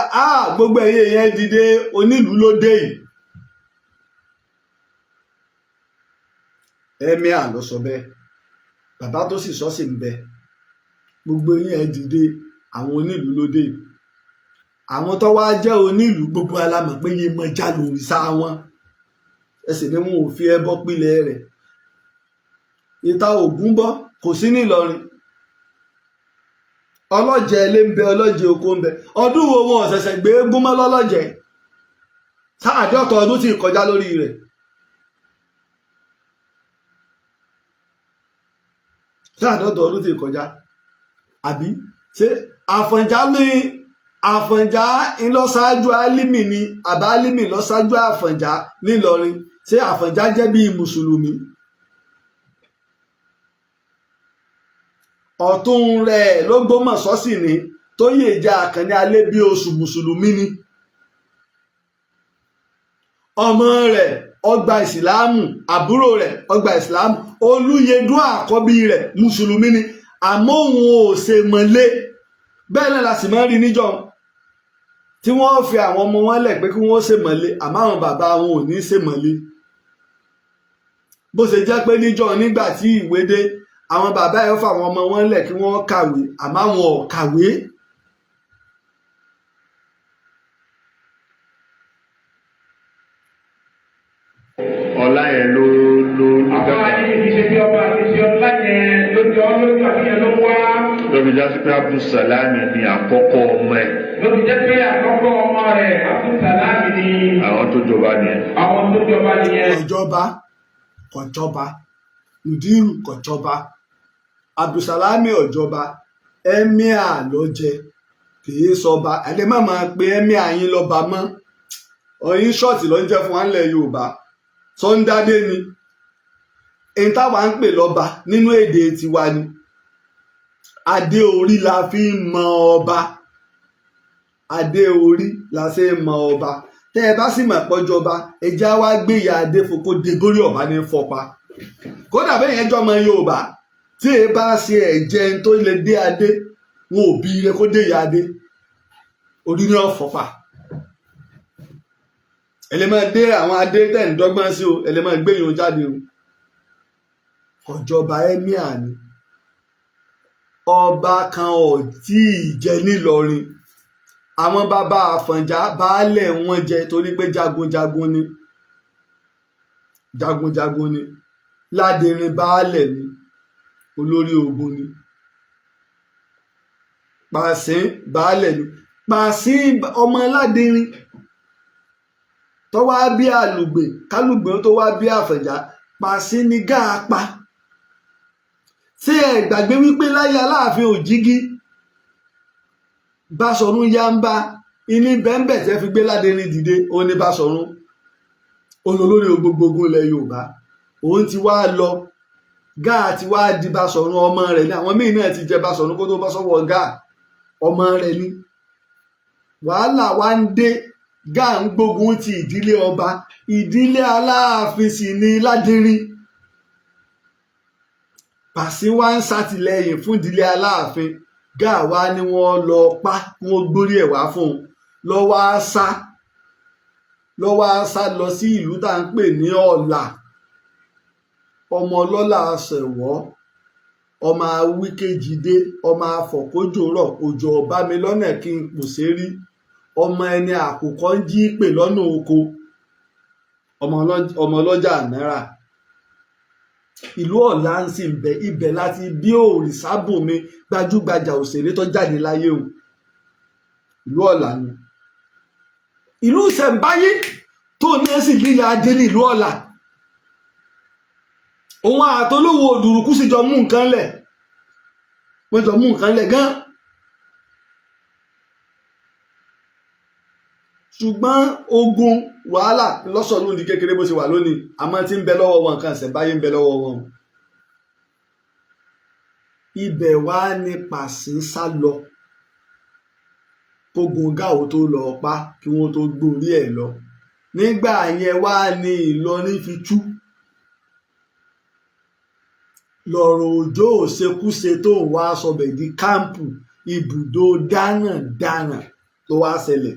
gbogbo ẹ̀yẹ yẹn dìde onílùú ló dé yìí emir ló sọ bẹ́ẹ̀ bàbá tó sì sọ sí ń bẹ gbogbo yẹn dìde àwọn onílùú ló dé yìí àwọn tó wá jẹ́ onílùú gbogbo alámọ̀ pé Yemọja lòrìṣà wọn ẹsẹ̀ ni wọn ò fi ẹbọ pilẹ̀ rẹ̀ ìta Ògún bọ́ kò sí ní Ìlọrin ọlọ́jẹ̀ ilé ń bẹ ọlọ́jẹ̀ oko ń bẹ ọdún wo wọn ọ̀sẹ̀sẹ̀ gbé eégún mọ́ lọ́lọ́jẹ̀ sáàdọ́tọ̀ ọdún tí kọjá lórí rẹ̀ sáàdọ́tọ̀ ọdún tí kọjá àbí ṣé Àfọ̀njá ńlọ́ṣáájú Álímì ni àbá Álímì lọ́ṣáájú Àfọ̀njá nílọrin ṣé Àfọ̀njá jẹ́ bí mùsùlùmí ọ̀tún rẹ̀ l'Ógbómọ̀ṣọ́ sì ní tó yè já Àkànní alẹ́ bí oṣù mùsùlùmí ni ọmọ rẹ̀ ọgbà ìsìláàmù àbúrò rẹ̀ ọgbà ìsìláàmù Olúyẹdùn àkọ́bí rẹ̀ mùsùlùmí ni àmọ́ òun ò ṣe mọ́lé bẹ́ẹ̀ náà la sì máa ń rí níjọ́ tí wọ́n fi àwọn ọmọ wọn lẹ̀ pé kí wọ́n ṣe mọ́lé àmọ́ àwọn bàbá wọn ò ní ṣe mọ́lé bó ṣe jẹ́ pé níjọ́ nígbà tí ìwé dé àwọn bàbá yẹn fà àwọn ọmọ wọn lẹ̀ kí wọ́n kàwé àmọ́ àwọn ò kàwé. ọlá yẹn ló àwọn ayé ìṣe bí ọba àti ìṣe ọlá yẹn lójú àbíyẹn ló wá. lóbi jásí pé Abdulsalami ni àkọ́kọ́ ọmọ ẹ̀. lóbi jẹ́ pé àkọ́kọ́ ọmọ rẹ̀ Abdulsalami ni. àwọn tó jọba nìyẹn. àwọn tó jọba nìyẹn. kọjọba Mudiru kọjọba Abdulsalami ọjọba emir ló jẹ kìí sọba ẹni má máa pe emir yín lọ́ba mọ́ ọyìn ṣọ́ọ̀tì ló ń jẹ́ fún wa nílẹ̀ Yorùbá sọ́ńdádé ni èyí táwa ń pè lọ́ba nínú èdè tiwa ni adé orí la fi ń mọ ọba adé orí la ṣe ń mọ ọba tẹ́ ẹ bá sì mọ̀ pọ́jọba ẹjẹ́ á wá gbé ìyá adé foko dégórí ọba ní fọpa kódà bẹ́ẹ̀ yẹn jọmọ Yorùbá tí ẹ bá ṣe ẹ̀jẹ̀ tó lè dé adé wọn ò bí ire kó dé ìyá adé orí ní ọ̀fọ̀pá ẹlẹ́mọ̀ dé àwọn adé tẹ̀ ń dọ́gbọ́n sí o ẹlẹ́mọ̀ gbé yòó jáde o ọ̀jọba emir ni ọba kan ò tí ì jẹ nílọrin àwọn bàbá Àfọ̀njá baálẹ̀ wọn jẹ torí pé jagunjagun ni Ládẹrin baálẹ̀ ni olórí ogun ni Pàṣín baálẹ̀ ni Pàṣín ọmọ Ládẹrin tó wá bí Àlùgbè kálùgbè tó wá bí Àfọ̀njá Pàṣín ni gáà pa ṣé ẹ gbàgbé wípé láyé Aláàfin Òjìgí Báṣọ̀run Yáńbá iní bẹ́ńbẹ̀ tẹ́ fi gbé Ládẹrin dìde òun ní Báṣọ̀run olólórí gbogbogbò ilẹ̀ Yorùbá òun ti wá lọ gáà ti wá di Báṣọ̀run ọmọ rẹ̀ ní àwọn míì náà ti jẹ Báṣọ̀run kó tó bọ́ sọ́wọ́ gáà ọmọ rẹ̀ ní wàhálà wá ń dé gáà ń gbógun ti ìdílé ọba ìdílé Aláàfin sì ní Ládẹrin Pàṣín wá ń ṣàtìlẹ́yìn fún ìdílé Aláàfin gáà wá ní wọ́n lọ pa wọ́n gbórí ẹ̀ wá fún un lọ́wọ́ á sá lọ sí ìlú tá à ń pè ní Ọ̀là ọmọ ọlọ́lá ṣẹ̀wọ́ ọmọ awíkejìdé ọmọ afọ̀kójòrọ̀ òjò ọba mi lọ́nà kí n pòṣé rí ọmọ ẹni àkùkọ ń jí pè lọ́nà oko ọmọ ọlọ́jà náírà ìlú Ọ̀là ń sì bẹ ibẹ̀ láti bí Òrìṣàbùnmi gbajúgbajà òṣèré tó jáde láyé o ìlú Ọ̀là ni ìlú ìṣẹ̀ǹbáyé tó ní ẹ̀sìn líle ajé ní ìlú Ọ̀là òun àtolówó òdùrùkú sì jọ mú nǹkan lẹ̀ wọ́n jọ mú nǹkan lẹ̀ gan ṣùgbọ́n ogun wàhálà lọ́sọ̀ lónìí kékeré bó ṣe wà lónìí àmọ́ tí ń bẹ lọ́wọ́ wọn nǹkan ìṣẹ̀ǹbáyé ń bẹ lọ́wọ́ wọn ibẹ̀ wá ní Pàṣín sá lọ kógun gáò tó lọ pa kí wọ́n tó gbórí ẹ̀ lọ nígbà yẹn wá ní Ìlọrin fi tú lọ́rọ̀ òjò òṣekúṣe tó ń wá sọbẹ̀ di kámpù ibùdó dáràn tó wá ṣẹlẹ̀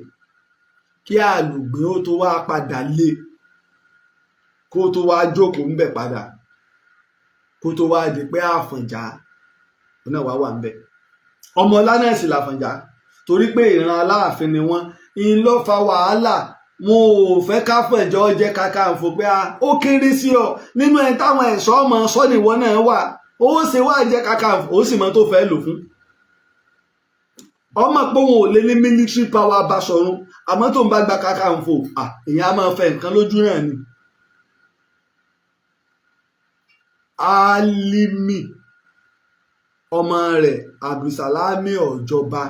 kí Àlùgbé ó tó wá padà lé kó tó wá jókòó ńbẹ̀ padà kó tó wá di pé Àfọ̀njá náà wá wà ńbẹ̀ ọmọ ọlá náà sì làfọ̀njá torí pé ìran Aláàfin ni wọ́n ń lọ fa wàhálà wọn ò fẹ́ káfọ̀njá jẹ́ Kakanfò pé ó kéré sí ọ nínú ẹ̀ táwọn ẹ̀ṣọ́ ọmọ sọ́nìwọ náà wà ó ṣe wá jẹ́ Kakanfò ó sì mọ tó fẹ́ lò fún ọmọ pé wọn ò lé ní military power Báṣọ̀run àmọ́ tó ń bá gba Kakanfò èèyàn á máa fẹ́ nǹkan lójú náà ni Álímì ọmọ rẹ̀ Abdulsalami ọ̀jọba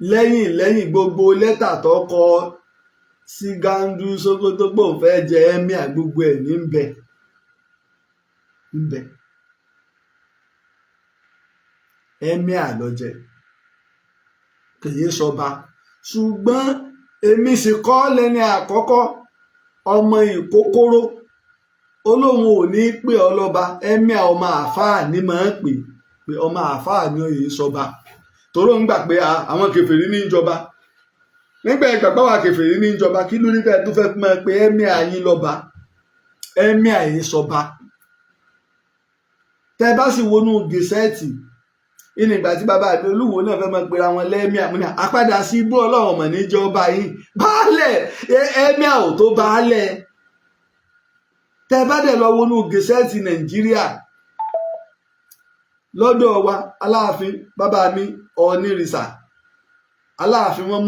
lẹ́yìn gbogbo lẹ́tà tó kọ sí Gàǹdù Sókótó pò ń fẹ́ jẹ emir gbogbo ẹ̀ ní bẹ̀ emir ló jẹ kìí sọba ṣùgbọ́n èmi sì kọ́ lẹ́ni àkọ́kọ́ ọmọ ìkókóró olóhùn ò ní pè ọ lọ́ba emir ọmọ àfáà ní máa ń pè ọmọ àfáà ní oyè sọba toró ń gbà pé àwọn kèfèrí ní ìjọba nígbà ìgbàgbọ́ wa kèfèrí ní ìjọba kí ló ní ká tó fẹ́ máa pe emir yín lọ́ba emir yín sọba tẹ́ bá sì wọnú gẹ̀ẹ́sẹ̀tì ìní ìgbà tí bàbá àbí Olúwo náà fẹ́ máa pera wọn lẹ́mí àmúni àpadà sí ibú Ọlọ́run ọmọ níjọba yìí baálẹ̀ ẹ̀mí àwò tó baálẹ̀. Tẹ́ bá dẹ̀ lọ wọnú gẹ̀ẹ́sẹ̀tì Nàìjíríà lọ́dọ̀ wa Aláàfin bàbá mi Ọ̀nìrìṣà Aláàfin wọ́n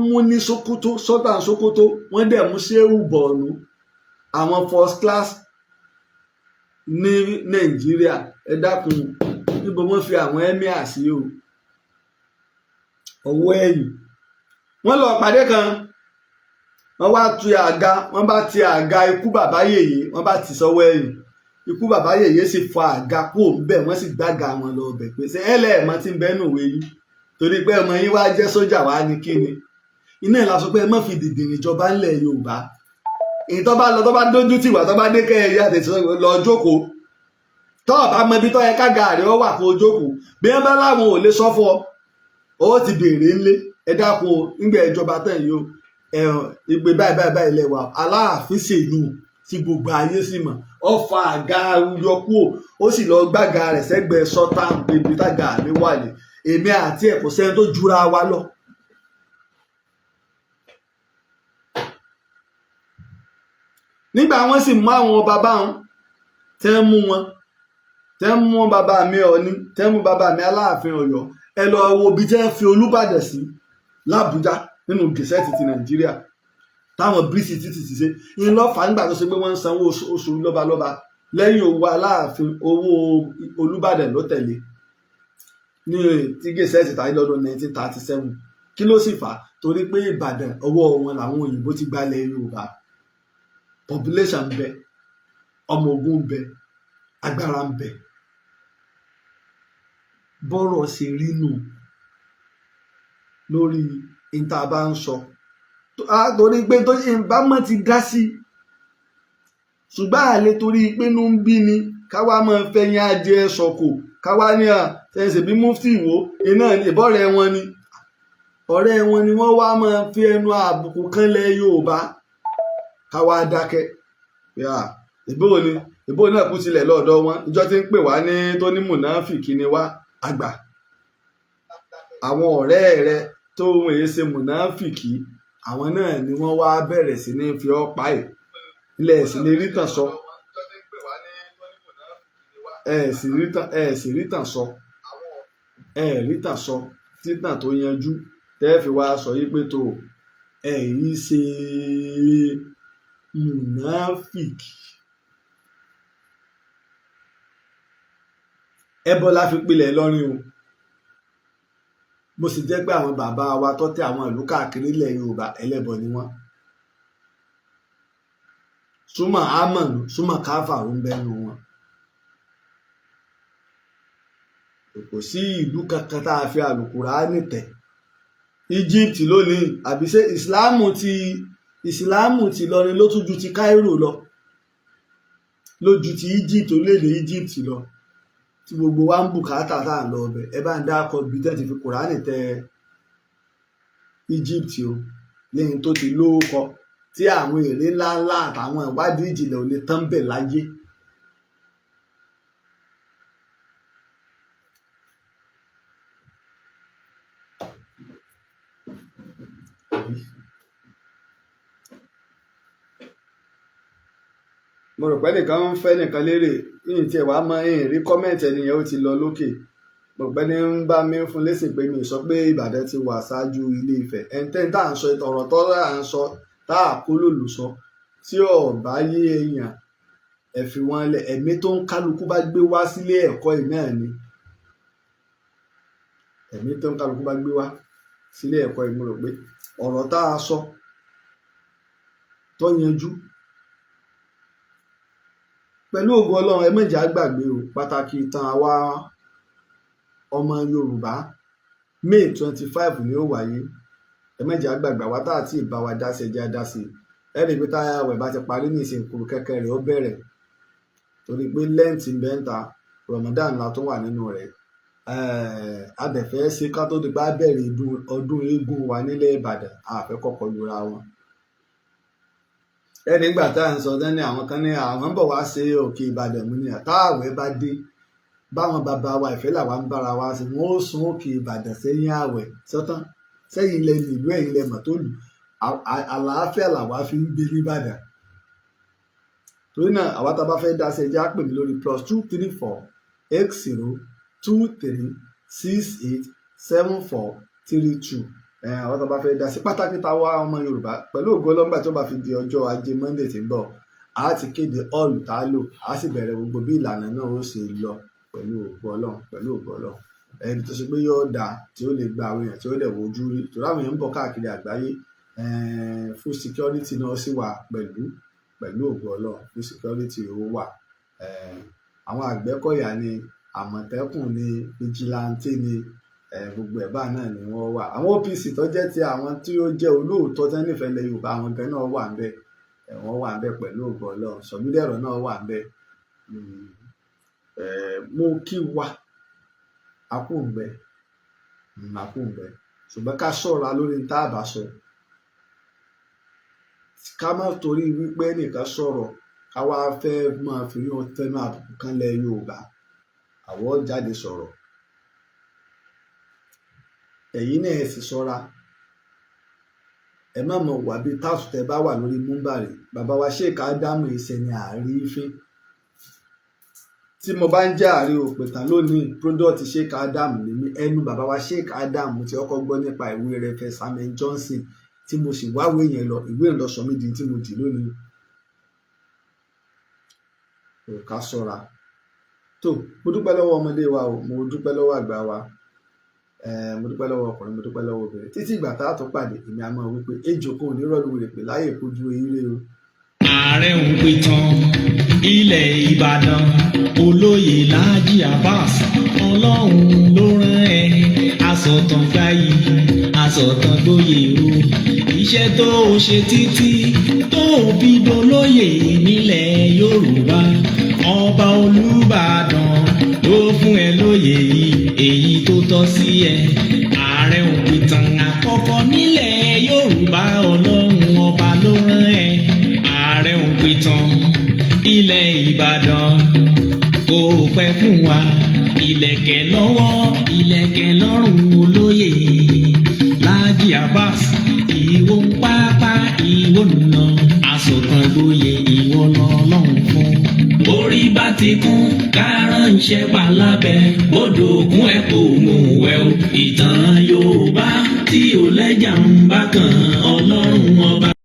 mú ní Sókótó Sultan Sókótó wọ́n dẹ̀ mú Ṣéhù Bọ̀ọ̀nù àwọn first class ní Nàìjíríà. Ẹ dákun níbo wọ́n fi àwọn emir sí o ọwọ́ ẹ̀yìn. Wọ́n lọ pàdé kan wọ́n wá tu àga wọ́n bá ti àga ikú bàbá yèyé wọ́n bá ti sọ́wọ́ ẹ̀yìn. Ikú bàbá yèyé sì fa àga kó bẹ́ẹ̀ wọ́n sì gbága wọn lọ bẹ̀ pé ṣé ẹlẹ́ẹ̀mọ́ tí ń bẹ́nu òwe yìí torí pé ọmọ yín wá jẹ́ sójà wá ní kíni. Iná ìlà sọ pé ẹ má fi dìdìrìn ìjọba ńlẹ̀ Yorùbá. Èyí tó bá lọ tó bá dójú tì wá tó bá dé kẹ́ẹ̀yà tètè lọ jókòó. Tó bá mọ ibi tó yẹ ká gàárì ọ wà kó jókòó bí wọ́n bá láwọn ò lè sọ fún ọ ó ti béèrè ńlé. Ẹ dákun nígbà ìjọba tán yìí o ìgbé báyìí lẹ́wà Aláàfin ṣèlú tí gbogbo ayé sì mọ̀ ọ fa àga yọkú ó sì lọ gbága rẹ̀ sẹ́gbẹ̀ẹ́ sọ́tà ibi tága mi wà ní èmi àti ẹ̀kọ́ sẹ́ni tó jura wa lọ. Nígbà wọ́n sì mú àwọn bàbá wọn tẹ́ mú bàbá mi Ọ̀ọ̀ni tẹ́ mú bàbá mi Aláàfin Ọ̀yọ́ ẹ lọ wo ibi tẹ́ fi Olúbàdàn sí l'Àbújá nínú gẹ̀ẹ́sẹ̀tì ti Nàìjíríà táwọn bírísì títì ti ṣe ń lọ fà nígbà tó ṣe pé wọ́n ń sanwó oṣù lọ́balọ́ba lẹ́yìn owó Aláàfin owó Olúbàdàn ló tẹ̀lé ní tí gẹ̀ẹ́sẹ̀tì tàbí lọ́dún 1937. Kí ló sì fà á? Torí pé Ìbàdàn ọwọ́ wọn làwọn òyìnbó ti gbalẹ̀ Yorùbá. Population ń bẹ ọmọ ogun ń bẹ agbára ń bẹ bọ́rọ̀ ṣe rí nù lórí ìta bá ń sọ torí pé tó ìbámọ̀ ti dá sí ṣùgbọ́n àlè torí pé inú ń bí ni káwá máa fẹ̀yìn adìẹ sọ̀kò káwá ní ṣẹ̀ṣẹ̀ bí mufti ìwò iná ìbọ̀rẹ̀ wọn ni ọ̀rẹ́ wọn ni wọ́n wá máa fi ẹnu àbùkù kanlẹ̀ Yorùbá káwá dákẹ́ ìbò náà kú sílẹ̀ lọ́dọ̀ wọn ìjọ tí ń pè wá ní tó ní mùnáfìkì ni wá àgbà àwọn ọ̀rẹ́ rẹ tó ń èé ṣe mùnáfìkì àwọn náà ni wọ́n wá bẹ̀rẹ̀ sí ní fi ọ́ pa ẹ̀ ilẹ̀ sì lè rítàn sọ rítàn sọ títàn tó yanjú tẹ́ fi wá sọ yí pé tó yìí ṣe mùnáfìkì. Ẹbọ la fi pilẹ̀ Ìlọrin o bó sì jẹ́ pé àwọn bàbá wa tó tẹ àwọn ìlú káàkiri ilẹ̀ Yorùbá ẹlẹ́bọ ni wọ́n. Súnmọ́ ámọ̀nù súnmọ́ káfàrú ń bẹ́nu wọn. Kò sí ìlú kankan tá a fi àlùkùránì tẹ̀. Egypt lónìí àbí ṣé ìsìláàmù ti Ìlọrin ló tún ju ti Cairo lọ lójú ti Egypt orílẹ̀-èdè Egypt lọ tí gbogbo wa ń bùkátà tá à ń lọ ọbẹ̀ ẹ bá ń dákọ̀ bí tẹ́ ti fi kùránì tẹ Egypt o lẹ́yìn tó ti lórúkọ tí àwọn èrè ńláńlá àtàwọn ìwádìí ìjìnlẹ̀ ò lè tán bẹ̀ láyé. mo rò pé nìkan ń fẹ́ nìkan lérè yìí tí ẹ̀ wá mọ ẹ̀yìn rí kọ́mẹ̀ntì ẹnìyẹn ó ti lọ lókè mo rò pé ní ń bá mi fún lésìn pé mi sọ pé Ìbàdàn ti wà ṣáájú Ilé Ifẹ̀ ẹ̀ńtẹ́ tá à ń sọ ọ̀rọ̀ tó à ń sọ tá à kó lòlù sọ tí ọ̀bá yé èèyàn ẹ fi wọn lẹ̀ ẹ̀mí tó ń kálukú bá gbé wá sílé ẹ̀kọ́ yìí náà ni ẹ̀mí tó ń kálukú bá gbé wá sílé ẹ̀kọ́ yìí mo rò pé ọ̀rọ̀ tá a sọ tó yanjú pẹ̀lú ògo Ọlọ́run ẹ má jẹ́ á gbàgbé o pàtàkì ìtàn àwa ọmọ Yorùbá May 25 ni ó wáyé ẹ má jẹ́ á gbàgbé àwa tá àti ìbá wa dáṣẹ jẹ́ àdáṣe ẹ rí i pé táyà wẹ̀ bá ti parí ní ìsìnkú kẹ́kẹ́ rẹ̀ ó bẹ̀rẹ̀ torí pé lẹ́ǹtì bẹ́ńtà Ramadan la tó wà nínú rẹ̀ adẹ̀fẹ́ ṣe ká tó di bá bẹ̀rẹ̀ ọdún eégún wa nílẹ̀ Ìbàdàn àfẹ́kọ̀kọ̀ lura wọn ẹni ìgbà tá à ń sọ dání àwọn kan ní àwọn ń bọ̀ wá sí òkè Ìbàdàn mú ni àtàwẹ̀ bá dé báwọn bàbá wa ìfẹ́ làwa ń bára wa sí wọn ó sun òkè Ìbàdàn sẹ́yìn àwẹ̀ sọ́tán sẹ́yìn ilẹ̀ ìlú ẹ̀yìn ilẹ̀ mọ̀tòlù àlàáfíà làwa fi ń gbé nìbàdàn torí náà àwa tá a bá fẹ́ dá sí ẹjẹ́ á pè mí lórí +234 8023687432 àwọn tó bá fẹ́ dá sí pàtàkì táwa ọmọ Yorùbá pẹ̀lú ògo Ọlọ́run tí ó bá fi di ọjọ́ Ajé Monday tí ń bọ̀ a ti kéde ọ́ọ̀lù tá a lò a sì bẹ̀rẹ̀ gbogbo bí ìlànà náà ó ṣe lọ pẹ̀lú ògo Ọlọ́run ẹni tó ṣe pé yóò dá tí ó lè gba àwọn èèyàn tí ó lè wojú rí torí àwọn èèyàn ń bọ̀ káàkiri àgbáyé full security náà sì wà pẹ̀lú ògo Ọlọ́run full security ó wà àwọn Àgbẹ̀kọ̀yà ni Àmọ̀tẹ́kùn ni vigilante ni gbogbo ẹ̀bá náà ni wọ́n wà àwọn OPC tó jẹ́ ti àwọn tí ó jẹ́ olóòótọ́ tẹ́ nífẹ̀ẹ́ lẹ Yorùbá àwọn gan náà wà ń bẹ̀ wọ́n wà ń bẹ̀ pẹ̀lú ògo Ọlọ́run Sọ̀mídẹ̀rọ̀ náà wà ń bẹ̀ mo kí wa akóǹbẹ ṣùgbọ́n ká ṣọ́ra lórí tá a bá sọ ká má torí wípé nìkan sọ̀rọ̀ ká wá fẹ́ máa fi yàn tẹnu àbùkù kan lẹ Yorùbá àwọn jáde sọ̀rọ̀ ẹ̀yin náà ẹ sì ṣọ́ra ẹ má mọ̀ wà bíi táàtù tẹ bá wà lórí múmbàrì bàbá wa Sheikh Ádámù ìṣẹ̀ni àrífín tí mo bá ń jẹ́ Ààrẹ Òpìtàn lónìí product Sheikh Ádámù lèmi ẹnu bàbá wa Sheikh Ádámù tí ọkọ̀ gbọ́ nípa ìwé rẹ̀ fẹ́ Samuel Johnson tí mo sì wáwé yẹn lọ ìwé ìlọsọ mi di tí mo dì lónìí ká ṣọ́ra tó mo dúpẹ́ lọ́wọ́ ọmọdé wa o mo dúpẹ́ lọ́wọ́ àgbà wa mo dúpẹ́ lọ́wọ́ ọkùnrin mo dúpẹ́ lọ́wọ́ obìnrin títí ìgbà tá a tún pàdé èmi àmọ́ wípé ejò kò ní rọ́ọ̀lù rẹ̀ pé láyè kojú eré o. Ààrẹ Òpìtàn ilẹ̀ Ìbàdàn olóyè Laji Abbas Ọlọ́run ló rán ẹ asọ̀tàn gbáyì asọ̀tàn gbóyè o iṣẹ́ tó o ṣe títí tó o fi dolóyè nílẹ̀ Yorùbá ọba Olúbàdàn ló fún ẹ lóyè yìí èyí tó tọ́ sí ẹ Ààrẹ Òpìtàn àkọ́kọ́ nílẹ̀ Yorùbá Ọlọ́run ọba ló rán ẹ Ààrẹ Òpìtàn ilẹ̀ Ìbàdàn kò pẹ́ fún wa ìlẹ̀kẹ̀ lọ́wọ́ ìlẹ̀kẹ̀ lọ́rùn olóyè Laji Abbas ìwọ ń pápá ìwọ nùnà asọ̀tàn gboyè ìwọ lọ́lọ́run fún. Orí bá ti kún kárànṣẹ́ wà lábẹ́ odò òkun ẹ̀ kò mú wẹ̀ o ìtàn Yorùbá tí ò lẹ́jà ń bá kan Ọlọ́run